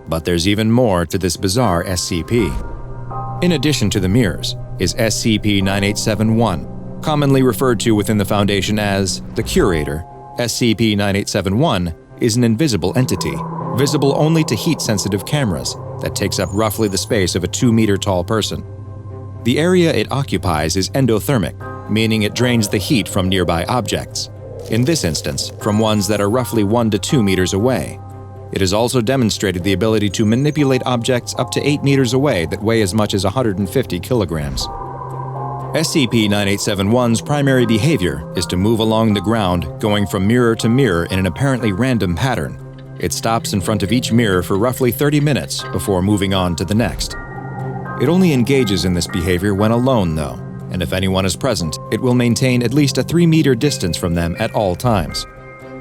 But there's even more to this bizarre SCP. In addition to the mirrors, is SCP-987-1, commonly referred to within the Foundation as the Curator. SCP-987-1 is an invisible entity, visible only to heat-sensitive cameras, that takes up roughly the space of a 2-meter-tall person. The area it occupies is endothermic, meaning it drains the heat from nearby objects, in this instance, from ones that are roughly 1 to 2 meters away. It has also demonstrated the ability to manipulate objects up to 8 meters away that weigh as much as 150 kilograms. SCP-987-1's primary behavior is to move along the ground, going from mirror to mirror in an apparently random pattern. It stops in front of each mirror for roughly 30 minutes before moving on to the next. It only engages in this behavior when alone, though, and if anyone is present, it will maintain at least a 3-meter distance from them at all times.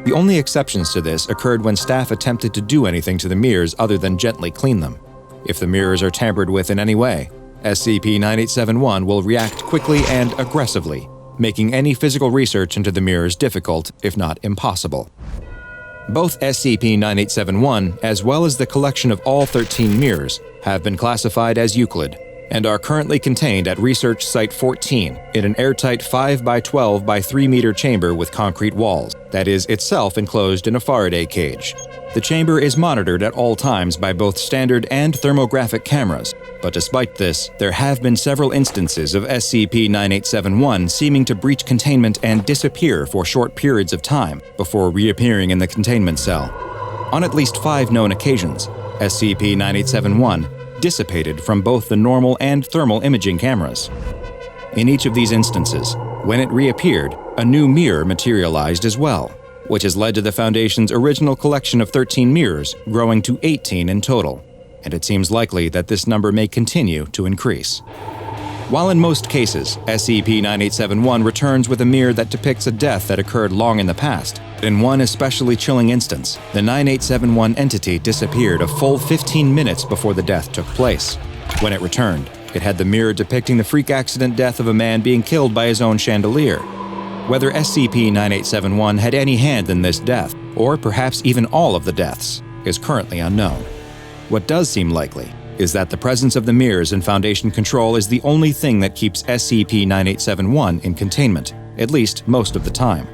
The only exceptions to this occurred when staff attempted to do anything to the mirrors other than gently clean them. If the mirrors are tampered with in any way, SCP-987-1 will react quickly and aggressively, making any physical research into the mirrors difficult, if not impossible. Both SCP-987-1, as well as the collection of all 13 mirrors, have been classified as Euclid, and are currently contained at Research Site 14 in an airtight 5 by 12 by 3 meter chamber with concrete walls, that is itself enclosed in a Faraday cage. The chamber is monitored at all times by both standard and thermographic cameras, but despite this, there have been several instances of SCP-987-1 seeming to breach containment and disappear for short periods of time before reappearing in the containment cell. On at least 5 known occasions, SCP-987-1 dissipated from both the normal and thermal imaging cameras. In each of these instances, when it reappeared, a new mirror materialized as well, which has led to the Foundation's original collection of 13 mirrors growing to 18 in total, and it seems likely that this number may continue to increase. While in most cases, SCP-987-1 returns with a mirror that depicts a death that occurred long in the past, in one especially chilling instance, the 987-1 entity disappeared a full 15 minutes before the death took place. When it returned, it had the mirror depicting the freak accident death of a man being killed by his own chandelier. Whether SCP-987-1 had any hand in this death, or perhaps even all of the deaths, is currently unknown. What does seem likely is that the presence of the mirrors in Foundation control is the only thing that keeps SCP-987-1 in containment, at least most of the time.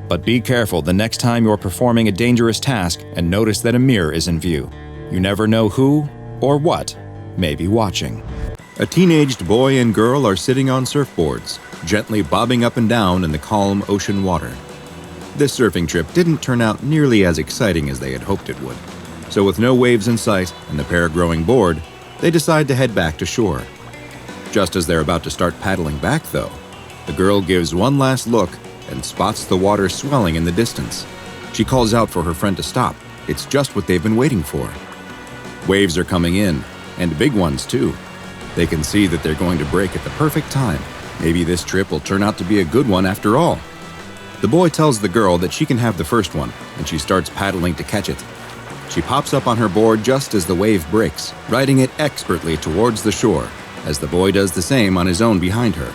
But be careful the next time you're performing a dangerous task and notice that a mirror is in view. You never know who or what may be watching. A teenaged boy and girl are sitting on surfboards, gently bobbing up and down in the calm ocean water. This surfing trip didn't turn out nearly as exciting as they had hoped it would. So with no waves in sight and the pair growing bored, they decide to head back to shore. Just as they're about to start paddling back, though, the girl gives one last look and spots the water swelling in the distance. She calls out for her friend to stop. It's just what they've been waiting for. Waves are coming in, and big ones too. They can see that they're going to break at the perfect time. Maybe this trip will turn out to be a good one after all. The boy tells the girl that she can have the first one, and she starts paddling to catch it. She pops up on her board just as the wave breaks, riding it expertly towards the shore, as the boy does the same on his own behind her.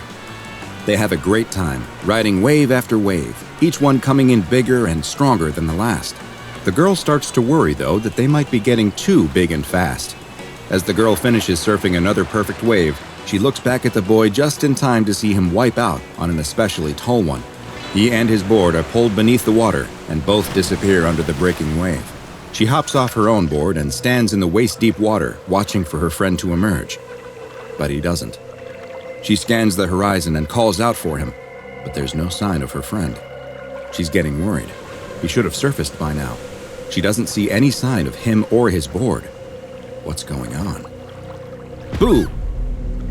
They have a great time, riding wave after wave, each one coming in bigger and stronger than the last. The girl starts to worry, though, that they might be getting too big and fast. As the girl finishes surfing another perfect wave, she looks back at the boy just in time to see him wipe out on an especially tall one. He and his board are pulled beneath the water, and both disappear under the breaking wave. She hops off her own board and stands in the waist-deep water, watching for her friend to emerge. But he doesn't. She scans the horizon and calls out for him, but there's no sign of her friend. She's getting worried. He should have surfaced by now. She doesn't see any sign of him or his board. What's going on? Boo!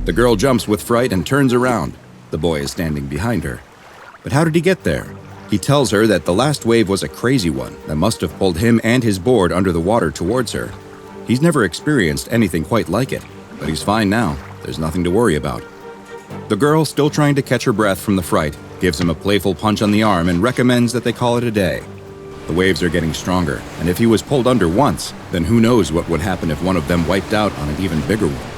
The girl jumps with fright and turns around. The boy is standing behind her. But how did he get there? He tells her that the last wave was a crazy one that must have pulled him and his board under the water towards her. He's never experienced anything quite like it, but he's fine now. There's nothing to worry about. The girl, still trying to catch her breath from the fright, gives him a playful punch on the arm and recommends that they call it a day. The waves are getting stronger, and if he was pulled under once, then who knows what would happen if one of them wiped out on an even bigger one.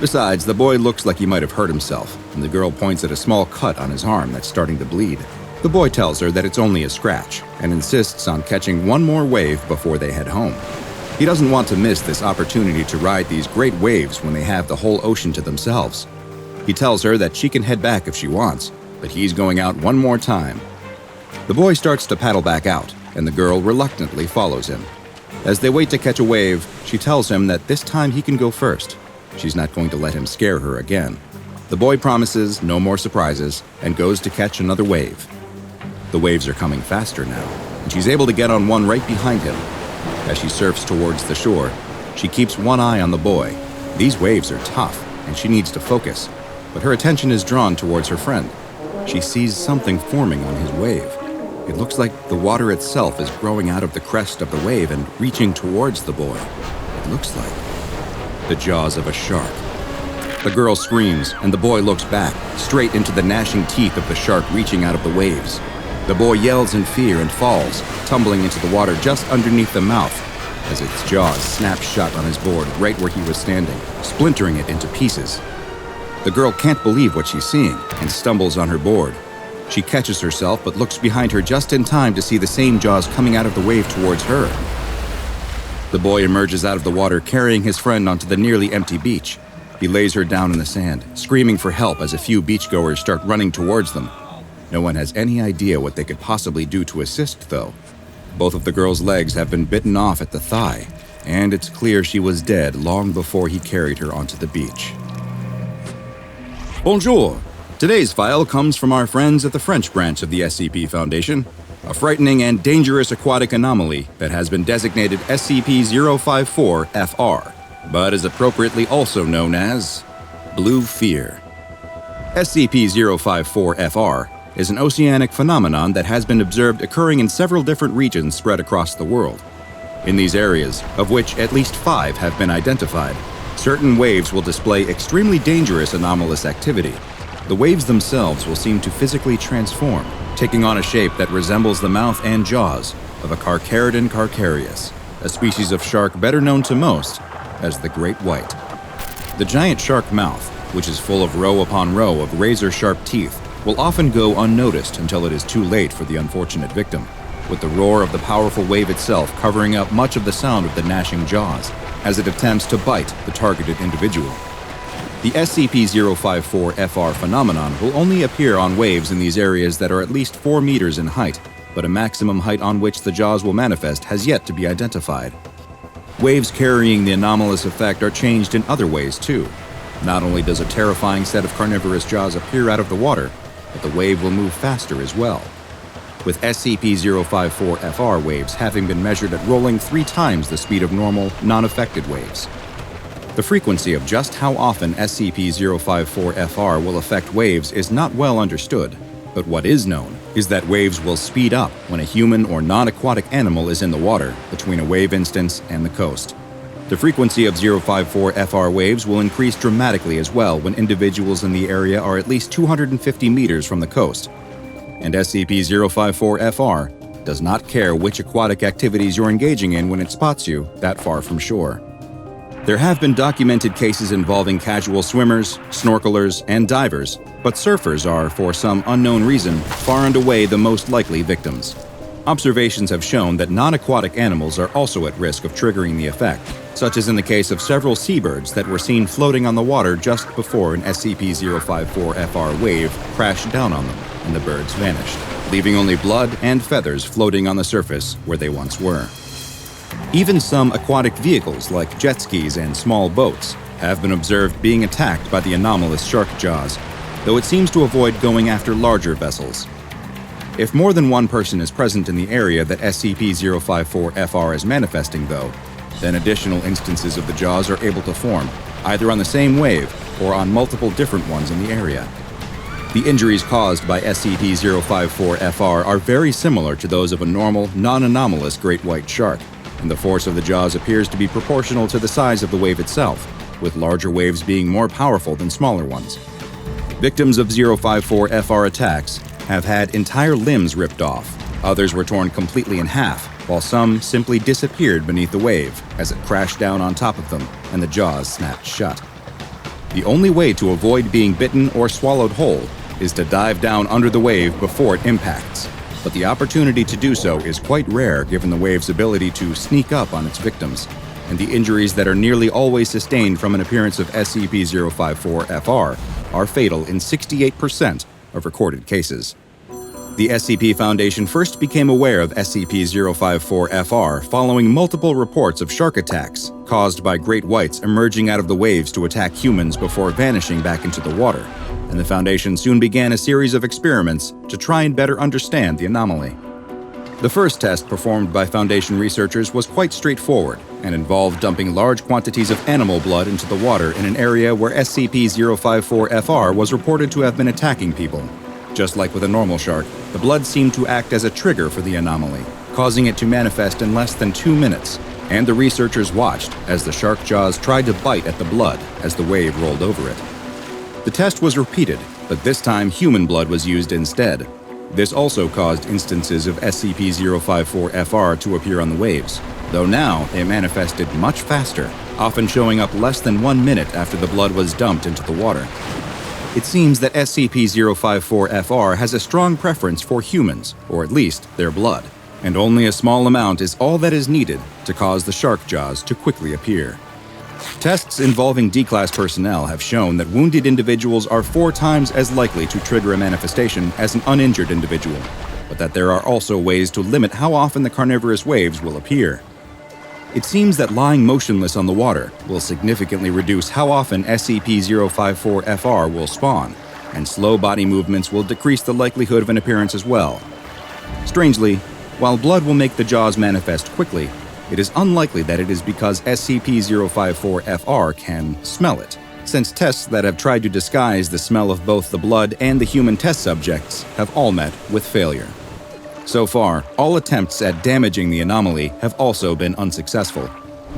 Besides, the boy looks like he might have hurt himself, and the girl points at a small cut on his arm that's starting to bleed. The boy tells her that it's only a scratch, and insists on catching one more wave before they head home. He doesn't want to miss this opportunity to ride these great waves when they have the whole ocean to themselves. He tells her that she can head back if she wants, but he's going out one more time. The boy starts to paddle back out, and the girl reluctantly follows him. As they wait to catch a wave, she tells him that this time he can go first. She's not going to let him scare her again. The boy promises no more surprises and goes to catch another wave. The waves are coming faster now, and she's able to get on one right behind him. As she surfs towards the shore, she keeps one eye on the boy. These waves are tough, and she needs to focus, but her attention is drawn towards her friend. She sees something forming on his wave. It looks like the water itself is growing out of the crest of the wave and reaching towards the boy. It looks like the jaws of a shark. The girl screams, and the boy looks back, straight into the gnashing teeth of the shark reaching out of the waves. The boy yells in fear and falls, tumbling into the water just underneath the mouth, as its jaws snap shut on his board right where he was standing, splintering it into pieces. The girl can't believe what she's seeing and stumbles on her board. She catches herself but looks behind her just in time to see the same jaws coming out of the wave towards her. The boy emerges out of the water carrying his friend onto the nearly empty beach. He lays her down in the sand, screaming for help as a few beachgoers start running towards them. No one has any idea what they could possibly do to assist, though. Both of the girl's legs have been bitten off at the thigh, and it's clear she was dead long before he carried her onto the beach. Bonjour! Today's file comes from our friends at the French branch of the SCP Foundation, a frightening and dangerous aquatic anomaly that has been designated SCP-054-FR, but is appropriately also known as Blue Fear. SCP-054-FR is an oceanic phenomenon that has been observed occurring in several different regions spread across the world. In these areas, of which at least 5 have been identified, certain waves will display extremely dangerous anomalous activity. The waves themselves will seem to physically transform, taking on a shape that resembles the mouth and jaws of a Carcharodon carcharius, a species of shark better known to most as the great white. The giant shark mouth, which is full of row upon row of razor-sharp teeth, will often go unnoticed until it is too late for the unfortunate victim, with the roar of the powerful wave itself covering up much of the sound of the gnashing jaws as it attempts to bite the targeted individual. The SCP-054-FR phenomenon will only appear on waves in these areas that are at least 4 meters in height, but a maximum height on which the jaws will manifest has yet to be identified. Waves carrying the anomalous effect are changed in other ways too. Not only does a terrifying set of carnivorous jaws appear out of the water, but the wave will move faster as well, with SCP-054-FR waves having been measured at rolling 3 times the speed of normal, non-affected waves. The frequency of just how often SCP-054-FR will affect waves is not well understood, but what is known is that waves will speed up when a human or non-aquatic animal is in the water between a wave instance and the coast. The frequency of 054-FR waves will increase dramatically as well when individuals in the area are at least 250 meters from the coast. And SCP-054-FR does not care which aquatic activities you're engaging in when it spots you that far from shore. There have been documented cases involving casual swimmers, snorkelers, and divers, but surfers are, for some unknown reason, far and away the most likely victims. Observations have shown that non-aquatic animals are also at risk of triggering the effect, such as in the case of several seabirds that were seen floating on the water just before an SCP-054-FR wave crashed down on them and the birds vanished, leaving only blood and feathers floating on the surface where they once were. Even some aquatic vehicles like jet skis and small boats have been observed being attacked by the anomalous shark jaws, though it seems to avoid going after larger vessels. If more than one person is present in the area that SCP-054-FR is manifesting, though, then additional instances of the jaws are able to form, either on the same wave or on multiple different ones in the area. The injuries caused by SCP-054-FR are very similar to those of a normal, non-anomalous great white shark, and the force of the jaws appears to be proportional to the size of the wave itself, with larger waves being more powerful than smaller ones. Victims of 054-FR attacks have had entire limbs ripped off. Others were torn completely in half, while some simply disappeared beneath the wave as it crashed down on top of them and the jaws snapped shut. The only way to avoid being bitten or swallowed whole is to dive down under the wave before it impacts, but the opportunity to do so is quite rare given the wave's ability to sneak up on its victims, and the injuries that are nearly always sustained from an appearance of SCP-054-FR are fatal in 68% of recorded cases. The SCP Foundation first became aware of SCP-054-FR following multiple reports of shark attacks caused by great whites emerging out of the waves to attack humans before vanishing back into the water, and the Foundation soon began a series of experiments to try and better understand the anomaly. The first test performed by Foundation researchers was quite straightforward and involved dumping large quantities of animal blood into the water in an area where SCP-054-FR was reported to have been attacking people. Just like with a normal shark, the blood seemed to act as a trigger for the anomaly, causing it to manifest in less than 2 minutes, and the researchers watched as the shark jaws tried to bite at the blood as the wave rolled over it. The test was repeated, but this time human blood was used instead. This also caused instances of SCP-054-FR to appear on the waves, though now they manifested much faster, often showing up less than 1 minute after the blood was dumped into the water. It seems that SCP-054-FR has a strong preference for humans, or at least their blood, and only a small amount is all that is needed to cause the shark jaws to quickly appear. Tests involving D-Class personnel have shown that wounded individuals are 4 times as likely to trigger a manifestation as an uninjured individual, but that there are also ways to limit how often the carnivorous waves will appear. It seems that lying motionless on the water will significantly reduce how often SCP-054-FR will spawn, and slow body movements will decrease the likelihood of an appearance as well. Strangely, while blood will make the jaws manifest quickly, it is unlikely that it is because SCP-054-FR can smell it, since tests that have tried to disguise the smell of both the blood and the human test subjects have all met with failure. So far, all attempts at damaging the anomaly have also been unsuccessful.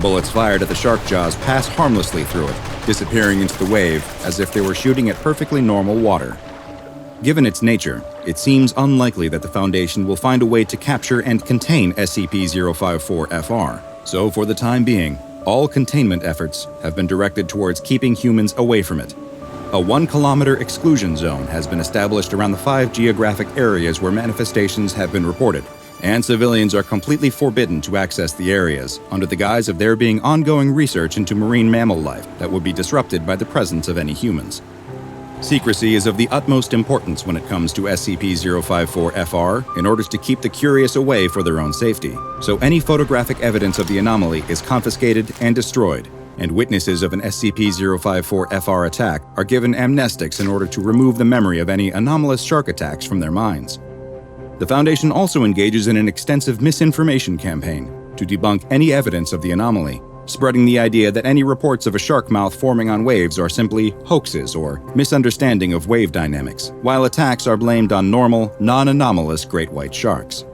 Bullets fired at the shark jaws pass harmlessly through it, disappearing into the wave as if they were shooting at perfectly normal water. Given its nature, it seems unlikely that the Foundation will find a way to capture and contain SCP-054-FR, so for the time being, all containment efforts have been directed towards keeping humans away from it. A 1-kilometer exclusion zone has been established around the 5 geographic areas where manifestations have been reported, and civilians are completely forbidden to access the areas under the guise of there being ongoing research into marine mammal life that would be disrupted by the presence of any humans. Secrecy is of the utmost importance when it comes to SCP-054-FR in order to keep the curious away for their own safety, so any photographic evidence of the anomaly is confiscated and destroyed, and witnesses of an SCP-054-FR attack are given amnestics in order to remove the memory of any anomalous shark attacks from their minds. The Foundation also engages in an extensive misinformation campaign to debunk any evidence of the anomaly, spreading the idea that any reports of a shark mouth forming on waves are simply hoaxes or misunderstanding of wave dynamics, while attacks are blamed on normal, non-anomalous great white sharks.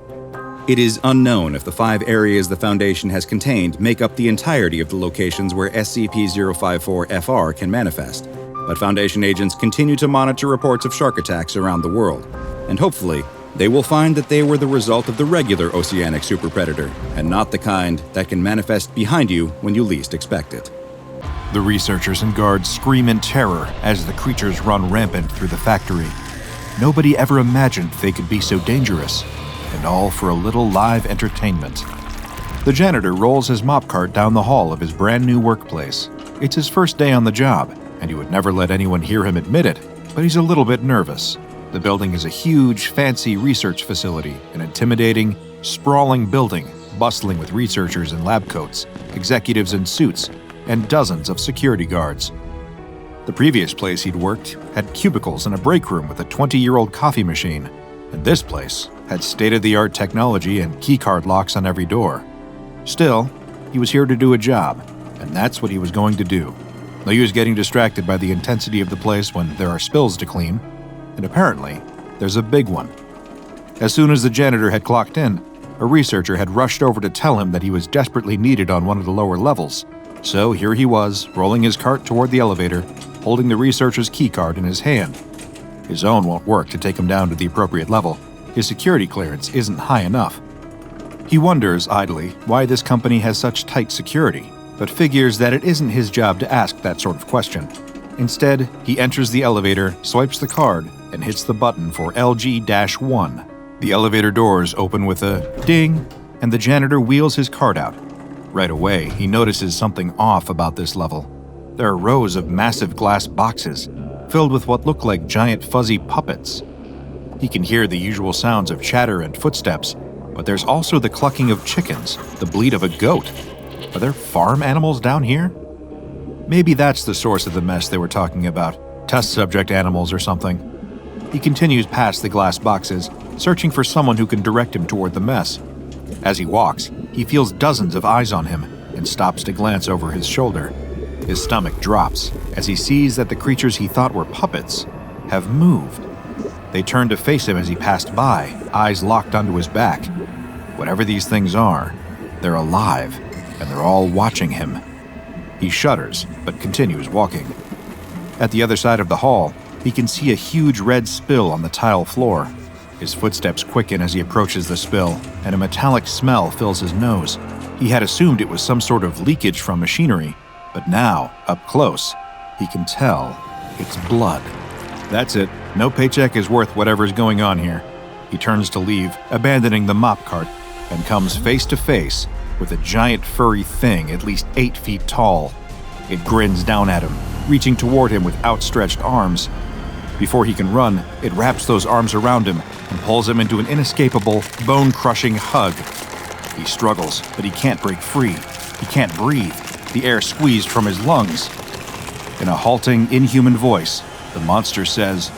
It is unknown if the 5 areas the Foundation has contained make up the entirety of the locations where SCP-054-FR can manifest, but Foundation agents continue to monitor reports of shark attacks around the world, and hopefully, they will find that they were the result of the regular oceanic superpredator, and not the kind that can manifest behind you when you least expect it. The researchers and guards scream in terror as the creatures run rampant through the factory. Nobody ever imagined they could be so dangerous, and all for a little live entertainment. The janitor rolls his mop cart down the hall of his brand new workplace. It's his first day on the job, and he would never let anyone hear him admit it, but he's a little bit nervous. The building is a huge, fancy research facility, an intimidating, sprawling building, bustling with researchers in lab coats, executives in suits, and dozens of security guards. The previous place he'd worked had cubicles and a break room with a 20-year-old coffee machine, and this place had state-of-the-art technology and keycard locks on every door. Still, he was here to do a job, and that's what he was going to do. Though he was getting distracted by the intensity of the place when there are spills to clean, and apparently, there's a big one. As soon as the janitor had clocked in, a researcher had rushed over to tell him that he was desperately needed on one of the lower levels. So here he was, rolling his cart toward the elevator, holding the researcher's keycard in his hand. His own won't work to take him down to the appropriate level. His security clearance isn't high enough. He wonders, idly, why this company has such tight security, but figures that it isn't his job to ask that sort of question. Instead, he enters the elevator, swipes the card, and hits the button for LG-1. The elevator doors open with a ding, and the janitor wheels his cart out. Right away, he notices something off about this level. There are rows of massive glass boxes, filled with what look like giant fuzzy puppets. He can hear the usual sounds of chatter and footsteps, but there's also the clucking of chickens, the bleat of a goat. Are there farm animals down here? Maybe that's the source of the mess they were talking about, test subject animals or something. He continues past the glass boxes, searching for someone who can direct him toward the mess. As he walks, he feels dozens of eyes on him and stops to glance over his shoulder. His stomach drops as he sees that the creatures he thought were puppets have moved. They turn to face him as he passed by, eyes locked onto his back. Whatever these things are, they're alive, and they're all watching him. He shudders, but continues walking. At the other side of the hall, he can see a huge red spill on the tile floor. His footsteps quicken as he approaches the spill, and a metallic smell fills his nose. He had assumed it was some sort of leakage from machinery, but now, up close, he can tell it's blood. That's it. No paycheck is worth whatever's going on here. He turns to leave, abandoning the mop cart, and comes face to face with a giant furry thing at least 8 feet tall. It grins down at him, reaching toward him with outstretched arms. Before he can run, it wraps those arms around him and pulls him into an inescapable, bone-crushing hug. He struggles, but he can't break free. He can't breathe, the air squeezed from his lungs. In a halting, inhuman voice, the monster says,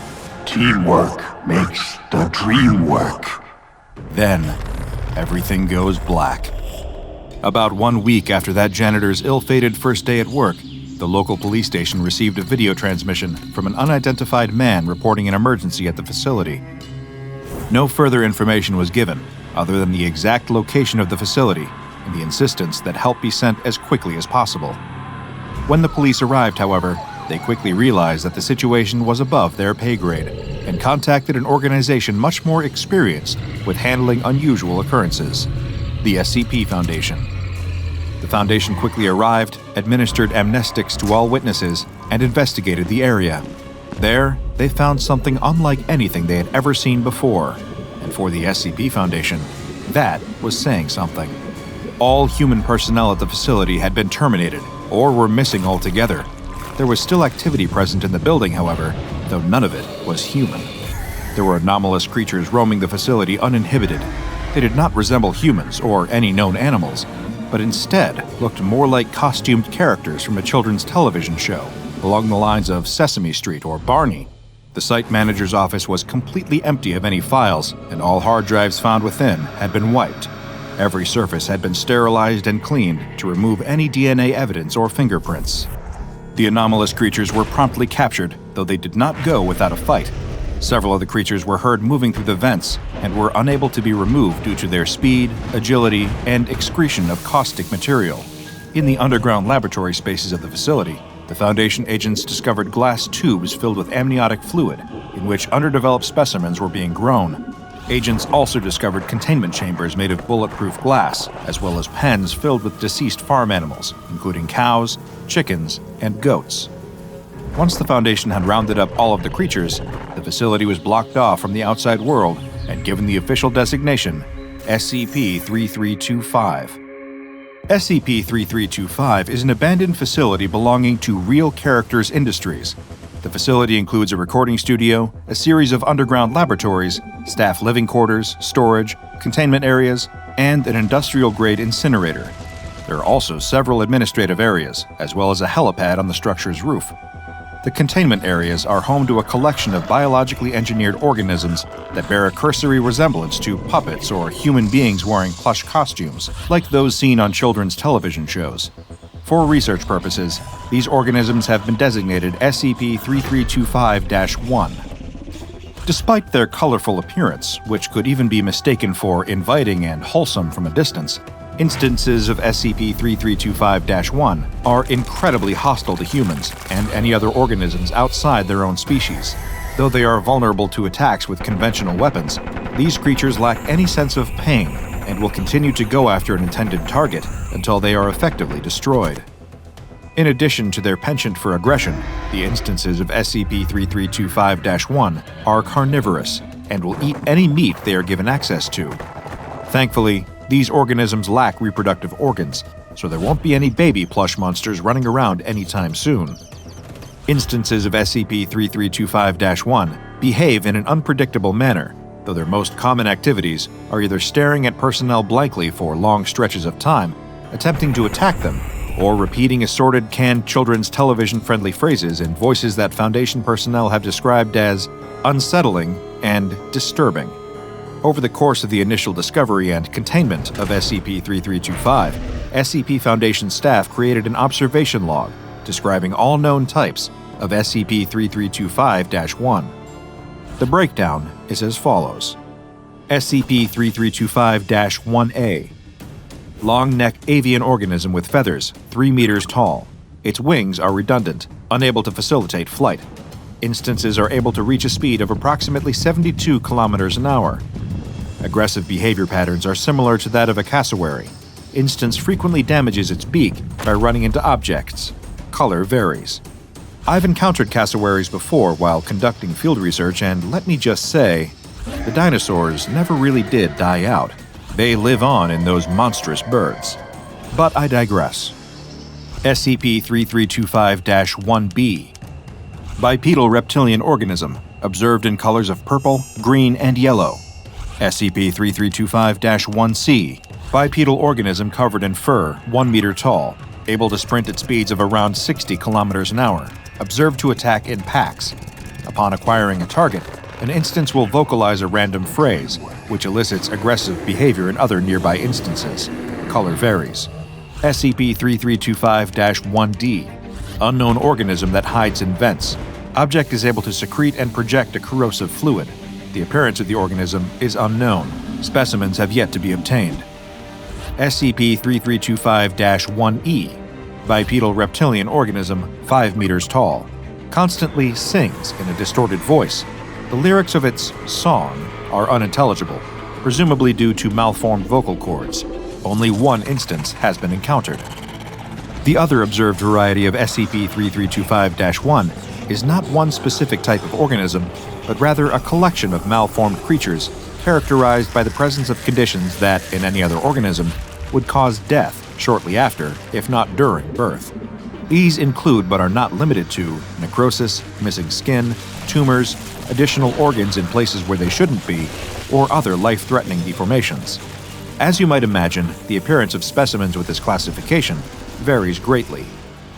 Teamwork makes the dream work. Then, everything goes black. About 1 week after that janitor's ill-fated first day at work, the local police station received a video transmission from an unidentified man reporting an emergency at the facility. No further information was given, other than the exact location of the facility and the insistence that help be sent as quickly as possible. When the police arrived, however, they quickly realized that the situation was above their pay grade and contacted an organization much more experienced with handling unusual occurrences, the SCP Foundation. The Foundation quickly arrived, administered amnestics to all witnesses, and investigated the area. There, they found something unlike anything they had ever seen before, and for the SCP Foundation, that was saying something. All human personnel at the facility had been terminated or were missing altogether. There was still activity present in the building, however, though none of it was human. There were anomalous creatures roaming the facility uninhibited. They did not resemble humans or any known animals, but instead looked more like costumed characters from a children's television show, along the lines of Sesame Street or Barney. The site manager's office was completely empty of any files, and all hard drives found within had been wiped. Every surface had been sterilized and cleaned to remove any DNA evidence or fingerprints. The anomalous creatures were promptly captured, though they did not go without a fight. Several of the creatures were heard moving through the vents and were unable to be removed due to their speed, agility, and excretion of caustic material. In the underground laboratory spaces of the facility, the Foundation agents discovered glass tubes filled with amniotic fluid, in which underdeveloped specimens were being grown. Agents also discovered containment chambers made of bulletproof glass, as well as pens filled with deceased farm animals, including cows, chickens, and goats. Once the Foundation had rounded up all of the creatures, the facility was blocked off from the outside world and given the official designation SCP-3325. SCP-3325 is an abandoned facility belonging to Real Characters Industries. The facility includes a recording studio, a series of underground laboratories, staff living quarters, storage, containment areas, and an industrial-grade incinerator. There are also several administrative areas, as well as a helipad on the structure's roof. The containment areas are home to a collection of biologically engineered organisms that bear a cursory resemblance to puppets or human beings wearing plush costumes, like those seen on children's television shows. For research purposes, these organisms have been designated SCP-3325-1. Despite their colorful appearance, which could even be mistaken for inviting and wholesome from a distance, instances of SCP-3325-1 are incredibly hostile to humans and any other organisms outside their own species. Though they are vulnerable to attacks with conventional weapons, these creatures lack any sense of pain and will continue to go after an intended target until they are effectively destroyed. In addition to their penchant for aggression, the instances of SCP-3325-1 are carnivorous and will eat any meat they are given access to. Thankfully, these organisms lack reproductive organs, so there won't be any baby plush monsters running around anytime soon. Instances of SCP-3325-1 behave in an unpredictable manner, though their most common activities are either staring at personnel blankly for long stretches of time, attempting to attack them, or repeating assorted canned children's television-friendly phrases in voices that Foundation personnel have described as unsettling and disturbing. Over the course of the initial discovery and containment of SCP-3325, SCP Foundation staff created an observation log describing all known types of SCP-3325-1. The breakdown is as follows. SCP-3325-1A. Long-neck avian organism with feathers, 3 meters tall. Its wings are redundant, unable to facilitate flight. Instances are able to reach a speed of approximately 72 kilometers an hour. Aggressive behavior patterns are similar to that of a cassowary. Instance frequently damages its beak by running into objects. Color varies. I've encountered cassowaries before while conducting field research, and let me just say, the dinosaurs never really did die out. They live on in those monstrous birds. But I digress. SCP-3325-1B. Bipedal reptilian organism, observed in colors of purple, green, and yellow. SCP-3325-1C. Bipedal organism covered in fur, 1 meter tall, able to sprint at speeds of around 60 kilometers an hour, observed to attack in packs. Upon acquiring a target, an instance will vocalize a random phrase, which elicits aggressive behavior in other nearby instances. Color varies. SCP-3325-1D. Unknown organism that hides in vents. Object is able to secrete and project a corrosive fluid. The appearance of the organism is unknown. Specimens have yet to be obtained. SCP-3325-1E. Bipedal reptilian organism, 5 meters tall. Constantly sings in a distorted voice. The lyrics of its song are unintelligible, presumably due to malformed vocal cords. Only one instance has been encountered. The other observed variety of SCP-3325-1 is not one specific type of organism, but rather a collection of malformed creatures characterized by the presence of conditions that, in any other organism, would cause death shortly after, if not during, birth. These include but are not limited to necrosis, missing skin, tumors, additional organs in places where they shouldn't be, or other life-threatening deformations. As you might imagine, the appearance of specimens with this classification varies greatly.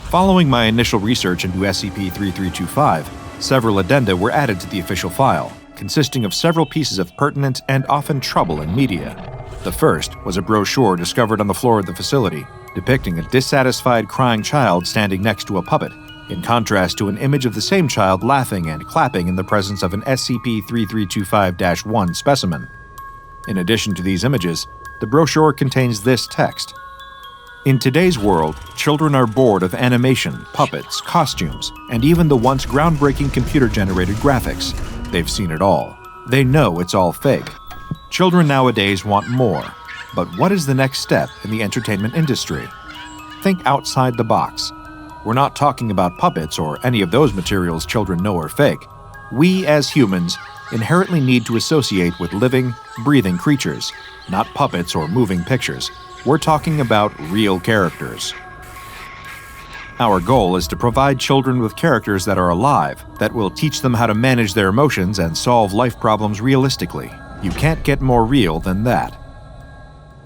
Following my initial research into SCP-3325, several addenda were added to the official file, consisting of several pieces of pertinent and often troubling media. The first was a brochure discovered on the floor of the facility, depicting a dissatisfied crying child standing next to a puppet, in contrast to an image of the same child laughing and clapping in the presence of an SCP-3325-1 specimen. In addition to these images, the brochure contains this text. In today's world, children are bored of animation, puppets, costumes, and even the once groundbreaking computer-generated graphics. They've seen it all. They know it's all fake. Children nowadays want more. But what is the next step in the entertainment industry? Think outside the box. We're not talking about puppets or any of those materials children know are fake. We, as humans, inherently need to associate with living, breathing creatures, not puppets or moving pictures. We're talking about real characters. Our goal is to provide children with characters that are alive, that will teach them how to manage their emotions and solve life problems realistically. You can't get more real than that.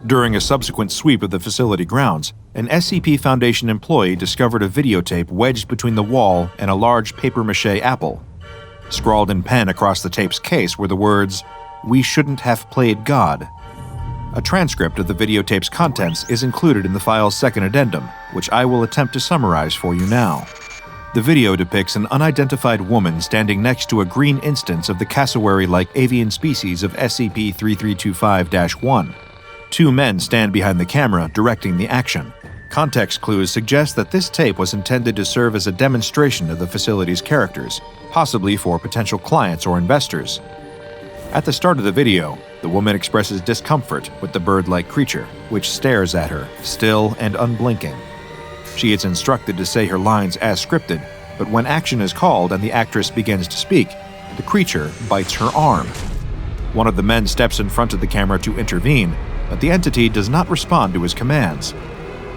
During a subsequent sweep of the facility grounds, an SCP Foundation employee discovered a videotape wedged between the wall and a large papier-mâché apple. Scrawled in pen across the tape's case were the words, "We shouldn't have played God." A transcript of the videotape's contents is included in the file's second addendum, which I will attempt to summarize for you now. The video depicts an unidentified woman standing next to a green instance of the cassowary-like avian species of SCP-3325-1. Two men stand behind the camera, directing the action. Context clues suggest that this tape was intended to serve as a demonstration of the facility's characters, possibly for potential clients or investors. At the start of the video, the woman expresses discomfort with the bird-like creature, which stares at her, still and unblinking. She is instructed to say her lines as scripted, but when action is called and the actress begins to speak, the creature bites her arm. One of the men steps in front of the camera to intervene, but the entity does not respond to his commands.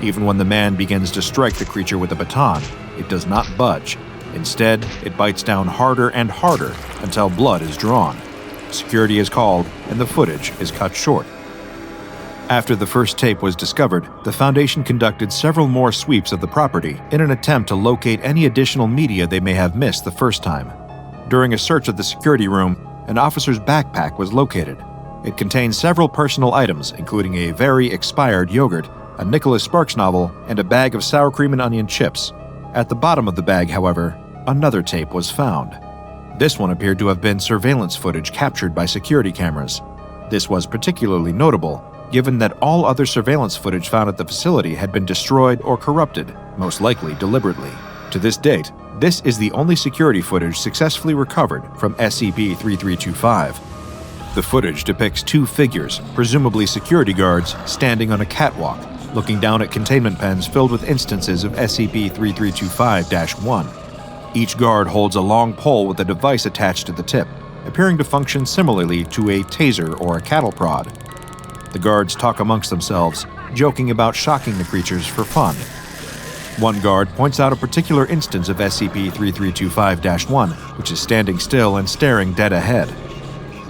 Even when the man begins to strike the creature with a baton, it does not budge. Instead, it bites down harder and harder until blood is drawn. Security is called, and the footage is cut short. After the first tape was discovered, the Foundation conducted several more sweeps of the property in an attempt to locate any additional media they may have missed the first time. During a search of the security room, an officer's backpack was located. It contained several personal items, including a very expired yogurt, a Nicholas Sparks novel, and a bag of sour cream and onion chips. At the bottom of the bag, however, another tape was found. This one appeared to have been surveillance footage captured by security cameras. This was particularly notable, given that all other surveillance footage found at the facility had been destroyed or corrupted, most likely deliberately. To this date, this is the only security footage successfully recovered from SCP-3325. The footage depicts two figures, presumably security guards, standing on a catwalk, looking down at containment pens filled with instances of SCP-3325-1. Each guard holds a long pole with a device attached to the tip, appearing to function similarly to a taser or a cattle prod. The guards talk amongst themselves, joking about shocking the creatures for fun. One guard points out a particular instance of SCP-3325-1, which is standing still and staring dead ahead.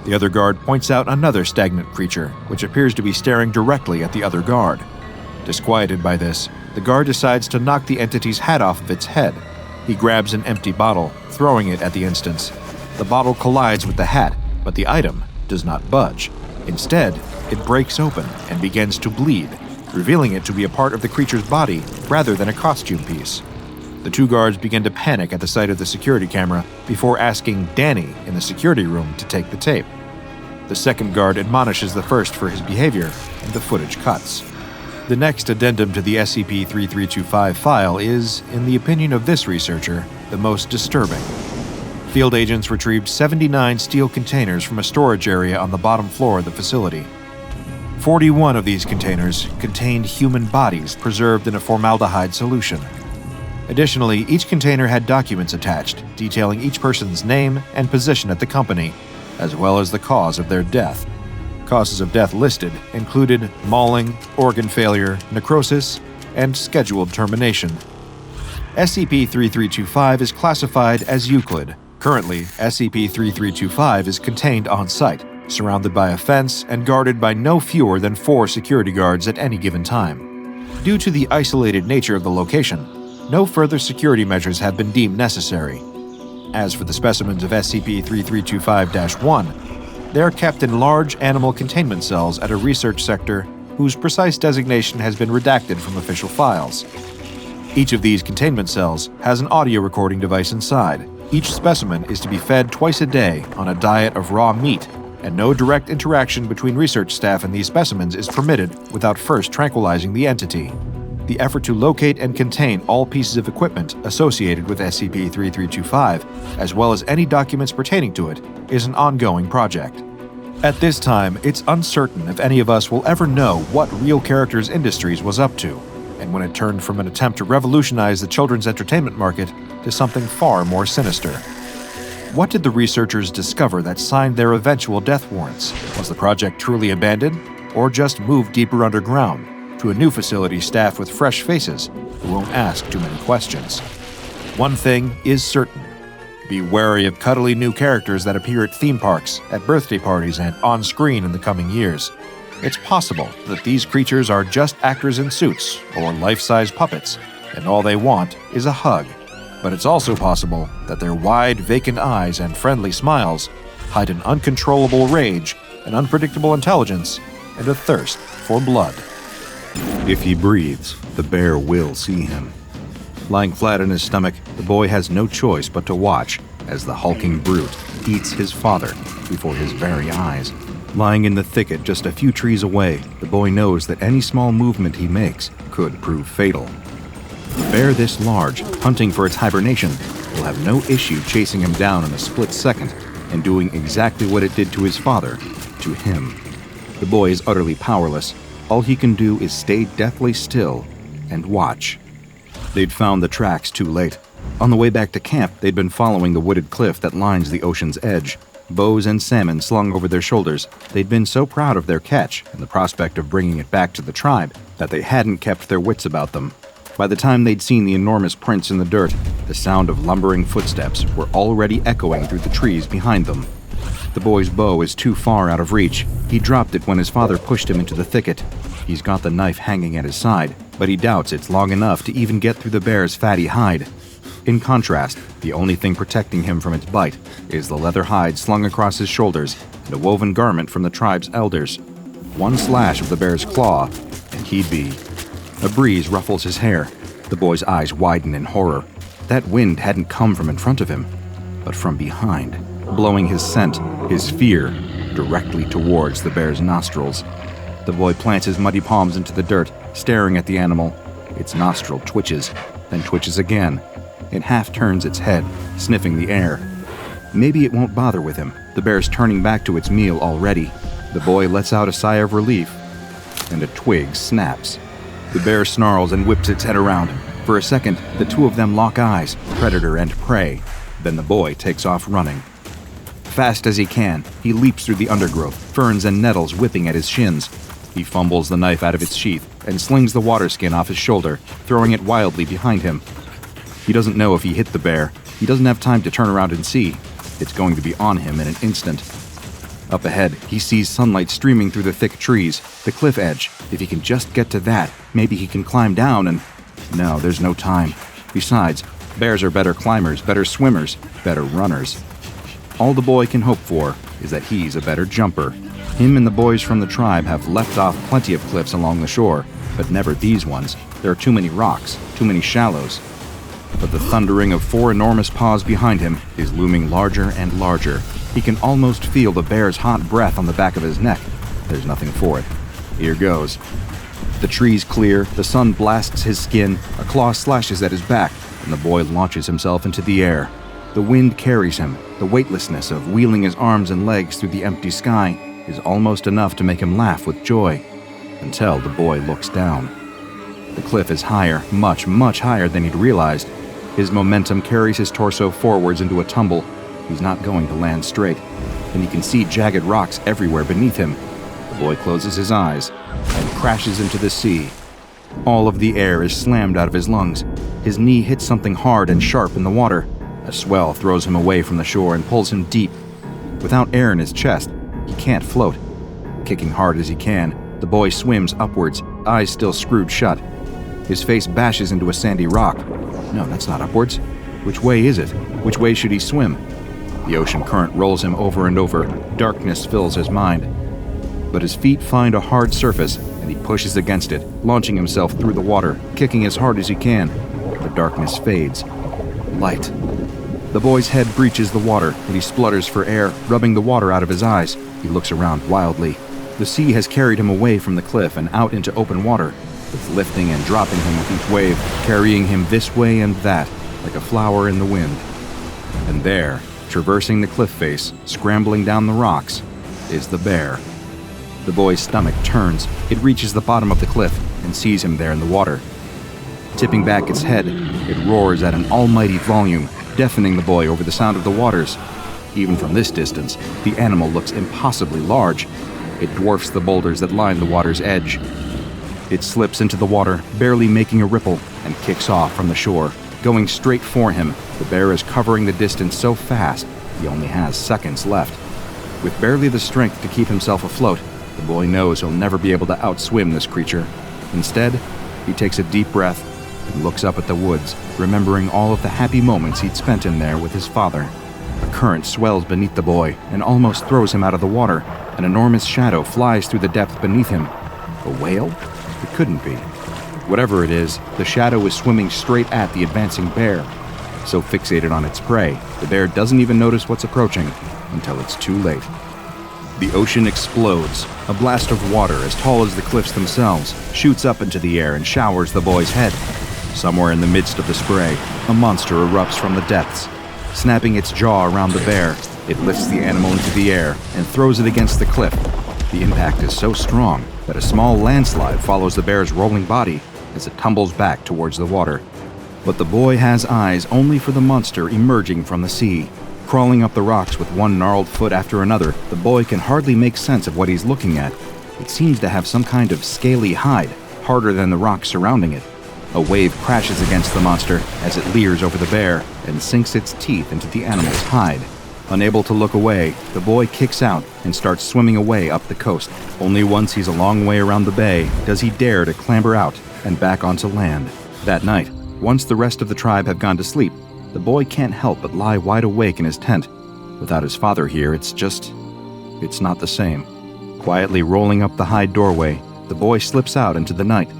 The other guard points out another stagnant creature, which appears to be staring directly at the other guard. Disquieted by this, the guard decides to knock the entity's hat off of its head. He grabs an empty bottle, throwing it at the instance. The bottle collides with the hat, but the item does not budge. Instead, it breaks open and begins to bleed, revealing it to be a part of the creature's body rather than a costume piece. The two guards begin to panic at the sight of the security camera before asking Danny in the security room to take the tape. The second guard admonishes the first for his behavior, and the footage cuts. The next addendum to the SCP-3325 file is, in the opinion of this researcher, the most disturbing. Field agents retrieved 79 steel containers from a storage area on the bottom floor of the facility. 41 of these containers contained human bodies preserved in a formaldehyde solution. Additionally, each container had documents attached detailing each person's name and position at the company, as well as the cause of their death. Causes of death listed included mauling, organ failure, necrosis, and scheduled termination. SCP-3325 is classified as Euclid. Currently, SCP-3325 is contained on-site, surrounded by a fence and guarded by no fewer than 4 security guards at any given time. Due to the isolated nature of the location, no further security measures have been deemed necessary. As for the specimens of SCP-3325-1, they are kept in large animal containment cells at a research sector whose precise designation has been redacted from official files. Each of these containment cells has an audio recording device inside. Each specimen is to be fed twice a day on a diet of raw meat, and no direct interaction between research staff and these specimens is permitted without first tranquilizing the entity. The effort to locate and contain all pieces of equipment associated with SCP-3325, as well as any documents pertaining to it, is an ongoing project. At this time, it's uncertain if any of us will ever know what Real Characters Industries was up to, and when it turned from an attempt to revolutionize the children's entertainment market to something far more sinister. What did the researchers discover that signed their eventual death warrants? Was the project truly abandoned, or just moved deeper underground, to a new facility staffed with fresh faces who won't ask too many questions? One thing is certain. Be wary of cuddly new characters that appear at theme parks, at birthday parties, and on-screen in the coming years. It's possible that these creatures are just actors in suits or life-size puppets, and all they want is a hug. But it's also possible that their wide, vacant eyes and friendly smiles hide an uncontrollable rage, an unpredictable intelligence, and a thirst for blood. If he breathes, the bear will see him. Lying flat on his stomach, the boy has no choice but to watch as the hulking brute eats his father before his very eyes. Lying in the thicket just a few trees away, the boy knows that any small movement he makes could prove fatal. A bear this large, hunting for its hibernation, will have no issue chasing him down in a split second and doing exactly what it did to his father, to him. The boy is utterly powerless. All he can do is stay deathly still and watch. They'd found the tracks too late. On the way back to camp, they'd been following the wooded cliff that lines the ocean's edge. Bows and salmon slung over their shoulders, they'd been so proud of their catch and the prospect of bringing it back to the tribe that they hadn't kept their wits about them. By the time they'd seen the enormous prints in the dirt, the sound of lumbering footsteps were already echoing through the trees behind them. The boy's bow is too far out of reach. He dropped it when his father pushed him into the thicket. He's got the knife hanging at his side, but he doubts it's long enough to even get through the bear's fatty hide. In contrast, the only thing protecting him from its bite is the leather hide slung across his shoulders and a woven garment from the tribe's elders. One slash of the bear's claw, and he'd be. A breeze ruffles his hair. The boy's eyes widen in horror. That wind hadn't come from in front of him, but from behind, blowing his scent, his fear, directly towards the bear's nostrils. The boy plants his muddy palms into the dirt, staring at the animal. Its nostril twitches, then twitches again. It half turns its head, sniffing the air. Maybe it won't bother with him. The bear's turning back to its meal already. The boy lets out a sigh of relief, and a twig snaps. The bear snarls and whips its head around. For a second, the two of them lock eyes, predator and prey. Then the boy takes off running. Fast as he can, he leaps through the undergrowth, ferns and nettles whipping at his shins. He fumbles the knife out of its sheath and slings the water skin off his shoulder, throwing it wildly behind him. He doesn't know if he hit the bear. He doesn't have time to turn around and see. It's going to be on him in an instant. Up ahead, he sees sunlight streaming through the thick trees, the cliff edge. If he can just get to that, maybe he can climb down and... No, there's no time. Besides, bears are better climbers, better swimmers, better runners. All the boy can hope for is that he's a better jumper. Him and the boys from the tribe have leapt off plenty of cliffs along the shore, but never these ones. There are too many rocks, too many shallows. But the thundering of four enormous paws behind him is looming larger and larger. He can almost feel the bear's hot breath on the back of his neck. There's nothing for it. Here goes. The trees clear, the sun blasts his skin, a claw slashes at his back, and the boy launches himself into the air. The wind carries him. The weightlessness of wheeling his arms and legs through the empty sky is almost enough to make him laugh with joy, until the boy looks down. The cliff is higher, much, much higher than he'd realized. His momentum carries his torso forwards into a tumble. He's not going to land straight, and he can see jagged rocks everywhere beneath him. The boy closes his eyes and crashes into the sea. All of the air is slammed out of his lungs. His knee hits something hard and sharp in the water. A swell throws him away from the shore and pulls him deep. Without air in his chest, he can't float. Kicking hard as he can, the boy swims upwards, eyes still screwed shut. His face bashes into a sandy rock. No, that's not upwards. Which way is it? Which way should he swim? The ocean current rolls him over and over. Darkness fills his mind. But his feet find a hard surface, and he pushes against it, launching himself through the water, kicking as hard as he can. The darkness fades. Light. The boy's head breaches the water, and he splutters for air, rubbing the water out of his eyes. He looks around wildly. The sea has carried him away from the cliff and out into open water. It's lifting and dropping him with each wave, carrying him this way and that, like a flower in the wind. And there, traversing the cliff face, scrambling down the rocks, is the bear. The boy's stomach turns. It reaches the bottom of the cliff and sees him there in the water. Tipping back its head, it roars at an almighty volume, deafening the boy over the sound of the waters. Even from this distance, the animal looks impossibly large. It dwarfs the boulders that line the water's edge. It slips into the water, barely making a ripple, and kicks off from the shore. Going straight for him, the bear is covering the distance so fast, he only has seconds left. With barely the strength to keep himself afloat, the boy knows he'll never be able to outswim this creature. Instead, he takes a deep breath and looks up at the woods, remembering all of the happy moments he'd spent in there with his father. A current swells beneath the boy and almost throws him out of the water. An enormous shadow flies through the depth beneath him. A whale? It couldn't be. Whatever it is, the shadow is swimming straight at the advancing bear. So fixated on its prey, the bear doesn't even notice what's approaching until it's too late. The ocean explodes. A blast of water as tall as the cliffs themselves shoots up into the air and showers the boy's head. Somewhere in the midst of the spray, a monster erupts from the depths. Snapping its jaw around the bear, it lifts the animal into the air and throws it against the cliff. The impact is so strong that a small landslide follows the bear's rolling body as it tumbles back towards the water. But the boy has eyes only for the monster emerging from the sea. Crawling up the rocks with one gnarled foot after another, the boy can hardly make sense of what he's looking at. It seems to have some kind of scaly hide, harder than the rocks surrounding it. A wave crashes against the monster as it leers over the bear and sinks its teeth into the animal's hide. Unable to look away, the boy kicks out and starts swimming away up the coast. Only once he's a long way around the bay does he dare to clamber out and back onto land. That night, once the rest of the tribe have gone to sleep, the boy can't help but lie wide awake in his tent. Without his father here, it's not the same. Quietly rolling up the hide doorway, the boy slips out into the night.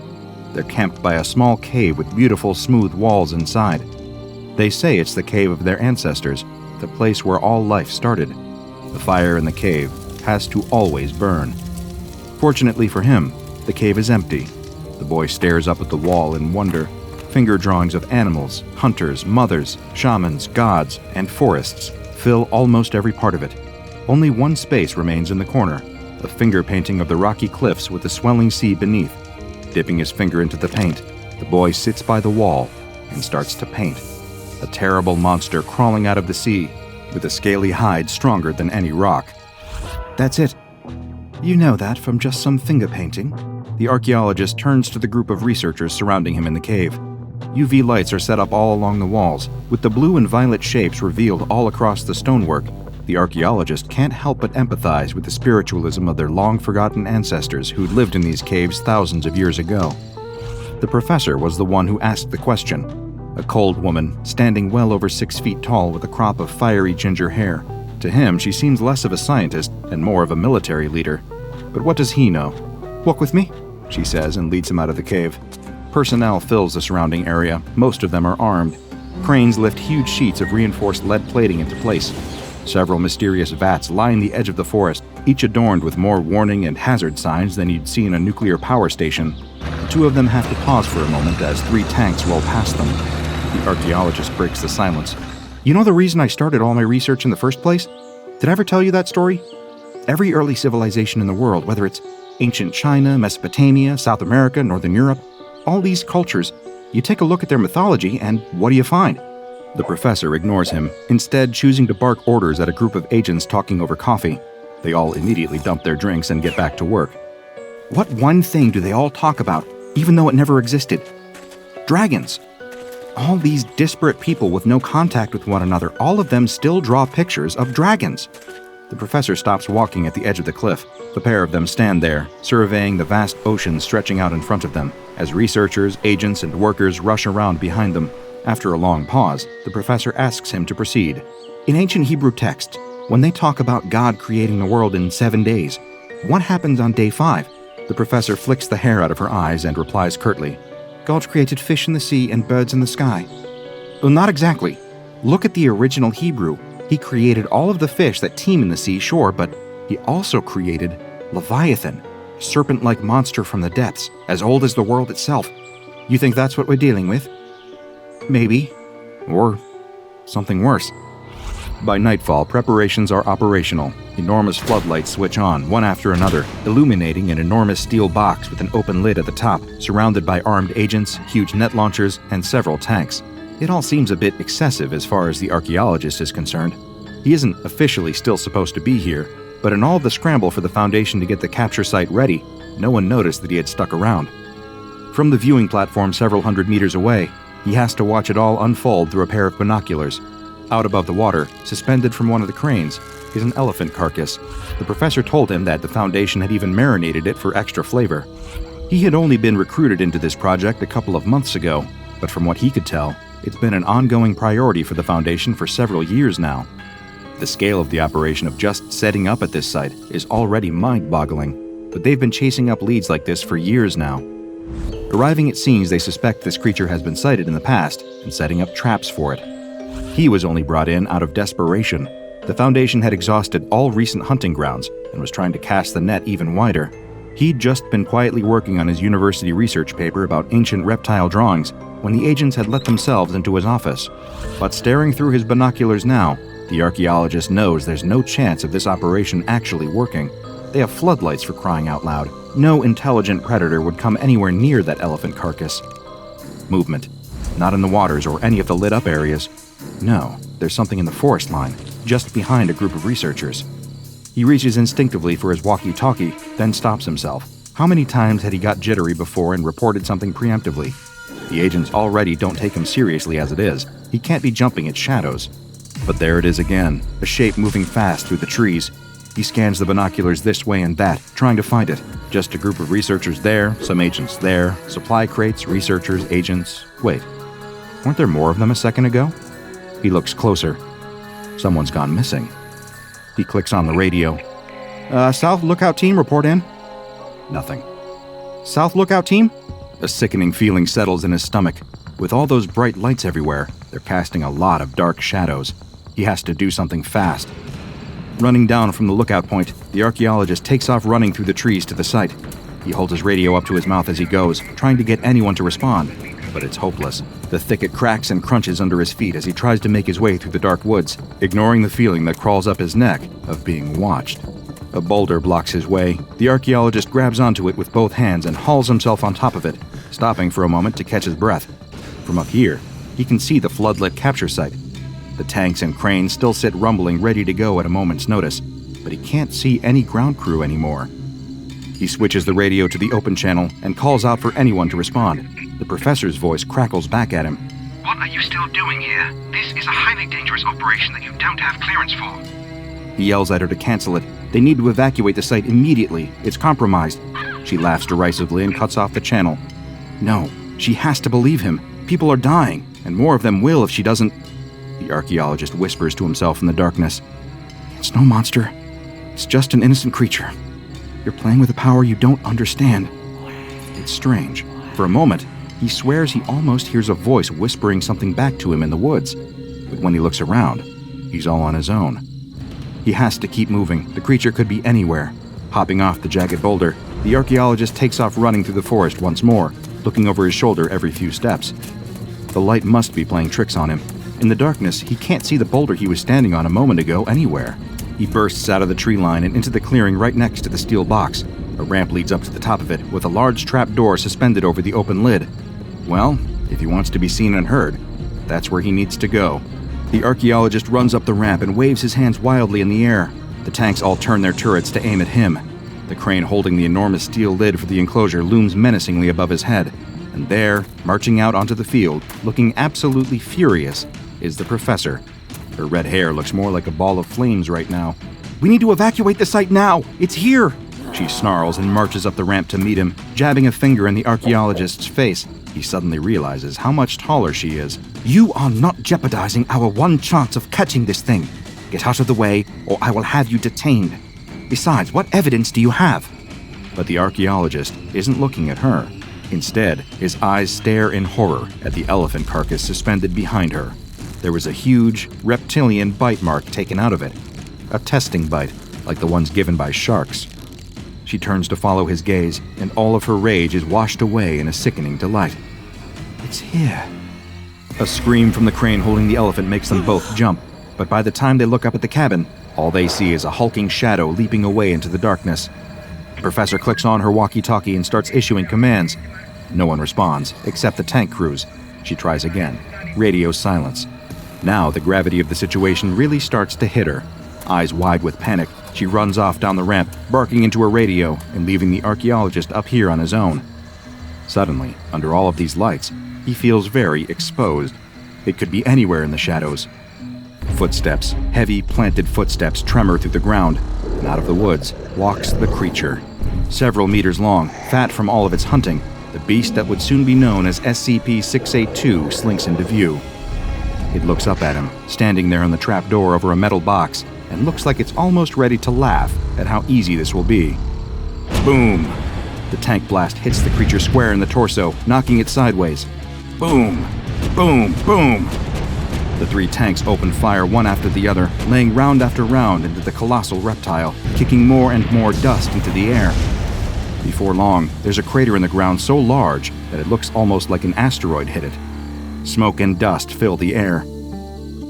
They're camped by a small cave with beautiful smooth walls inside. They say it's the cave of their ancestors, the place where all life started. The fire in the cave has to always burn. Fortunately for him, the cave is empty. The boy stares up at the wall in wonder. Finger drawings of animals, hunters, mothers, shamans, gods, and forests fill almost every part of it. Only one space remains in the corner, a finger painting of the rocky cliffs with the swelling sea beneath. Dipping his finger into the paint, the boy sits by the wall and starts to paint. A terrible monster crawling out of the sea, with a scaly hide stronger than any rock. That's it. You know that from just some finger painting. The archaeologist turns to the group of researchers surrounding him in the cave. UV lights are set up all along the walls, with the blue and violet shapes revealed all across the stonework. The archaeologist can't help but empathize with the spiritualism of their long-forgotten ancestors who'd lived in these caves thousands of years ago. The professor was the one who asked the question, a cold woman standing well over 6 feet tall with a crop of fiery ginger hair. To him, she seems less of a scientist and more of a military leader. But what does he know? "Walk with me," she says and leads him out of the cave. Personnel fills the surrounding area. Most of them are armed. Cranes lift huge sheets of reinforced lead plating into place. Several mysterious vats line the edge of the forest, each adorned with more warning and hazard signs than you'd see in a nuclear power station. The two of them have to pause for a moment as 3 tanks roll past them. The archaeologist breaks the silence. "You know the reason I started all my research in the first place? Did I ever tell you that story? Every early civilization in the world, whether it's ancient China, Mesopotamia, South America, Northern Europe, all these cultures, you take a look at their mythology and what do you find?" The professor ignores him, instead choosing to bark orders at a group of agents talking over coffee. They all immediately dump their drinks and get back to work. What one thing do they all talk about, even though it never existed? Dragons. All these disparate people with no contact with one another, all of them still draw pictures of dragons. The professor stops walking at the edge of the cliff. The pair of them stand there, surveying the vast ocean stretching out in front of them, as researchers, agents, and workers rush around behind them. After a long pause, the professor asks him to proceed. In ancient Hebrew texts, when they talk about God creating the world in 7 days, what happens on day 5? The professor flicks the hair out of her eyes and replies curtly, "God created fish in the sea and birds in the sky." Well, not exactly. Look at the original Hebrew. He created all of the fish that teem in the sea, sure, but he also created Leviathan, a serpent-like monster from the depths, as old as the world itself. You think that's what we're dealing with? Maybe. Or something worse. By nightfall, preparations are operational. Enormous floodlights switch on, one after another, illuminating an enormous steel box with an open lid at the top, surrounded by armed agents, huge net launchers, and several tanks. It all seems a bit excessive as far as the archaeologist is concerned. He isn't officially still supposed to be here, but in all the scramble for the Foundation to get the capture site ready, no one noticed that he had stuck around. From the viewing platform several hundred meters away, he has to watch it all unfold through a pair of binoculars. Out above the water, suspended from one of the cranes, is an elephant carcass. The professor told him that the Foundation had even marinated it for extra flavor. He had only been recruited into this project a couple of months ago, but from what he could tell, it's been an ongoing priority for the Foundation for several years now. The scale of the operation of just setting up at this site is already mind-boggling, but they've been chasing up leads like this for years now. Arriving at scenes, they suspect this creature has been sighted in the past and setting up traps for it. He was only brought in out of desperation. The Foundation had exhausted all recent hunting grounds and was trying to cast the net even wider. He'd just been quietly working on his university research paper about ancient reptile drawings when the agents had let themselves into his office. But staring through his binoculars now, the archaeologist knows there's no chance of this operation actually working. They have floodlights, for crying out loud. No intelligent predator would come anywhere near that elephant carcass. Movement. Not in the waters or any of the lit-up areas. No, there's something in the forest line, just behind a group of researchers. He reaches instinctively for his walkie-talkie, then stops himself. How many times had he got jittery before and reported something preemptively? The agents already don't take him seriously as it is. He can't be jumping at shadows. But there it is again, a shape moving fast through the trees. He scans the binoculars this way and that, trying to find it. Just a group of researchers there, some agents there, supply crates, researchers, agents. Wait, weren't there more of them a second ago? He looks closer. Someone's gone missing. He clicks on the radio. South Lookout Team, report in. Nothing. South Lookout Team? A sickening feeling settles in his stomach. With all those bright lights everywhere, they're casting a lot of dark shadows. He has to do something fast. Running down from the lookout point, the archaeologist takes off running through the trees to the site. He holds his radio up to his mouth as he goes, trying to get anyone to respond. But it's hopeless. The thicket cracks and crunches under his feet as he tries to make his way through the dark woods, ignoring the feeling that crawls up his neck of being watched. A boulder blocks his way. The archaeologist grabs onto it with both hands and hauls himself on top of it, stopping for a moment to catch his breath. From up here, he can see the floodlit capture site. The tanks and cranes still sit rumbling, ready to go at a moment's notice, but he can't see any ground crew anymore. He switches the radio to the open channel and calls out for anyone to respond. The professor's voice crackles back at him. What are you still doing here? This is a highly dangerous operation that you don't have clearance for. He yells at her to cancel it. They need to evacuate the site immediately. It's compromised. She laughs derisively and cuts off the channel. No, she has to believe him. People are dying, and more of them will if she doesn't. The archaeologist whispers to himself in the darkness. It's no monster. It's just an innocent creature. You're playing with a power you don't understand. It's strange. For a moment, he swears he almost hears a voice whispering something back to him in the woods. But when he looks around, he's all on his own. He has to keep moving. The creature could be anywhere. Hopping off the jagged boulder, the archaeologist takes off running through the forest once more, looking over his shoulder every few steps. The light must be playing tricks on him. In the darkness, he can't see the boulder he was standing on a moment ago anywhere. He bursts out of the tree line and into the clearing right next to the steel box. A ramp leads up to the top of it, with a large trap door suspended over the open lid. Well, if he wants to be seen and heard, that's where he needs to go. The archaeologist runs up the ramp and waves his hands wildly in the air. The tanks all turn their turrets to aim at him. The crane holding the enormous steel lid for the enclosure looms menacingly above his head. And there, marching out onto the field, looking absolutely furious, is the professor. Her red hair looks more like a ball of flames right now. We need to evacuate the site now! It's here! She snarls and marches up the ramp to meet him, jabbing a finger in the archaeologist's face. He suddenly realizes how much taller she is. You are not jeopardizing our one chance of catching this thing. Get out of the way, or I will have you detained. Besides, what evidence do you have? But the archaeologist isn't looking at her. Instead, his eyes stare in horror at the elephant carcass suspended behind her. There was a huge, reptilian bite mark taken out of it. A testing bite, like the ones given by sharks. She turns to follow his gaze, and all of her rage is washed away in a sickening delight. It's here. A scream from the crane holding the elephant makes them both jump, but by the time they look up at the cabin, all they see is a hulking shadow leaping away into the darkness. The professor clicks on her walkie-talkie and starts issuing commands. No one responds, except the tank crews. She tries again. Radio silence. Now the gravity of the situation really starts to hit her. Eyes wide with panic, she runs off down the ramp, barking into her radio and leaving the archaeologist up here on his own. Suddenly, under all of these lights, he feels very exposed. It could be anywhere in the shadows. Footsteps, heavy, planted footsteps tremor through the ground, and out of the woods walks the creature. Several meters long, fat from all of its hunting, the beast that would soon be known as SCP-682 slinks into view. It looks up at him, standing there on the trapdoor over a metal box, and looks like it's almost ready to laugh at how easy this will be. Boom! The tank blast hits the creature square in the torso, knocking it sideways. Boom! Boom! Boom! The 3 tanks open fire one after the other, laying round after round into the colossal reptile, kicking more and more dust into the air. Before long, there's a crater in the ground so large that it looks almost like an asteroid hit it. Smoke and dust fill the air.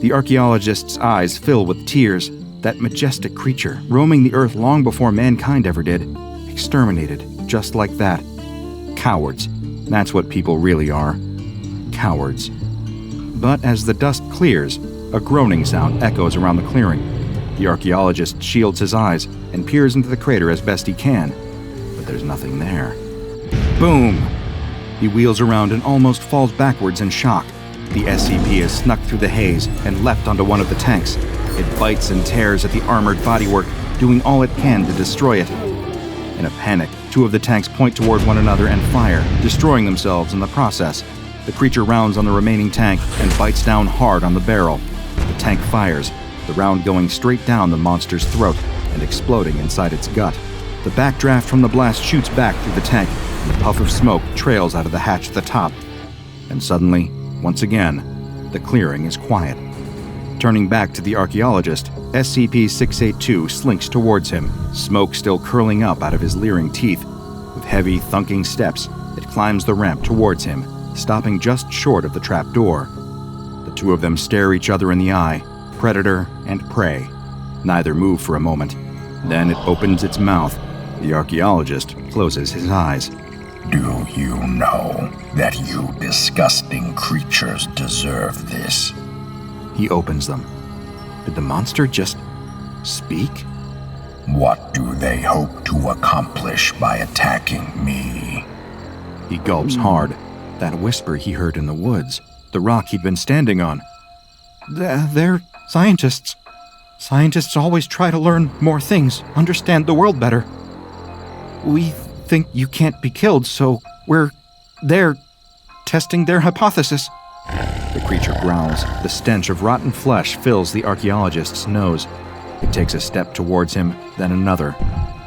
The archaeologist's eyes fill with tears. That majestic creature, roaming the earth long before mankind ever did, exterminated just like that. Cowards. That's what people really are. Cowards. But as the dust clears, a groaning sound echoes around the clearing. The archaeologist shields his eyes and peers into the crater as best he can, but there's nothing there. Boom! He wheels around and almost falls backwards in shock. The SCP has snuck through the haze and leapt onto one of the tanks. It bites and tears at the armored bodywork, doing all it can to destroy it. In a panic, 2 of the tanks point toward one another and fire, destroying themselves in the process. The creature rounds on the remaining tank and bites down hard on the barrel. The tank fires, the round going straight down the monster's throat and exploding inside its gut. The backdraft from the blast shoots back through the tank, and a puff of smoke trails out of the hatch at the top. And suddenly, once again, the clearing is quiet. Turning back to the archaeologist, SCP-682 slinks towards him, smoke still curling up out of his leering teeth. With heavy, thunking steps, it climbs the ramp towards him, stopping just short of the trap door. The 2 of them stare each other in the eye, predator and prey. Neither move for a moment. Then it opens its mouth. The archaeologist closes his eyes. Do you know that you disgusting creatures deserve this? He opens them. Did the monster just speak? What do they hope to accomplish by attacking me? He gulps hard. That whisper he heard in the woods, the rock he'd been standing on. They're scientists. Scientists always try to learn more things, understand the world better. We think you can't be killed, so they're testing their hypothesis. The creature growls. The stench of rotten flesh fills the archaeologist's nose. It takes a step towards him, then another.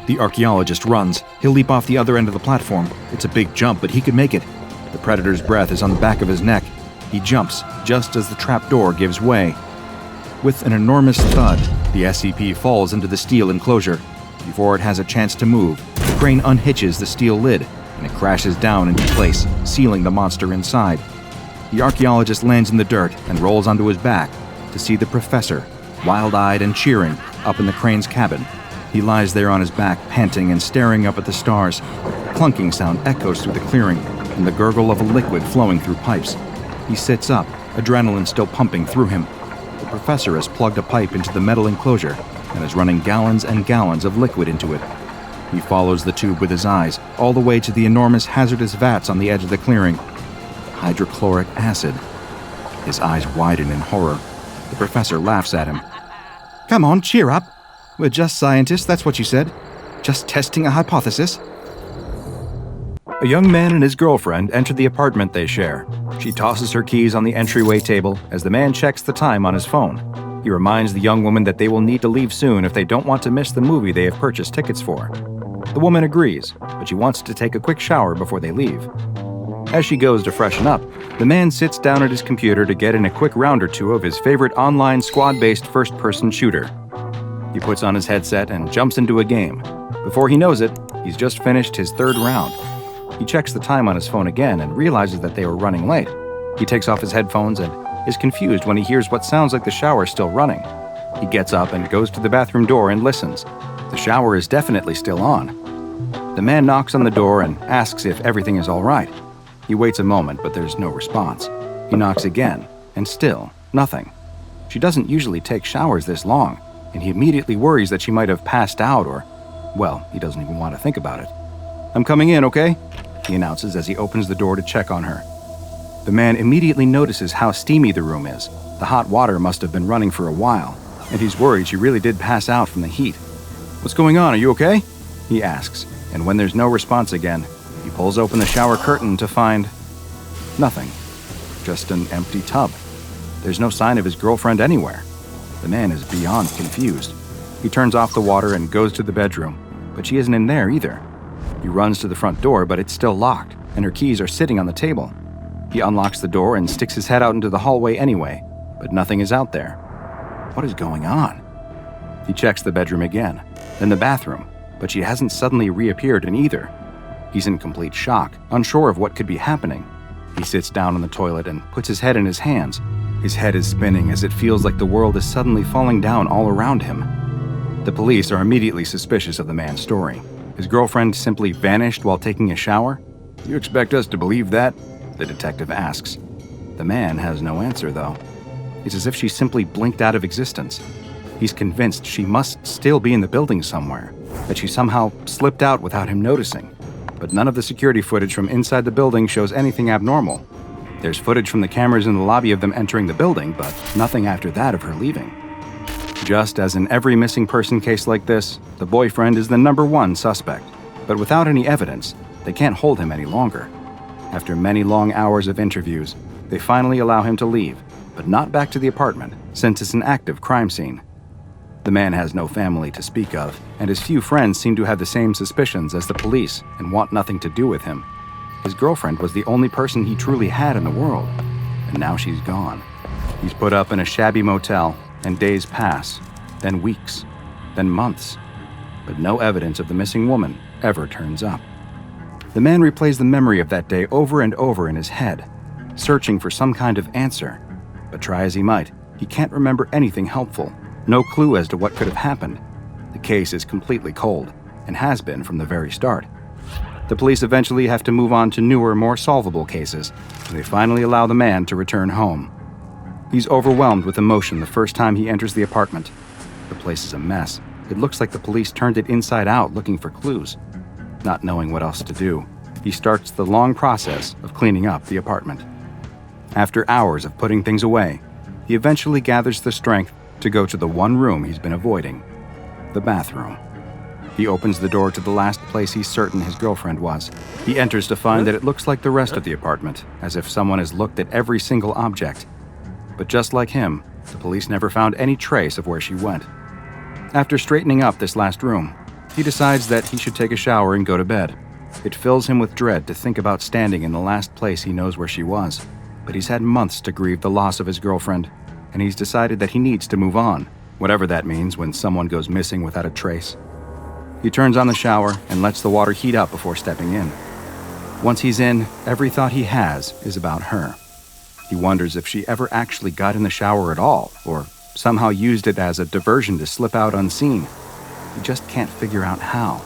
The archaeologist runs. He'll leap off the other end of the platform. It's a big jump, but he could make it. The predator's breath is on the back of his neck. He jumps, just as the trapdoor gives way. With an enormous thud, the SCP falls into the steel enclosure. Before it has a chance to move, the crane unhitches the steel lid, and it crashes down into place, sealing the monster inside. The archaeologist lands in the dirt and rolls onto his back to see the professor, wild-eyed and cheering, up in the crane's cabin. He lies there on his back, panting and staring up at the stars. A clunking sound echoes through the clearing, and the gurgle of a liquid flowing through pipes. He sits up, adrenaline still pumping through him. The professor has plugged a pipe into the metal enclosure and is running gallons and gallons of liquid into it. He follows the tube with his eyes, all the way to the enormous hazardous vats on the edge of the clearing. Hydrochloric acid. His eyes widen in horror. The professor laughs at him. Come on, cheer up. We're just scientists, that's what you said. Just testing a hypothesis. A young man and his girlfriend enter the apartment they share. She tosses her keys on the entryway table as the man checks the time on his phone. He reminds the young woman that they will need to leave soon if they don't want to miss the movie they have purchased tickets for. The woman agrees, but she wants to take a quick shower before they leave. As she goes to freshen up, the man sits down at his computer to get in a quick round or two of his favorite online squad-based first-person shooter. He puts on his headset and jumps into a game. Before he knows it, he's just finished his 3rd round. He checks the time on his phone again and realizes that they were running late. He takes off his headphones and is confused when he hears what sounds like the shower still running. He gets up and goes to the bathroom door and listens. The shower is definitely still on. The man knocks on the door and asks if everything is all right. He waits a moment, but there's no response. He knocks again, and still, nothing. She doesn't usually take showers this long, and he immediately worries that she might have passed out or, well, he doesn't even want to think about it. "I'm coming in, okay?" he announces as he opens the door to check on her. The man immediately notices how steamy the room is. The hot water must have been running for a while, and he's worried she really did pass out from the heat. "What's going on? Are you okay?" he asks, and when there's no response again, he pulls open the shower curtain to find nothing. Just an empty tub. There's no sign of his girlfriend anywhere. The man is beyond confused. He turns off the water and goes to the bedroom, but she isn't in there either. He runs to the front door, but it's still locked, and her keys are sitting on the table. He unlocks the door and sticks his head out into the hallway anyway, but nothing is out there. What is going on? He checks the bedroom again, then the bathroom, but she hasn't suddenly reappeared in either. He's in complete shock, unsure of what could be happening. He sits down on the toilet and puts his head in his hands. His head is spinning as it feels like the world is suddenly falling down all around him. The police are immediately suspicious of the man's story. His girlfriend simply vanished while taking a shower? You expect us to believe that? The detective asks. The man has no answer, though. It's as if she simply blinked out of existence. He's convinced she must still be in the building somewhere, that she somehow slipped out without him noticing. But none of the security footage from inside the building shows anything abnormal. There's footage from the cameras in the lobby of them entering the building, but nothing after that of her leaving. Just as in every missing person case like this, the boyfriend is the #1 suspect. But without any evidence, they can't hold him any longer. After many long hours of interviews, they finally allow him to leave, but not back to the apartment, since it's an active crime scene. The man has no family to speak of, and his few friends seem to have the same suspicions as the police and want nothing to do with him. His girlfriend was the only person he truly had in the world, and now she's gone. He's put up in a shabby motel, and days pass, then weeks, then months, but no evidence of the missing woman ever turns up. The man replays the memory of that day over and over in his head, searching for some kind of answer, but try as he might, he can't remember anything helpful. No clue as to what could have happened. The case is completely cold, and has been from the very start. The police eventually have to move on to newer, more solvable cases, and they finally allow the man to return home. He's overwhelmed with emotion the first time he enters the apartment. The place is a mess. It looks like the police turned it inside out looking for clues. Not knowing what else to do, he starts the long process of cleaning up the apartment. After hours of putting things away, he eventually gathers the strength to go to the one room he's been avoiding, the bathroom. He opens the door to the last place he's certain his girlfriend was. He enters to find that it looks like the rest of the apartment, as if someone has looked at every single object. But just like him, the police never found any trace of where she went. After straightening up this last room, he decides that he should take a shower and go to bed. It fills him with dread to think about standing in the last place he knows where she was. But he's had months to grieve the loss of his girlfriend, and he's decided that he needs to move on, whatever that means when someone goes missing without a trace. He turns on the shower and lets the water heat up before stepping in. Once he's in, every thought he has is about her. He wonders if she ever actually got in the shower at all, or somehow used it as a diversion to slip out unseen. He just can't figure out how.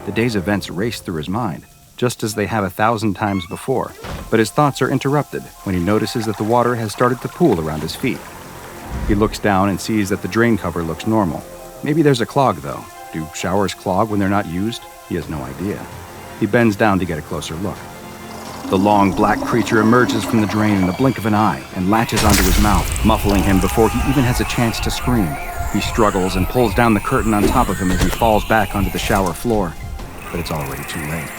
The day's events race through his mind, just as they have 1,000 times before, but his thoughts are interrupted when he notices that the water has started to pool around his feet. He looks down and sees that the drain cover looks normal. Maybe there's a clog, though. Do showers clog when they're not used? He has no idea. He bends down to get a closer look. The long black creature emerges from the drain in the blink of an eye and latches onto his mouth, muffling him before he even has a chance to scream. He struggles and pulls down the curtain on top of him as he falls back onto the shower floor. But it's already too late.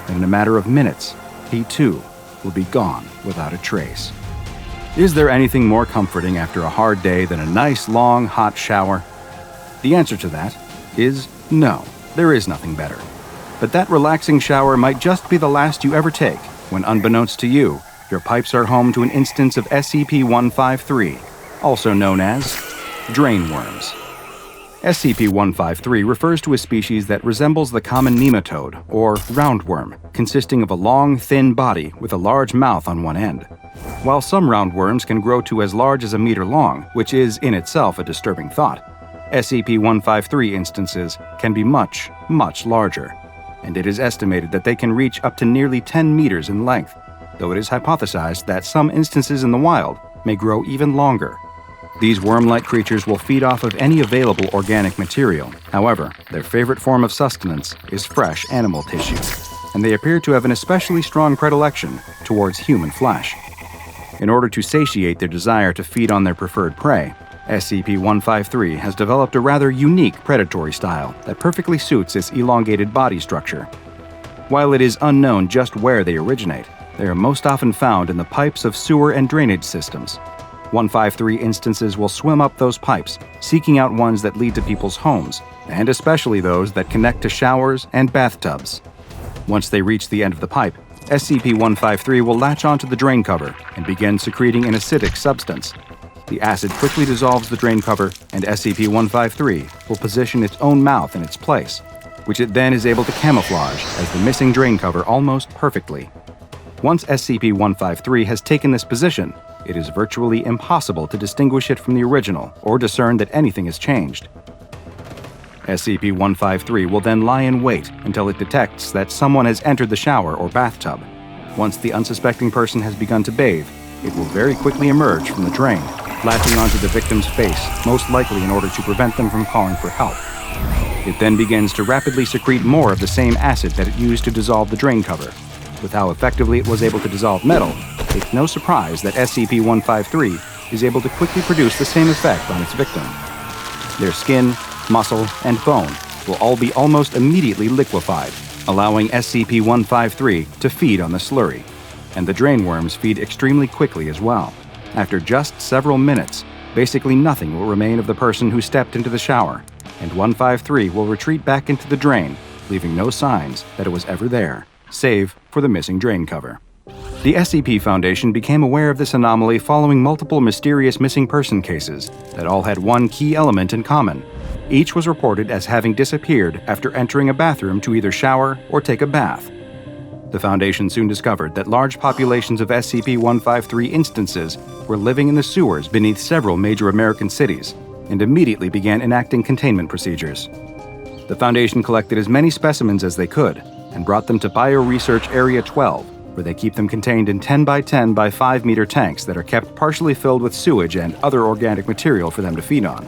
And in a matter of minutes, he too will be gone without a trace. Is there anything more comforting after a hard day than a nice, long, hot shower? The answer to that is no, there is nothing better. But that relaxing shower might just be the last you ever take when, unbeknownst to you, your pipes are home to an instance of SCP-153, also known as drain worms. SCP-153 refers to a species that resembles the common nematode, or roundworm, consisting of a long, thin body with a large mouth on one end. While some roundworms can grow to as large as a meter long, which is in itself a disturbing thought, SCP-153 instances can be much, much larger, and it is estimated that they can reach up to nearly 10 meters in length, though it is hypothesized that some instances in the wild may grow even longer. These worm-like creatures will feed off of any available organic material. However, their favorite form of sustenance is fresh animal tissue, and they appear to have an especially strong predilection towards human flesh. In order to satiate their desire to feed on their preferred prey, SCP-153 has developed a rather unique predatory style that perfectly suits its elongated body structure. While it is unknown just where they originate, they are most often found in the pipes of sewer and drainage systems. 153 instances will swim up those pipes, seeking out ones that lead to people's homes, and especially those that connect to showers and bathtubs. Once they reach the end of the pipe, SCP-153 will latch onto the drain cover and begin secreting an acidic substance. The acid quickly dissolves the drain cover, and SCP-153 will position its own mouth in its place, which it then is able to camouflage as the missing drain cover almost perfectly. Once SCP-153 has taken this position, it is virtually impossible to distinguish it from the original or discern that anything has changed. SCP-153 will then lie in wait until it detects that someone has entered the shower or bathtub. Once the unsuspecting person has begun to bathe, it will very quickly emerge from the drain, latching onto the victim's face, most likely in order to prevent them from calling for help. It then begins to rapidly secrete more of the same acid that it used to dissolve the drain cover. With how effectively it was able to dissolve metal, it's no surprise that SCP-153 is able to quickly produce the same effect on its victim. Their skin, muscle, and bone will all be almost immediately liquefied, allowing SCP-153 to feed on the slurry, and the drain worms feed extremely quickly as well. After just several minutes, basically nothing will remain of the person who stepped into the shower, and 153 will retreat back into the drain, leaving no signs that it was ever there, save for the missing drain cover. The SCP Foundation became aware of this anomaly following multiple mysterious missing person cases that all had one key element in common. Each was reported as having disappeared after entering a bathroom to either shower or take a bath. The Foundation soon discovered that large populations of SCP-153 instances were living in the sewers beneath several major American cities, and immediately began enacting containment procedures. The Foundation collected as many specimens as they could and brought them to Bioresearch Area 12, where they keep them contained in 10 by 10 by 5 meter tanks that are kept partially filled with sewage and other organic material for them to feed on.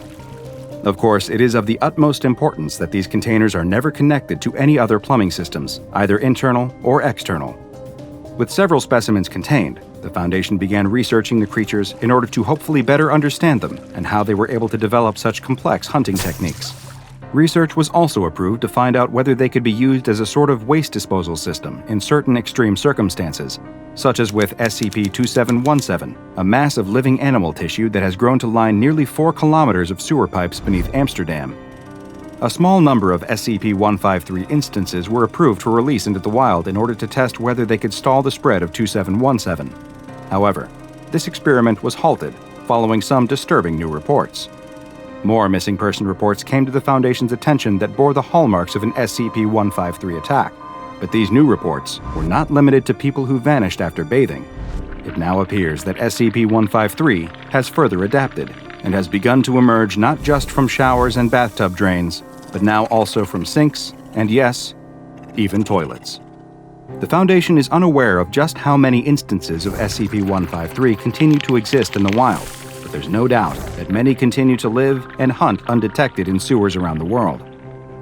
Of course, it is of the utmost importance that these containers are never connected to any other plumbing systems, either internal or external. With several specimens contained, the Foundation began researching the creatures in order to hopefully better understand them and how they were able to develop such complex hunting techniques. Research was also approved to find out whether they could be used as a sort of waste disposal system in certain extreme circumstances, such as with SCP-2717, a mass of living animal tissue that has grown to line nearly 4 kilometers of sewer pipes beneath Amsterdam. A small number of SCP-153 instances were approved for release into the wild in order to test whether they could stall the spread of 2717. However, this experiment was halted following some disturbing new reports. More missing person reports came to the Foundation's attention that bore the hallmarks of an SCP-153 attack, but these new reports were not limited to people who vanished after bathing. It now appears that SCP-153 has further adapted and has begun to emerge not just from showers and bathtub drains, but now also from sinks and, yes, even toilets. The Foundation is unaware of just how many instances of SCP-153 continue to exist in the wild, but there's no doubt that many continue to live and hunt undetected in sewers around the world.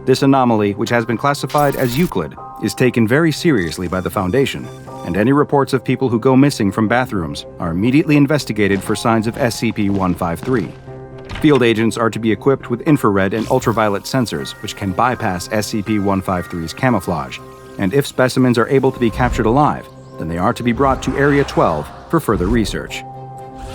This anomaly, which has been classified as Euclid, is taken very seriously by the Foundation, and any reports of people who go missing from bathrooms are immediately investigated for signs of SCP-153. Field agents are to be equipped with infrared and ultraviolet sensors, which can bypass SCP-153's camouflage, and if specimens are able to be captured alive, then they are to be brought to Area 12 for further research.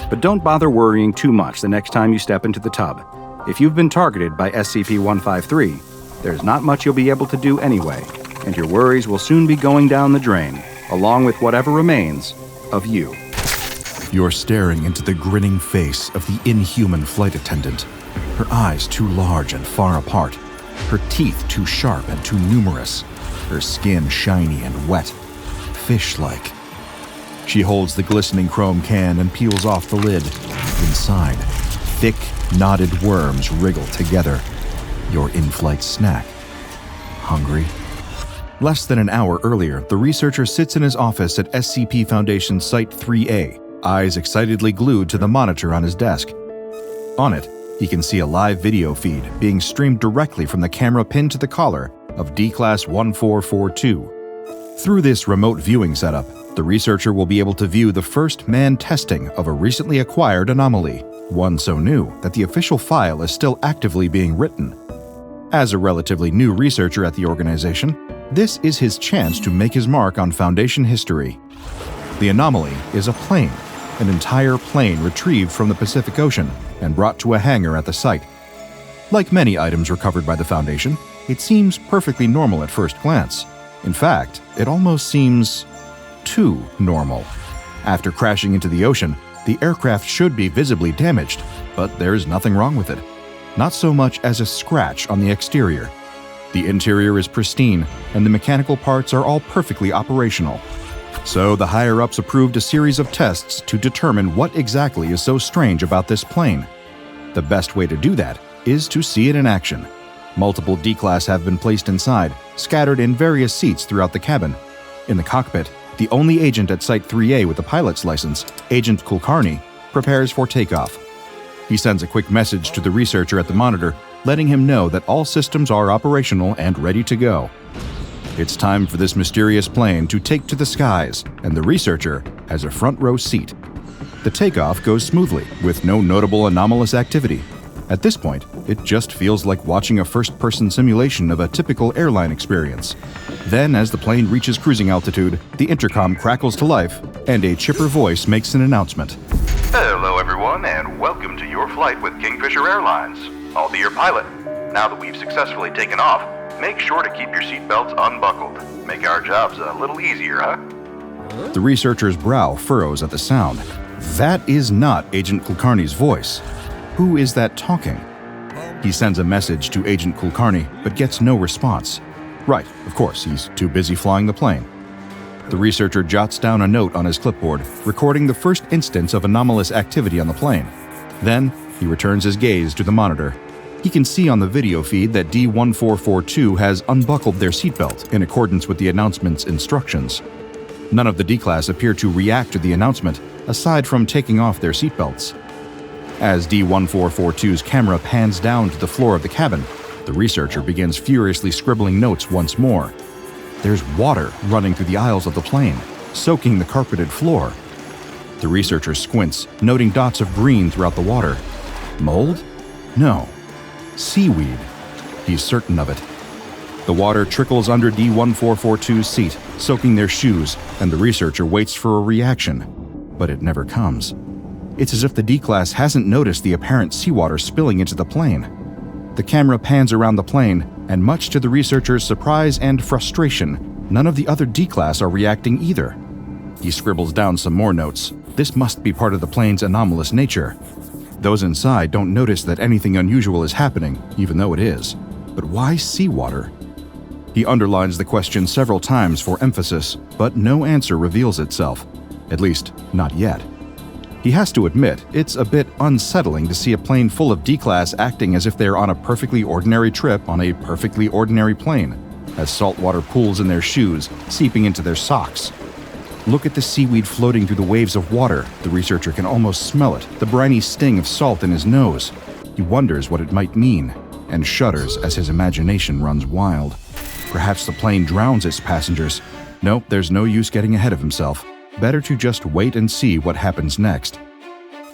But don't bother worrying too much the next time you step into the tub. If you've been targeted by SCP-153, there's not much you'll be able to do anyway, and your worries will soon be going down the drain, along with whatever remains of you. You're staring into the grinning face of the inhuman flight attendant, her eyes too large and far apart, her teeth too sharp and too numerous, her skin shiny and wet, fish-like. She holds the glistening chrome can and peels off the lid. Inside, thick, knotted worms wriggle together. Your in-flight snack. Hungry? Less than an hour earlier, the researcher sits in his office at SCP Foundation Site 3A, eyes excitedly glued to the monitor on his desk. On it, he can see a live video feed being streamed directly from the camera pinned to the collar of D-Class 1442. Through this remote viewing setup, the researcher will be able to view the first manned testing of a recently acquired anomaly, one so new that the official file is still actively being written. As a relatively new researcher at the organization, this is his chance to make his mark on Foundation history. The anomaly is a plane, an entire plane retrieved from the Pacific Ocean and brought to a hangar at the site. Like many items recovered by the Foundation, it seems perfectly normal at first glance. In fact, it almost seems too normal. After crashing into the ocean, the aircraft should be visibly damaged, but there's nothing wrong with it. Not so much as a scratch on the exterior. The interior is pristine, and the mechanical parts are all perfectly operational. So the higher-ups approved a series of tests to determine what exactly is so strange about this plane. The best way to do that is to see it in action. Multiple D-Class have been placed inside, scattered in various seats throughout the cabin. In the cockpit, the only agent at Site 3A with a pilot's license, Agent Kulkarni, prepares for takeoff. He sends a quick message to the researcher at the monitor, letting him know that all systems are operational and ready to go. It's time for this mysterious plane to take to the skies, and the researcher has a front row seat. The takeoff goes smoothly, with no notable anomalous activity. At this point, it just feels like watching a first-person simulation of a typical airline experience. Then, as the plane reaches cruising altitude, the intercom crackles to life, and a chipper voice makes an announcement. Hello everyone, and welcome to your flight with Kingfisher Airlines. I'll be your pilot. Now that we've successfully taken off, make sure to keep your seatbelts unbuckled. Make our jobs a little easier, huh? The researcher's brow furrows at the sound. That is not Agent Kulkarni's voice. Who is that talking? He sends a message to Agent Kulkarni, but gets no response. Right, of course, he's too busy flying the plane. The researcher jots down a note on his clipboard, recording the first instance of anomalous activity on the plane. Then, he returns his gaze to the monitor. He can see on the video feed that D-1442 has unbuckled their seatbelt in accordance with the announcement's instructions. None of the D-Class appear to react to the announcement, aside from taking off their seatbelts. As D-1442's camera pans down to the floor of the cabin, the researcher begins furiously scribbling notes once more. There's water running through the aisles of the plane, soaking the carpeted floor. The researcher squints, noting dots of green throughout the water. Mold? No. Seaweed. He's certain of it. The water trickles under D-1442's seat, soaking their shoes, and the researcher waits for a reaction. But it never comes. It's as if the D-Class hasn't noticed the apparent seawater spilling into the plane. The camera pans around the plane, and much to the researcher's surprise and frustration, none of the other D-Class are reacting either. He scribbles down some more notes. This must be part of the plane's anomalous nature. Those inside don't notice that anything unusual is happening, even though it is. But why seawater? He underlines the question several times for emphasis, but no answer reveals itself. At least, not yet. He has to admit, it's a bit unsettling to see a plane full of D-Class acting as if they're on a perfectly ordinary trip on a perfectly ordinary plane, as saltwater pools in their shoes, seeping into their socks. Look at the seaweed floating through the waves of water. The researcher can almost smell it, the briny sting of salt in his nose. He wonders what it might mean, and shudders as his imagination runs wild. Perhaps the plane drowns its passengers. Nope, there's no use getting ahead of himself. Better to just wait and see what happens next.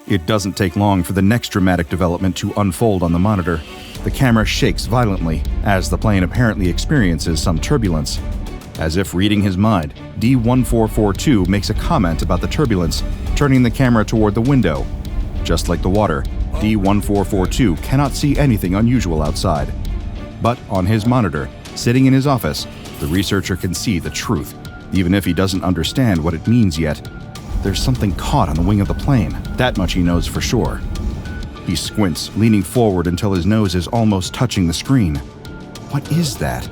It doesn't take long for the next dramatic development to unfold on the monitor. The camera shakes violently as the plane apparently experiences some turbulence. As if reading his mind, D-1442 makes a comment about the turbulence, turning the camera toward the window. Just like the water, D-1442 cannot see anything unusual outside. But on his monitor, sitting in his office, the researcher can see the truth. Even if he doesn't understand what it means yet, there's something caught on the wing of the plane. That much he knows for sure. He squints, leaning forward until his nose is almost touching the screen. What is that?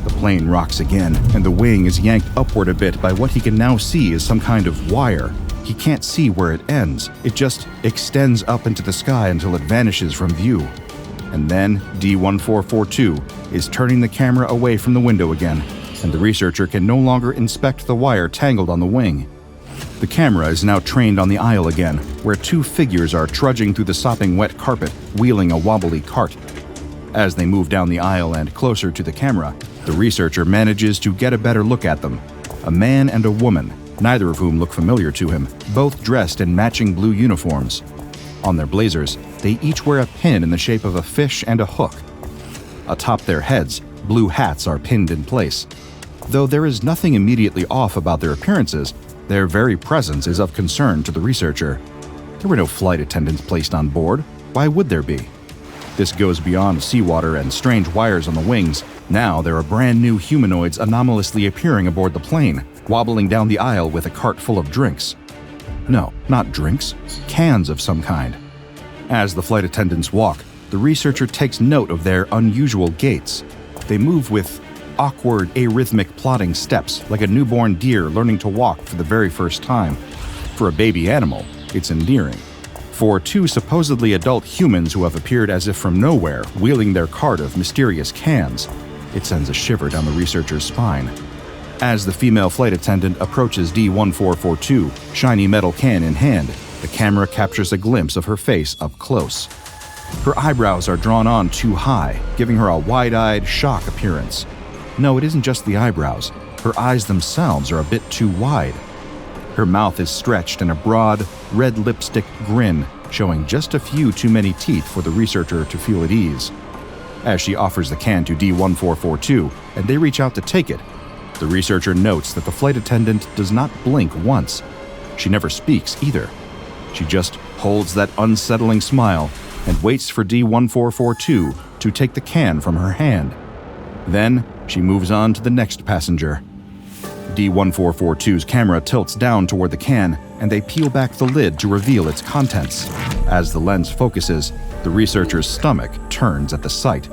The plane rocks again, and the wing is yanked upward a bit by what he can now see as some kind of wire. He can't see where it ends. It just extends up into the sky until it vanishes from view. And then D-1442 is turning the camera away from the window again, and the researcher can no longer inspect the wire tangled on the wing. The camera is now trained on the aisle again, where two figures are trudging through the sopping wet carpet, wheeling a wobbly cart. As they move down the aisle and closer to the camera, the researcher manages to get a better look at them. A man and a woman, neither of whom look familiar to him, both dressed in matching blue uniforms. On their blazers, they each wear a pin in the shape of a fish and a hook. Atop their heads, blue hats are pinned in place. Though there is nothing immediately off about their appearances, their very presence is of concern to the researcher. There were no flight attendants placed on board. Why would there be? This goes beyond seawater and strange wires on the wings. Now there are brand new humanoids anomalously appearing aboard the plane, wobbling down the aisle with a cart full of drinks. No, not drinks, cans of some kind. As the flight attendants walk, the researcher takes note of their unusual gaits. They move with awkward, arrhythmic plodding steps, like a newborn deer learning to walk for the very first time. For a baby animal, it's endearing. For two supposedly adult humans who have appeared as if from nowhere, wheeling their cart of mysterious cans, it sends a shiver down the researcher's spine. As the female flight attendant approaches D-1442, shiny metal can in hand, the camera captures a glimpse of her face up close. Her eyebrows are drawn on too high, giving her a wide-eyed, shock appearance. No, it isn't just the eyebrows. Her eyes themselves are a bit too wide. Her mouth is stretched in a broad, red lipstick grin, showing just a few too many teeth for the researcher to feel at ease. As she offers the can to D-1442, and they reach out to take it, the researcher notes that the flight attendant does not blink once. She never speaks either. She just holds that unsettling smile and waits for D-1442 to take the can from her hand. Then she moves on to the next passenger. D-1442's camera tilts down toward the can, and they peel back the lid to reveal its contents. As the lens focuses, the researcher's stomach turns at the sight.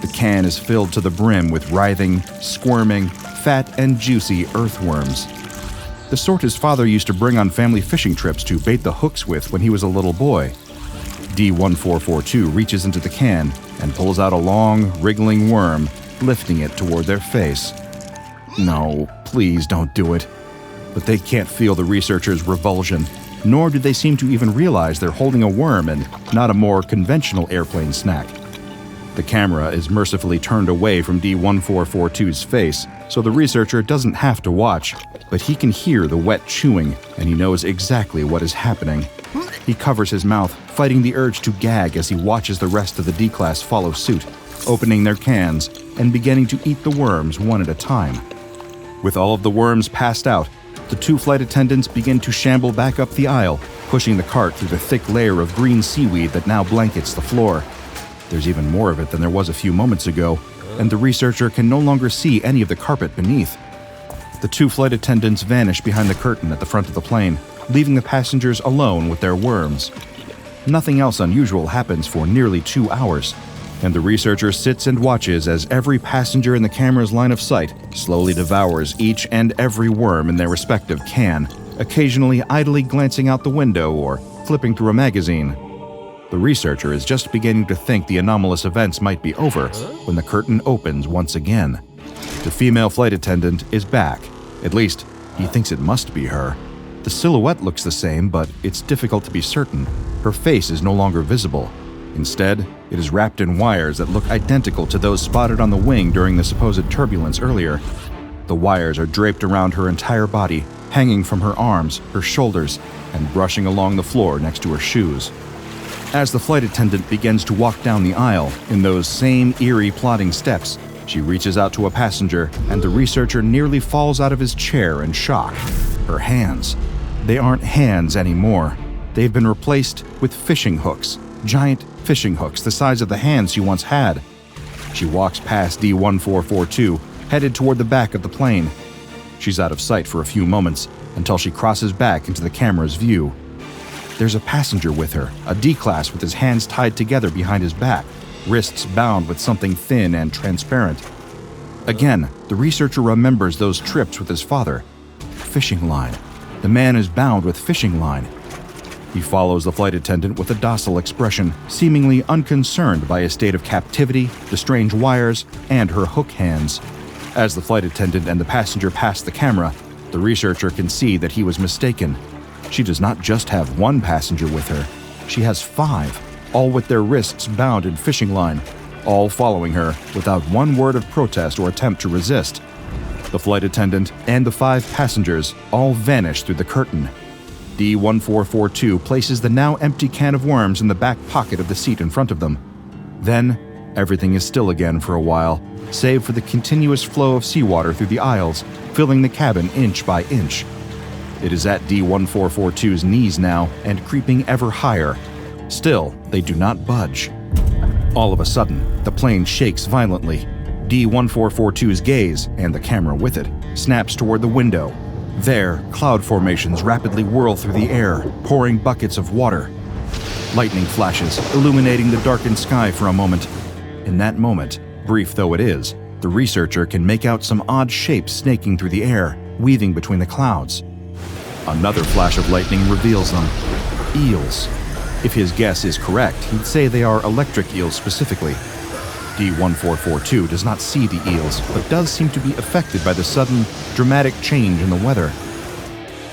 The can is filled to the brim with writhing, squirming, fat and juicy earthworms. The sort his father used to bring on family fishing trips to bait the hooks with when he was a little boy. D-1442 reaches into the can and pulls out a long, wriggling worm, lifting it toward their face. No, please don't do it. But they can't feel the researcher's revulsion, nor do they seem to even realize they're holding a worm and not a more conventional airplane snack. The camera is mercifully turned away from D-1442's face, so the researcher doesn't have to watch, but he can hear the wet chewing, and he knows exactly what is happening. He covers his mouth, fighting the urge to gag as he watches the rest of the D-Class follow suit, opening their cans and beginning to eat the worms one at a time. With all of the worms passed out, the two flight attendants begin to shamble back up the aisle, pushing the cart through the thick layer of green seaweed that now blankets the floor. There's even more of it than there was a few moments ago, and the researcher can no longer see any of the carpet beneath. The two flight attendants vanish behind the curtain at the front of the plane, leaving the passengers alone with their worms. Nothing else unusual happens for nearly 2 hours, and the researcher sits and watches as every passenger in the camera's line of sight slowly devours each and every worm in their respective can, occasionally idly glancing out the window or flipping through a magazine. The researcher is just beginning to think the anomalous events might be over when the curtain opens once again. The female flight attendant is back. At least, he thinks it must be her. The silhouette looks the same, but it's difficult to be certain. Her face is no longer visible. Instead, it is wrapped in wires that look identical to those spotted on the wing during the supposed turbulence earlier. The wires are draped around her entire body, hanging from her arms, her shoulders, and brushing along the floor next to her shoes. As the flight attendant begins to walk down the aisle in those same eerie plodding steps, she reaches out to a passenger, and the researcher nearly falls out of his chair in shock. Her hands. They aren't hands anymore. They've been replaced with fishing hooks, giant fishing hooks the size of the hands she once had. She walks past D-1442, headed toward the back of the plane. She's out of sight for a few moments until she crosses back into the camera's view. There's a passenger with her, a D-Class with his hands tied together behind his back, wrists bound with something thin and transparent. Again, the researcher remembers those trips with his father. Fishing line. The man is bound with fishing line. He follows the flight attendant with a docile expression, seemingly unconcerned by his state of captivity, the strange wires, and her hook hands. As the flight attendant and the passenger pass the camera, the researcher can see that he was mistaken. She does not just have one passenger with her. She has 5, all with their wrists bound in fishing line, all following her without one word of protest or attempt to resist. The flight attendant and the 5 passengers all vanish through the curtain. D-1442 places the now empty can of worms in the back pocket of the seat in front of them. Then, everything is still again for a while, save for the continuous flow of seawater through the aisles, filling the cabin inch by inch. It is at D-1442's knees now and creeping ever higher. Still, they do not budge. All of a sudden, the plane shakes violently. D-1442's gaze, and the camera with it, snaps toward the window. There, cloud formations rapidly whirl through the air, pouring buckets of water. Lightning flashes, illuminating the darkened sky for a moment. In that moment, brief though it is, the researcher can make out some odd shapes snaking through the air, weaving between the clouds. Another flash of lightning reveals them. Eels. If his guess is correct, he'd say they are electric eels specifically. D-1442 does not see the eels, but does seem to be affected by the sudden, dramatic change in the weather.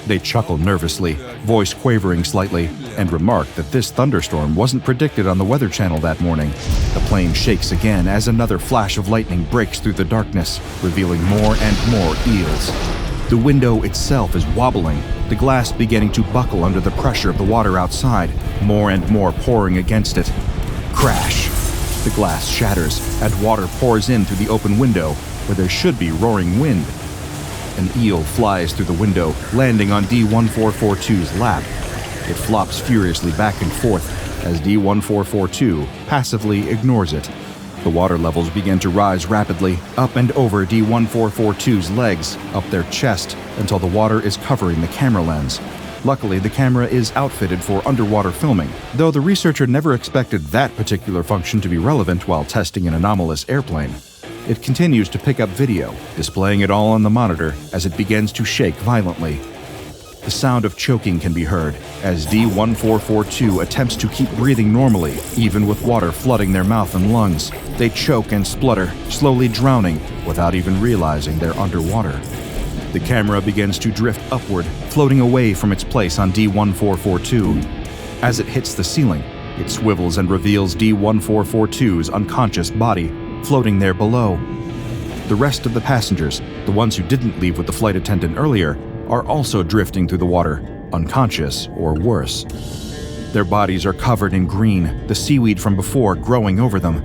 They chuckle nervously, voice quavering slightly, and remark that this thunderstorm wasn't predicted on the Weather Channel that morning. The plane shakes again as another flash of lightning breaks through the darkness, revealing more and more eels. The window itself is wobbling, the glass beginning to buckle under the pressure of the water outside, more and more pouring against it. Crash! The glass shatters, and water pours in through the open window, where there should be roaring wind. An eel flies through the window, landing on D-1442's lap. It flops furiously back and forth as D-1442 passively ignores it. The water levels begin to rise rapidly, up and over D-1442's legs, up their chest, until the water is covering the camera lens. Luckily, the camera is outfitted for underwater filming, though the researcher never expected that particular function to be relevant while testing an anomalous airplane. It continues to pick up video, displaying it all on the monitor as it begins to shake violently. The sound of choking can be heard as D-1442 attempts to keep breathing normally, even with water flooding their mouth and lungs. They choke and splutter, slowly drowning without even realizing they're underwater. The camera begins to drift upward, floating away from its place on D-1442. As it hits the ceiling, it swivels and reveals D-1442's unconscious body, floating there below. The rest of the passengers, the ones who didn't leave with the flight attendant earlier, are also drifting through the water, unconscious or worse. Their bodies are covered in green, the seaweed from before growing over them.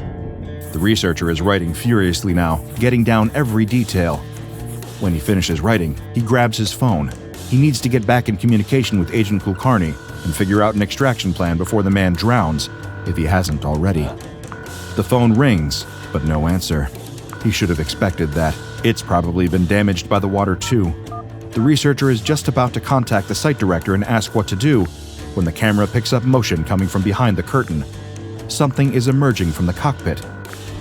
The researcher is writing furiously now, getting down every detail. When he finishes writing, he grabs his phone. He needs to get back in communication with Agent Kulkarni and figure out an extraction plan before the man drowns, if he hasn't already. The phone rings, but no answer. He should have expected that. It's probably been damaged by the water too. The researcher is just about to contact the site director and ask what to do when the camera picks up motion coming from behind the curtain. Something is emerging from the cockpit.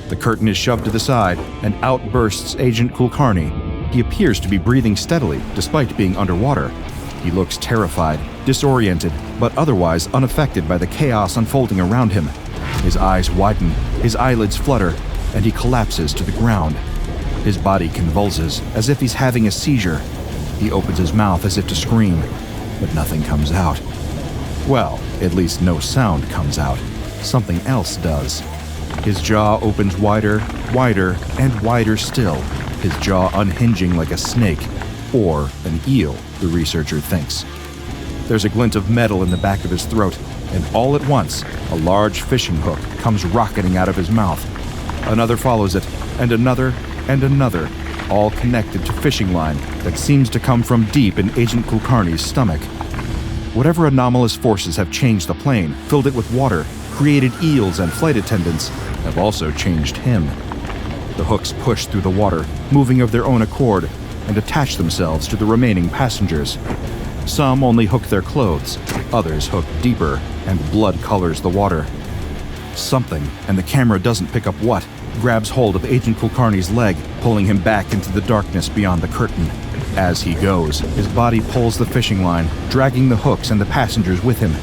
The curtain is shoved to the side, and out bursts Agent Kulkarni. He appears to be breathing steadily, despite being underwater. He looks terrified, disoriented, but otherwise unaffected by the chaos unfolding around him. His eyes widen, his eyelids flutter, and he collapses to the ground. His body convulses, as if he's having a seizure. He opens his mouth as if to scream, but nothing comes out. Well, at least no sound comes out. Something else does. His jaw opens wider, wider, and wider still, his jaw unhinging like a snake, or an eel, the researcher thinks. There's a glint of metal in the back of his throat, and all at once, a large fishing hook comes rocketing out of his mouth. Another follows it, and another, all connected to fishing line that seems to come from deep in Agent Kulkarni's stomach. Whatever anomalous forces have changed the plane, filled it with water, created eels and flight attendants, have also changed him. The hooks push through the water, moving of their own accord, and attach themselves to the remaining passengers. Some only hook their clothes, others hook deeper, and blood colors the water. Something, and the camera doesn't pick up what, grabs hold of Agent Kulkarni's leg, pulling him back into the darkness beyond the curtain. As he goes, his body pulls the fishing line, dragging the hooks and the passengers with him.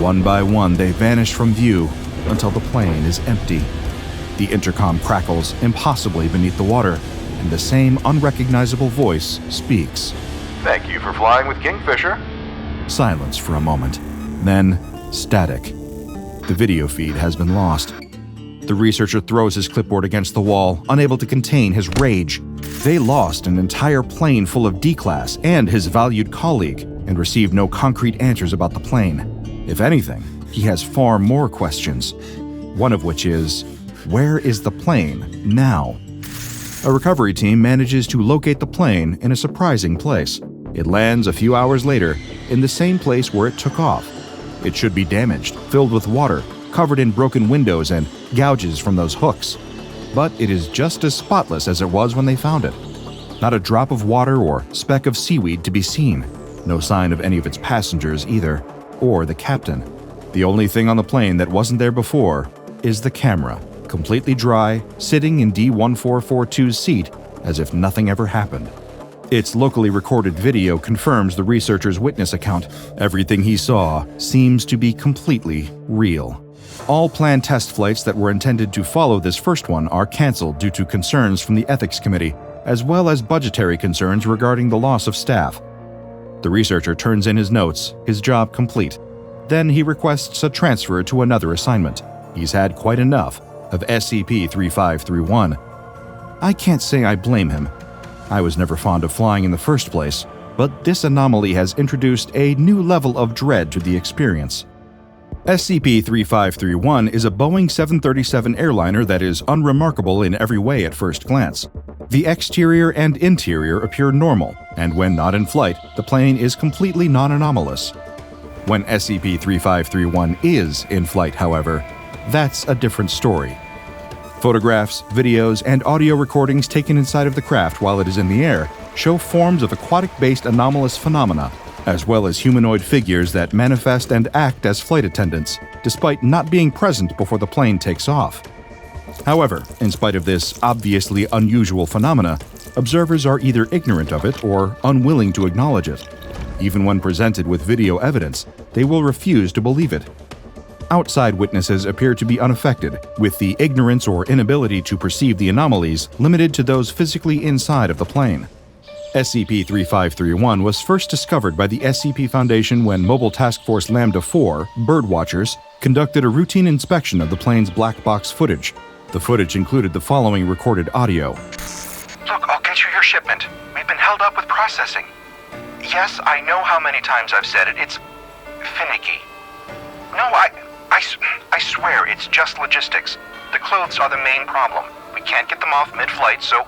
One by one, they vanish from view until the plane is empty. The intercom crackles impossibly beneath the water, and the same unrecognizable voice speaks. Thank you for flying with Kingfisher. Silence for a moment, then static. The video feed has been lost. The researcher throws his clipboard against the wall, unable to contain his rage. They lost an entire plane full of D-Class and his valued colleague, and received no concrete answers about the plane. If anything, he has far more questions. One of which is, where is the plane now? A recovery team manages to locate the plane in a surprising place. It lands a few hours later in the same place where it took off. It should be damaged, filled with water, covered in broken windows and gouges from those hooks. But it is just as spotless as it was when they found it. Not a drop of water or speck of seaweed to be seen. No sign of any of its passengers either, or the captain. The only thing on the plane that wasn't there before is the camera, completely dry, sitting in D-1442's seat as if nothing ever happened. Its locally recorded video confirms the researcher's witness account. Everything he saw seems to be completely real. All planned test flights that were intended to follow this first one are canceled due to concerns from the Ethics Committee, as well as budgetary concerns regarding the loss of staff. The researcher turns in his notes, his job complete. Then he requests a transfer to another assignment. He's had quite enough of SCP-3531. I can't say I blame him. I was never fond of flying in the first place, but this anomaly has introduced a new level of dread to the experience. SCP-3531 is a Boeing 737 airliner that is unremarkable in every way at first glance. The exterior and interior appear normal, and when not in flight, the plane is completely non-anomalous. When SCP-3531 is in flight, however, that's a different story. Photographs, videos, and audio recordings taken inside of the craft while it is in the air show forms of aquatic-based anomalous phenomena, as well as humanoid figures that manifest and act as flight attendants, despite not being present before the plane takes off. However, in spite of this obviously unusual phenomena, observers are either ignorant of it or unwilling to acknowledge it. Even when presented with video evidence, they will refuse to believe it. Outside witnesses appear to be unaffected, with the ignorance or inability to perceive the anomalies limited to those physically inside of the plane. SCP-3531 was first discovered by the SCP Foundation when Mobile Task Force Lambda-4 birdwatchers conducted a routine inspection of the plane's black box footage. The footage included the following recorded audio. Look, I'll get you your shipment. We've been held up with processing. Yes, I know how many times I've said it. It's finicky. No, I swear, it's just logistics. The clothes are the main problem. We can't get them off mid-flight, so...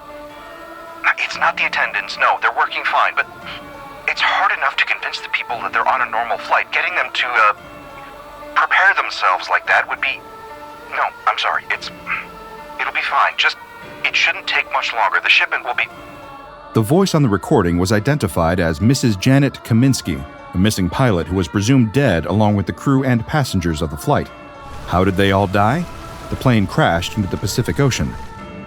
It's not the attendants, no, they're working fine, but it's hard enough to convince the people that they're on a normal flight. Getting them to, prepare themselves like that would be... No, I'm sorry, it'll be fine. It shouldn't take much longer. The shipment will be... The voice on the recording was identified as Mrs. Janet Kaminsky, a missing pilot who was presumed dead along with the crew and passengers of the flight. How did they all die? The plane crashed into the Pacific Ocean.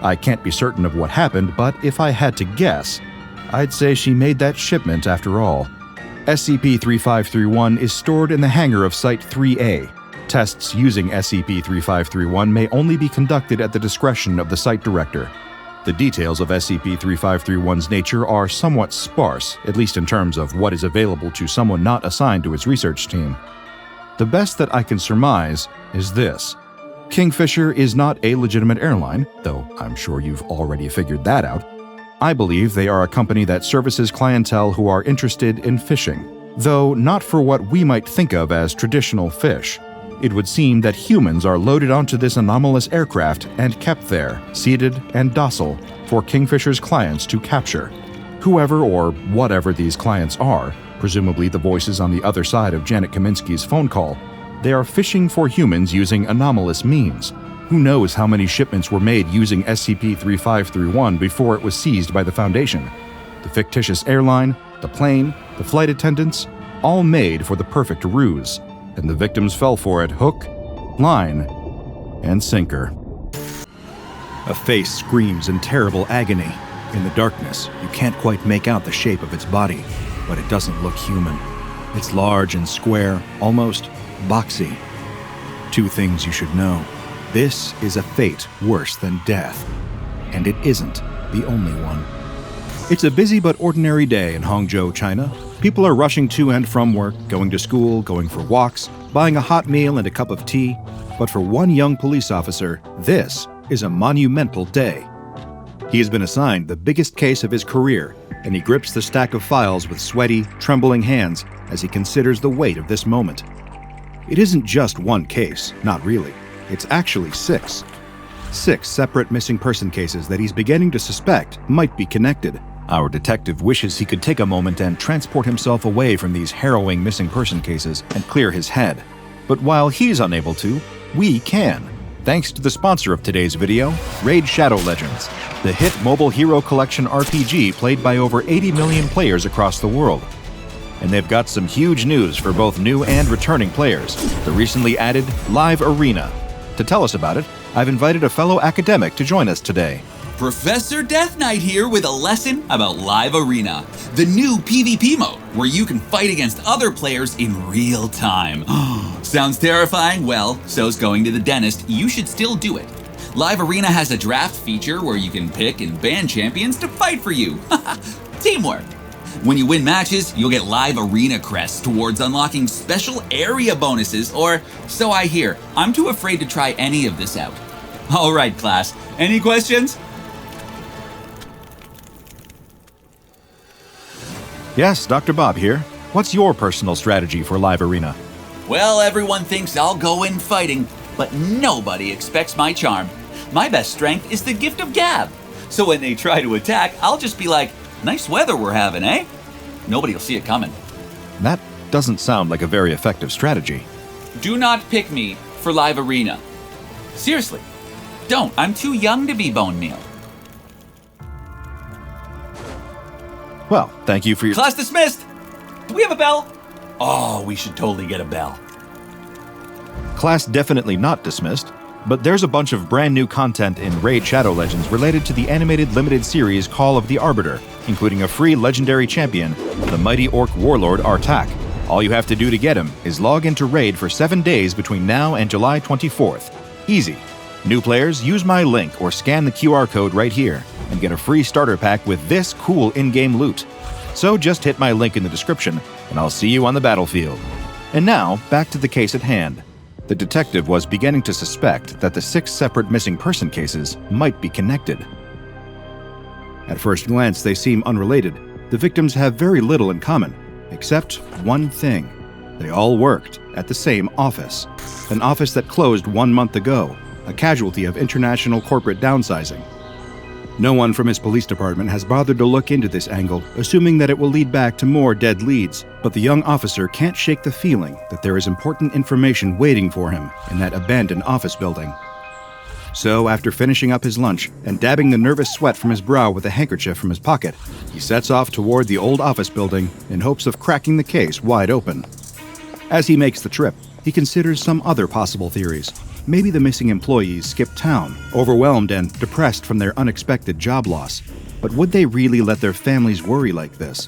I can't be certain of what happened, but if I had to guess, I'd say she made that shipment after all. SCP-3531 is stored in the hangar of Site 3A. Tests using SCP-3531 may only be conducted at the discretion of the site director. The details of SCP-3531's nature are somewhat sparse, at least in terms of what is available to someone not assigned to its research team. The best that I can surmise is this. Kingfisher is not a legitimate airline, though I'm sure you've already figured that out. I believe they are a company that services clientele who are interested in fishing, though not for what we might think of as traditional fish. It would seem that humans are loaded onto this anomalous aircraft and kept there, seated and docile, for Kingfisher's clients to capture. Whoever or whatever these clients are, presumably the voices on the other side of Janet Kaminsky's phone call, they are fishing for humans using anomalous means. Who knows how many shipments were made using SCP-3531 before it was seized by the Foundation? The fictitious airline, the plane, the flight attendants, all made for the perfect ruse, and the victims fell for it hook, line, and sinker. A face screams in terrible agony. In the darkness, you can't quite make out the shape of its body, but it doesn't look human. It's large and square, almost boxy. Two things you should know. This is a fate worse than death, and it isn't the only one. It's a busy but ordinary day in Hangzhou, China. People are rushing to and from work, going to school, going for walks, buying a hot meal and a cup of tea. But for one young police officer, this is a monumental day. He has been assigned the biggest case of his career, and he grips the stack of files with sweaty, trembling hands as he considers the weight of this moment. It isn't just one case, not really. It's actually 6. 6 separate missing person cases that he's beginning to suspect might be connected. Our detective wishes he could take a moment and transport himself away from these harrowing missing person cases and clear his head. But while he's unable to, we can. Thanks to the sponsor of today's video, Raid Shadow Legends, the hit mobile hero collection RPG played by over 80 million players across the world. And they've got some huge news for both new and returning players, the recently added Live Arena. To tell us about it, I've invited a fellow academic to join us today. Professor Death Knight here with a lesson about Live Arena, the new PvP mode where you can fight against other players in real time. Sounds terrifying? Well, so's going to the dentist. You should still do it. Live Arena has a draft feature where you can pick and ban champions to fight for you. Teamwork. When you win matches, you'll get Live Arena crests towards unlocking special area bonuses, or so I hear. I'm too afraid to try any of this out. All right, class. Any questions? Yes, Dr. Bob here. What's your personal strategy for Live Arena? Well, everyone thinks I'll go in fighting, but nobody expects my charm. My best strength is the gift of gab. So when they try to attack, I'll just be like, nice weather we're having, eh? Nobody'll see it coming. That doesn't sound like a very effective strategy. Do not pick me for Live Arena. Seriously, don't. I'm too young to be bone meal. Well, thank you for your... Class dismissed! Do we have a bell? Oh, we should totally get a bell. Class definitely not dismissed, but there's a bunch of brand new content in Raid Shadow Legends related to the animated limited series Call of the Arbiter, including a free legendary champion, the mighty orc warlord Artak. All you have to do to get him is log into Raid for 7 days between now and July 24th. Easy. New players, use my link or scan the QR code right here and get a free starter pack with this cool in-game loot. So just hit my link in the description and I'll see you on the battlefield. And now, back to the case at hand. The detective was beginning to suspect that the 6 separate missing person cases might be connected. At first glance, they seem unrelated. The victims have very little in common, except one thing. They all worked at the same office. An office that closed 1 month ago, a casualty of international corporate downsizing. No one from his police department has bothered to look into this angle, assuming that it will lead back to more dead leads. But the young officer can't shake the feeling that there is important information waiting for him in that abandoned office building. So, after finishing up his lunch and dabbing the nervous sweat from his brow with a handkerchief from his pocket, he sets off toward the old office building in hopes of cracking the case wide open. As he makes the trip, he considers some other possible theories. Maybe the missing employees skipped town, overwhelmed and depressed from their unexpected job loss. But would they really let their families worry like this?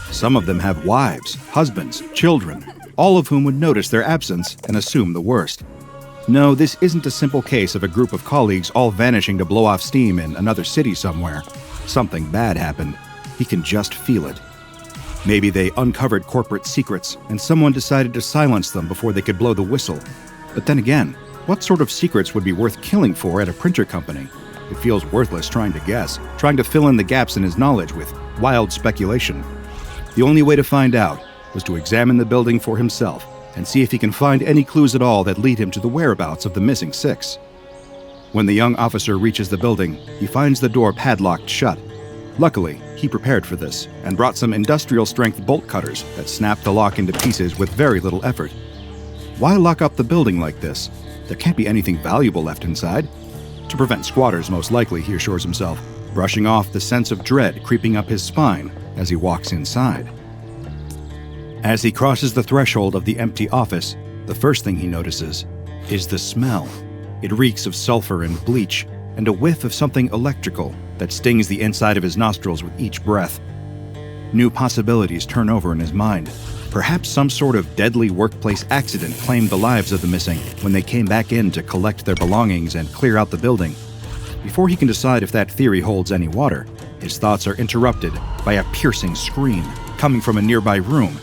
Some of them have wives, husbands, children, all of whom would notice their absence and assume the worst. No, this isn't a simple case of a group of colleagues all vanishing to blow off steam in another city somewhere. Something bad happened. He can just feel it. Maybe they uncovered corporate secrets and someone decided to silence them before they could blow the whistle. But then again, what sort of secrets would be worth killing for at a printer company? It feels worthless trying to guess, trying to fill in the gaps in his knowledge with wild speculation. The only way to find out was to examine the building for himself and see if he can find any clues at all that lead him to the whereabouts of the missing 6. When the young officer reaches the building, he finds the door padlocked shut. Luckily, he prepared for this and brought some industrial-strength bolt cutters that snapped the lock into pieces with very little effort. Why lock up the building like this? There can't be anything valuable left inside. To prevent squatters, most likely, he assures himself, brushing off the sense of dread creeping up his spine as he walks inside. As he crosses the threshold of the empty office, the first thing he notices is the smell. It reeks of sulfur and bleach, and a whiff of something electrical that stings the inside of his nostrils with each breath. New possibilities turn over in his mind. Perhaps some sort of deadly workplace accident claimed the lives of the missing when they came back in to collect their belongings and clear out the building. Before he can decide if that theory holds any water, his thoughts are interrupted by a piercing scream coming from a nearby room.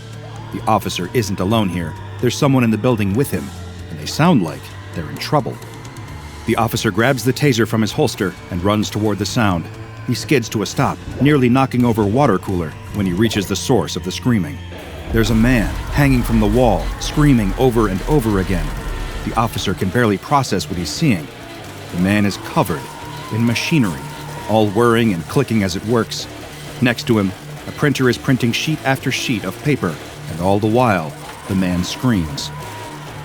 The officer isn't alone here. There's someone in the building with him, and they sound like they're in trouble. The officer grabs the taser from his holster and runs toward the sound. He skids to a stop, nearly knocking over a water cooler when he reaches the source of the screaming. There's a man hanging from the wall, screaming over and over again. The officer can barely process what he's seeing. The man is covered in machinery, all whirring and clicking as it works. Next to him, a printer is printing sheet after sheet of paper, and all the while, the man screams.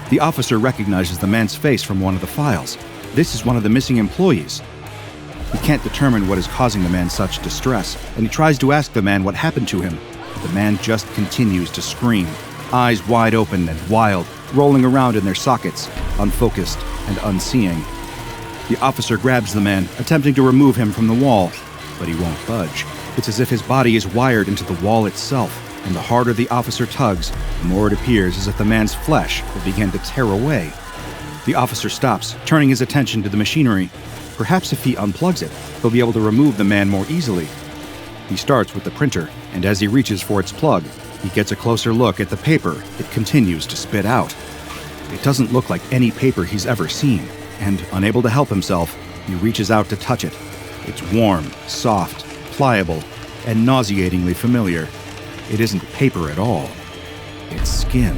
The officer recognizes the man's face from one of the files. This is one of the missing employees. He can't determine what is causing the man such distress, and he tries to ask the man what happened to him. The man just continues to scream, eyes wide open and wild, rolling around in their sockets, unfocused and unseeing. The officer grabs the man, attempting to remove him from the wall, but he won't budge. It's as if his body is wired into the wall itself, and the harder the officer tugs, the more it appears as if the man's flesh will begin to tear away. The officer stops, turning his attention to the machinery. Perhaps if he unplugs it, he'll be able to remove the man more easily. He starts with the printer, and as he reaches for its plug, he gets a closer look at the paper it continues to spit out. It doesn't look like any paper he's ever seen, and unable to help himself, he reaches out to touch it. It's warm, soft, pliable, and nauseatingly familiar. It isn't paper at all. It's skin.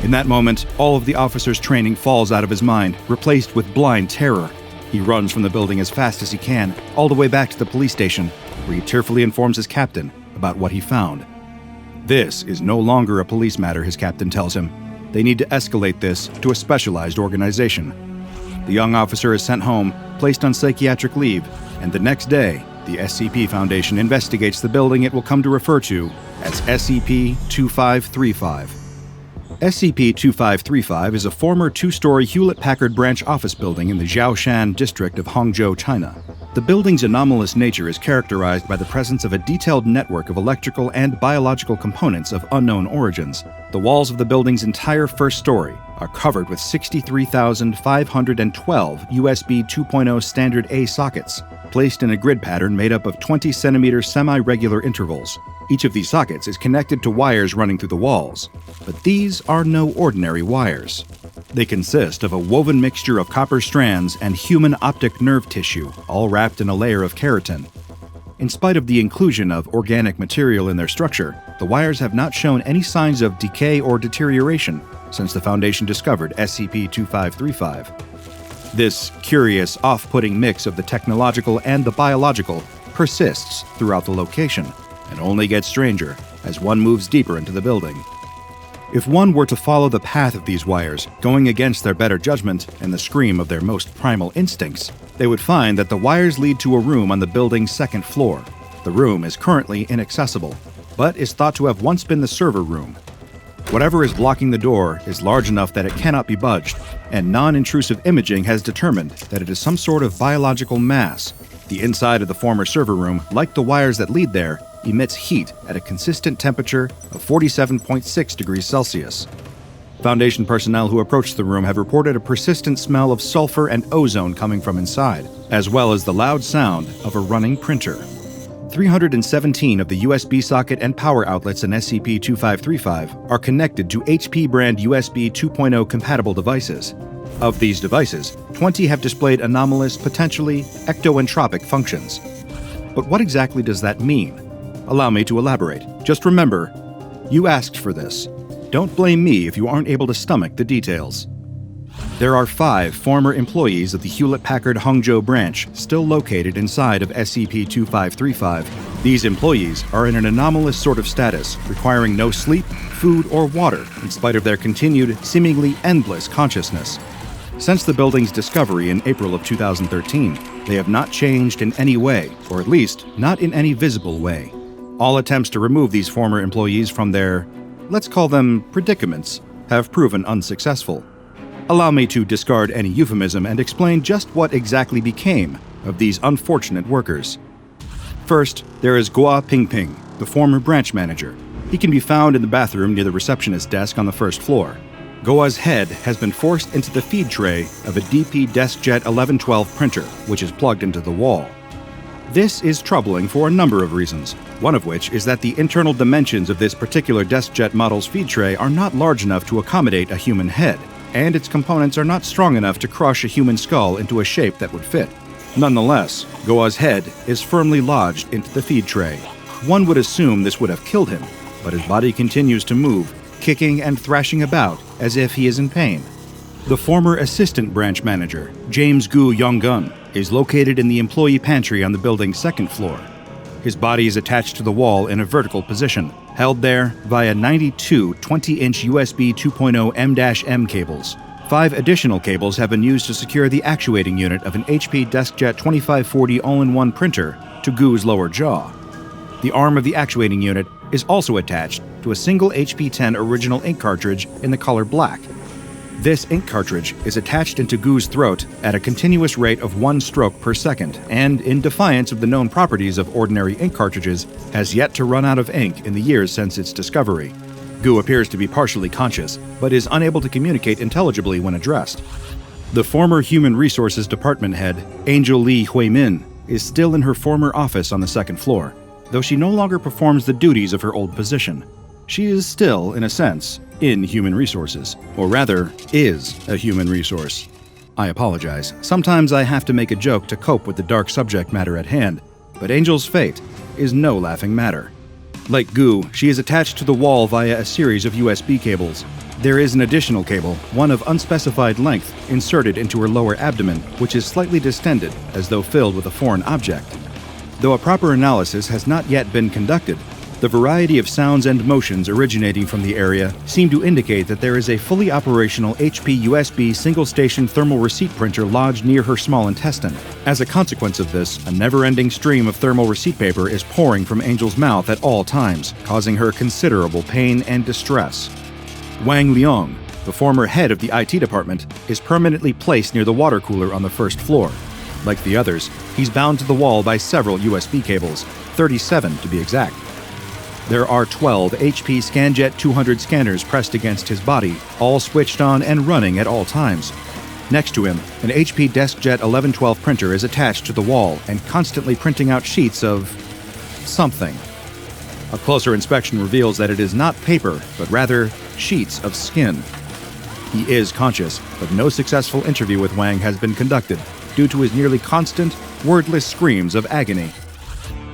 In that moment, all of the officer's training falls out of his mind, replaced with blind terror. He runs from the building as fast as he can, all the way back to the police station, where he tearfully informs his captain about what he found. This is no longer a police matter, his captain tells him. They need to escalate this to a specialized organization. The young officer is sent home, placed on psychiatric leave, and the next day, the SCP Foundation investigates the building it will come to refer to as SCP-2535. SCP-2535 is a former two-story Hewlett-Packard branch office building in the Jiaoshan district of Hangzhou, China. The building's anomalous nature is characterized by the presence of a detailed network of electrical and biological components of unknown origins. The walls of the building's entire first story are covered with 63,512 USB 2.0 standard A sockets, placed in a grid pattern made up of 20-centimeter semi-regular intervals. Each of these sockets is connected to wires running through the walls, but these are no ordinary wires. They consist of a woven mixture of copper strands and human optic nerve tissue, all wrapped in a layer of keratin. In spite of the inclusion of organic material in their structure, the wires have not shown any signs of decay or deterioration since the Foundation discovered SCP-2535. This curious, off-putting mix of the technological and the biological persists throughout the location, and only gets stranger as one moves deeper into the building. If one were to follow the path of these wires, going against their better judgment and the scream of their most primal instincts, they would find that the wires lead to a room on the building's second floor. The room is currently inaccessible, but is thought to have once been the server room. Whatever is blocking the door is large enough that it cannot be budged, and non-intrusive imaging has determined that it is some sort of biological mass. The inside of the former server room, like the wires that lead there, emits heat at a consistent temperature of 47.6 degrees Celsius. Foundation personnel who approached the room have reported a persistent smell of sulfur and ozone coming from inside, as well as the loud sound of a running printer. 317 of the USB socket and power outlets in SCP-2535 are connected to HP brand USB 2.0 compatible devices. Of these devices, 20 have displayed anomalous, potentially ectoentropic functions. But what exactly does that mean? Allow me to elaborate. Just remember, you asked for this. Don't blame me if you aren't able to stomach the details. There are 5 former employees of the Hewlett-Packard Hangzhou branch still located inside of SCP-2535. These employees are in an anomalous sort of status, requiring no sleep, food, or water, in spite of their continued, seemingly endless consciousness. Since the building's discovery in April of 2013, they have not changed in any way, or at least not in any visible way. All attempts to remove these former employees from their, let's call them predicaments, have proven unsuccessful. Allow me to discard any euphemism and explain just what exactly became of these unfortunate workers. First, there is Guo Pingping, the former branch manager. He can be found in the bathroom near the receptionist's desk on the first floor. Guo's head has been forced into the feed tray of a DP DeskJet 1112 printer, which is plugged into the wall. This is troubling for a number of reasons, one of which is that the internal dimensions of this particular DeskJet model's feed tray are not large enough to accommodate a human head, and its components are not strong enough to crush a human skull into a shape that would fit. Nonetheless, Guo's head is firmly lodged into the feed tray. One would assume this would have killed him, but his body continues to move, kicking and thrashing about as if he is in pain. The former assistant branch manager, James Gu Yonggun, is located in the employee pantry on the building's second floor. His body is attached to the wall in a vertical position, held there via 92 20-inch USB 2.0 M-M cables. 5 additional cables have been used to secure the actuating unit of an HP DeskJet 2540 all-in-one printer to Goo's lower jaw. The arm of the actuating unit is also attached to a single HP-10 original ink cartridge in the color black. This ink cartridge is attached into Goo's throat at a continuous rate of 1 stroke per second, and in defiance of the known properties of ordinary ink cartridges, has yet to run out of ink in the years since its discovery. Goo appears to be partially conscious, but is unable to communicate intelligibly when addressed. The former Human Resources Department head, Angel Lee Hui-min, is still in her former office on the 2nd floor, though she no longer performs the duties of her old position. She is still, in a sense, in human resources, or rather, is a human resource. I apologize. Sometimes I have to make a joke to cope with the dark subject matter at hand, but Angel's fate is no laughing matter. Like Goo, she is attached to the wall via a series of USB cables. There is an additional cable, one of unspecified length, inserted into her lower abdomen, which is slightly distended, as though filled with a foreign object. Though a proper analysis has not yet been conducted, the variety of sounds and motions originating from the area seem to indicate that there is a fully operational HP USB single-station thermal receipt printer lodged near her small intestine. As a consequence of this, a never-ending stream of thermal receipt paper is pouring from Angel's mouth at all times, causing her considerable pain and distress. Wang Liang, the former head of the IT department, is permanently placed near the water cooler on the 1st floor. Like the others, he's bound to the wall by several USB cables, 37 to be exact. There are 12 HP ScanJet 200 scanners pressed against his body, all switched on and running at all times. Next to him, an HP DeskJet 1112 printer is attached to the wall and constantly printing out sheets of something. A closer inspection reveals that it is not paper, but rather sheets of skin. He is conscious, but no successful interview with Wang has been conducted due to his nearly constant, wordless screams of agony.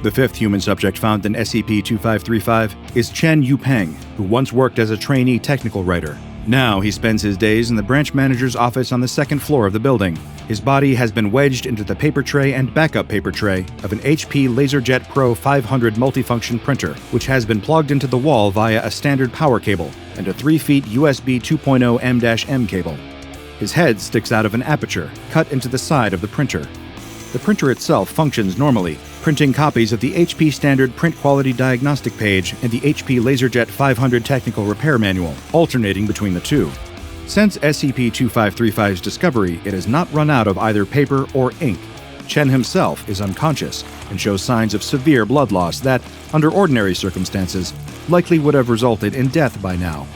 The 5th human subject found in SCP-2535 is Chen Yupeng, who once worked as a trainee technical writer. Now he spends his days in the branch manager's office on the 2nd floor of the building. His body has been wedged into the paper tray and backup paper tray of an HP LaserJet Pro 500 multifunction printer, which has been plugged into the wall via a standard power cable and a 3-feet USB 2.0 M-M cable. His head sticks out of an aperture cut into the side of the printer. The printer itself functions normally, printing copies of the HP Standard Print Quality Diagnostic page and the HP LaserJet 500 Technical Repair Manual, alternating between the two. Since SCP-2535's discovery, it has not run out of either paper or ink. Chen himself is unconscious and shows signs of severe blood loss that, under ordinary circumstances, likely would have resulted in death by now.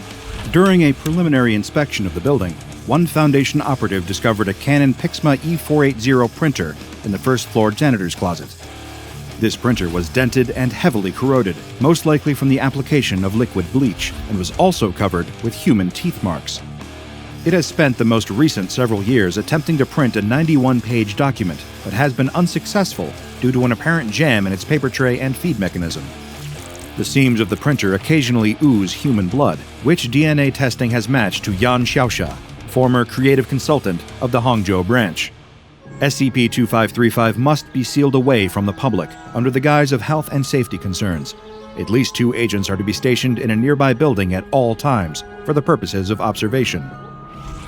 During a preliminary inspection of the building, one Foundation operative discovered a Canon Pixma E480 printer in the 1st floor janitor's closet. This printer was dented and heavily corroded, most likely from the application of liquid bleach, and was also covered with human teeth marks. It has spent the most recent several years attempting to print a 91-page document, but has been unsuccessful due to an apparent jam in its paper tray and feed mechanism. The seams of the printer occasionally ooze human blood, which DNA testing has matched to Yan Xiaoxia, former creative consultant of the Hangzhou branch. SCP-2535 must be sealed away from the public under the guise of health and safety concerns. At least 2 agents are to be stationed in a nearby building at all times for the purposes of observation.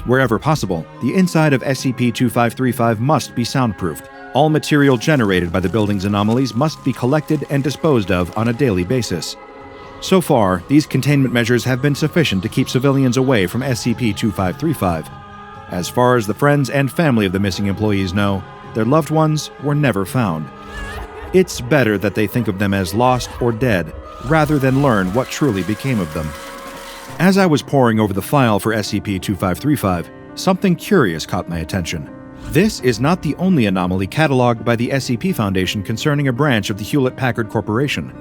Wherever possible, the inside of SCP-2535 must be soundproofed. All material generated by the building's anomalies must be collected and disposed of on a daily basis. So far, these containment measures have been sufficient to keep civilians away from SCP-2535. As far as the friends and family of the missing employees know, their loved ones were never found. It's better that they think of them as lost or dead, rather than learn what truly became of them. As I was poring over the file for SCP-2535, something curious caught my attention. This is not the only anomaly cataloged by the SCP Foundation concerning a branch of the Hewlett-Packard Corporation.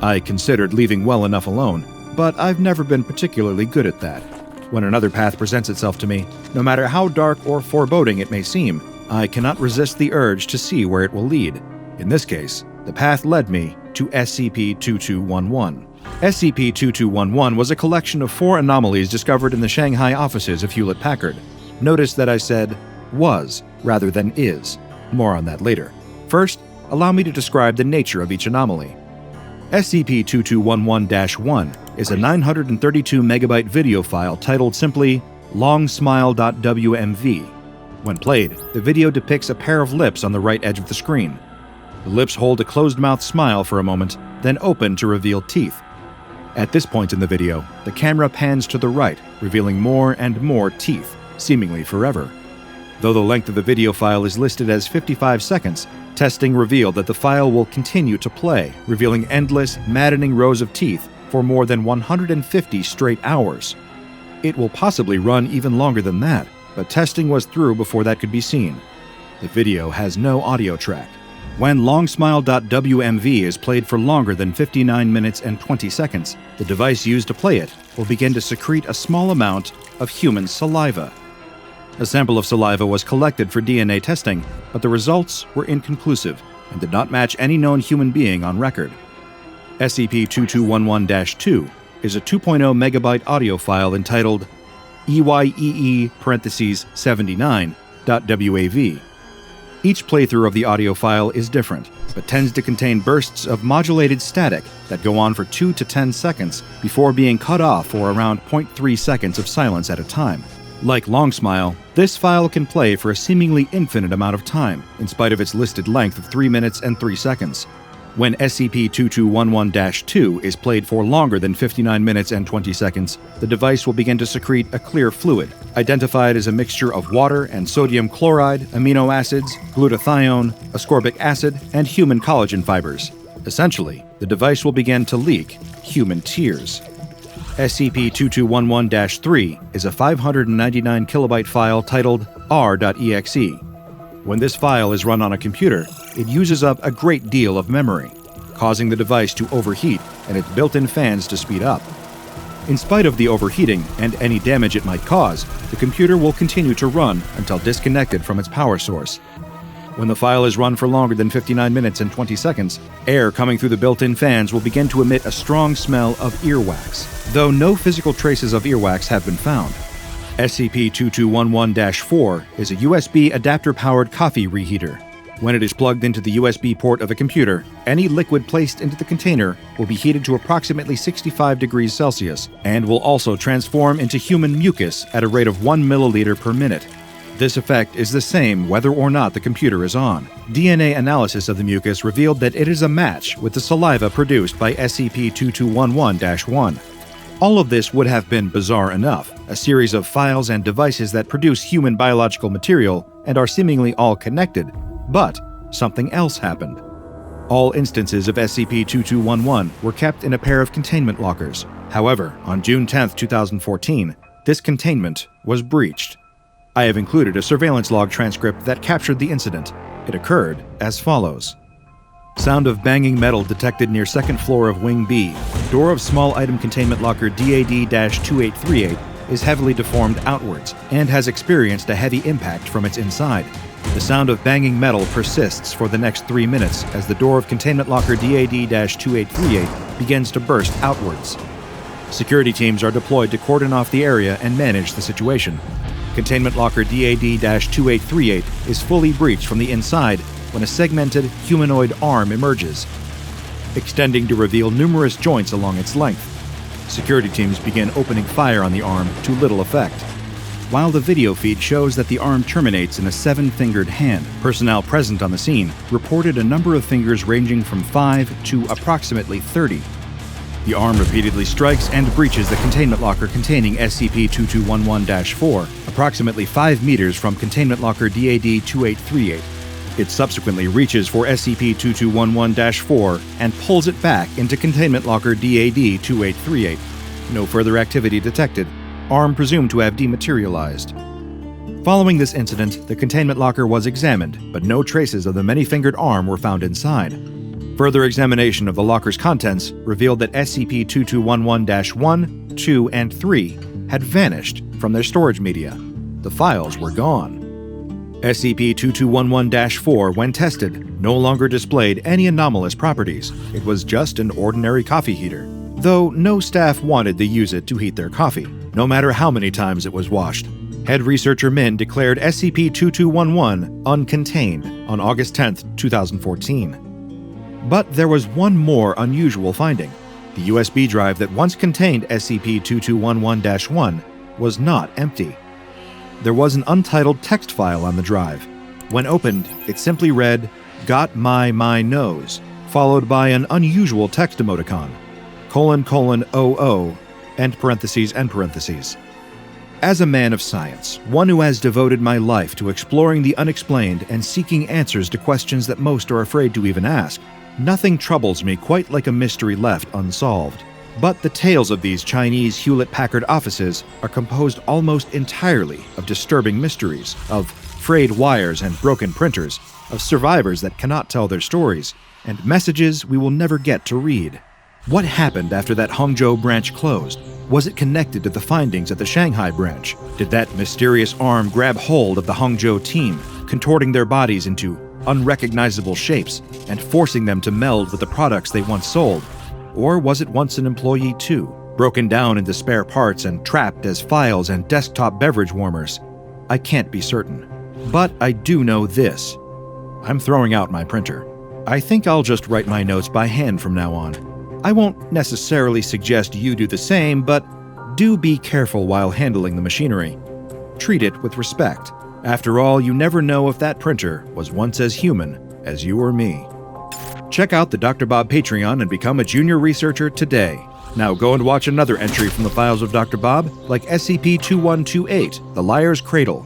I considered leaving well enough alone, but I've never been particularly good at that. When another path presents itself to me, no matter how dark or foreboding it may seem, I cannot resist the urge to see where it will lead. In this case, the path led me to SCP-2211. SCP-2211 was a collection of 4 anomalies discovered in the Shanghai offices of Hewlett-Packard. Notice that I said was rather than is. More on that later. First, allow me to describe the nature of each anomaly. SCP-2211-1 is a 932 megabyte video file titled simply longsmile.wmv. When played, the video depicts a pair of lips on the right edge of the screen. The lips hold a closed-mouth smile for a moment, then open to reveal teeth. At this point in the video, the camera pans to the right, revealing more and more teeth, seemingly forever. Though the length of the video file is listed as 55 seconds, testing revealed that the file will continue to play, revealing endless, maddening rows of teeth for more than 150 straight hours. It will possibly run even longer than that, but testing was through before that could be seen. The video has no audio track. When longsmile.wmv is played for longer than 59 minutes and 20 seconds, the device used to play it will begin to secrete a small amount of human saliva. A sample of saliva was collected for DNA testing, but the results were inconclusive and did not match any known human being on record. SCP-2211-2 is a 2.0 megabyte audio file entitled EYEE-79.wav. Each playthrough of the audio file is different, but tends to contain bursts of modulated static that go on for 2 to 10 seconds before being cut off for around 0.3 seconds of silence at a time. Like Longsmile, this file can play for a seemingly infinite amount of time, in spite of its listed length of 3 minutes and 3 seconds. When SCP-2211-2 is played for longer than 59 minutes and 20 seconds, the device will begin to secrete a clear fluid, identified as a mixture of water and sodium chloride, amino acids, glutathione, ascorbic acid, and human collagen fibers. Essentially, the device will begin to leak human tears. SCP-2211-3 is a 599 kilobyte file titled r.exe. When this file is run on a computer, it uses up a great deal of memory, causing the device to overheat and its built-in fans to speed up. In spite of the overheating and any damage it might cause, the computer will continue to run until disconnected from its power source. When the file is run for longer than 59 minutes and 20 seconds, air coming through the built-in fans will begin to emit a strong smell of earwax, though no physical traces of earwax have been found. SCP-2211-4 is a USB adapter-powered coffee reheater. When it is plugged into the USB port of a computer, any liquid placed into the container will be heated to approximately 65 degrees Celsius and will also transform into human mucus at a rate of 1 milliliter per minute. This effect is the same whether or not the computer is on. DNA analysis of the mucus revealed that it is a match with the saliva produced by SCP-2211-1. All of this would have been bizarre enough, a series of files and devices that produce human biological material and are seemingly all connected, but something else happened. All instances of SCP-2211 were kept in a pair of containment lockers. However, on June 10, 2014, this containment was breached. I have included a surveillance log transcript that captured the incident. It occurred as follows. Sound of banging metal detected near second floor of Wing B. Door of small item containment locker DAD-2838 is heavily deformed outwards and has experienced a heavy impact from its inside. The sound of banging metal persists for the next 3 minutes as the door of containment locker DAD-2838 begins to burst outwards. Security teams are deployed to cordon off the area and manage the situation. Containment locker DAD-2838 is fully breached from the inside when a segmented humanoid arm emerges, extending to reveal numerous joints along its length. Security teams begin opening fire on the arm to little effect. While the video feed shows that the arm terminates in a 7-fingered hand, personnel present on the scene reported a number of fingers ranging from 5 to approximately 30. The arm repeatedly strikes and breaches the containment locker containing SCP-2211-4, approximately 5 meters from containment locker DAD-2838. It subsequently reaches for SCP-2211-4 and pulls it back into containment locker DAD-2838. No further activity detected. Arm presumed to have dematerialized. Following this incident, the containment locker was examined, but no traces of the many-fingered arm were found inside. Further examination of the locker's contents revealed that SCP-2211-1, 2, and 3 had vanished from their storage media. The files were gone. SCP-2211-4, when tested, no longer displayed any anomalous properties. It was just an ordinary coffee heater, though no staff wanted to use it to heat their coffee, no matter how many times it was washed. Head researcher Min declared SCP-2211 uncontained on August 10, 2014. But there was one more unusual finding. The USB drive that once contained SCP-2211-1 was not empty. There was an untitled text file on the drive. When opened, it simply read, "Got my nose," followed by an unusual text emoticon, : :00, end parentheses, end parentheses. As a man of science, one who has devoted my life to exploring the unexplained and seeking answers to questions that most are afraid to even ask, nothing troubles me quite like a mystery left unsolved. But the tales of these Chinese Hewlett-Packard offices are composed almost entirely of disturbing mysteries, of frayed wires and broken printers, of survivors that cannot tell their stories, and messages we will never get to read. What happened after that Hangzhou branch closed? Was it connected to the findings at the Shanghai branch? Did that mysterious arm grab hold of the Hangzhou team, contorting their bodies into unrecognizable shapes and forcing them to meld with the products they once sold? Or was it once an employee too, broken down into spare parts and trapped as files and desktop beverage warmers? I can't be certain. But I do know this. I'm throwing out my printer. I think I'll just write my notes by hand from now on. I won't necessarily suggest you do the same, but do be careful while handling the machinery. Treat it with respect. After all, you never know if that printer was once as human as you or me. Check out the DrBob Patreon and become a junior researcher today. Now go and watch another entry from the files of DrBob, like SCP-2128 The Liar's Cradle.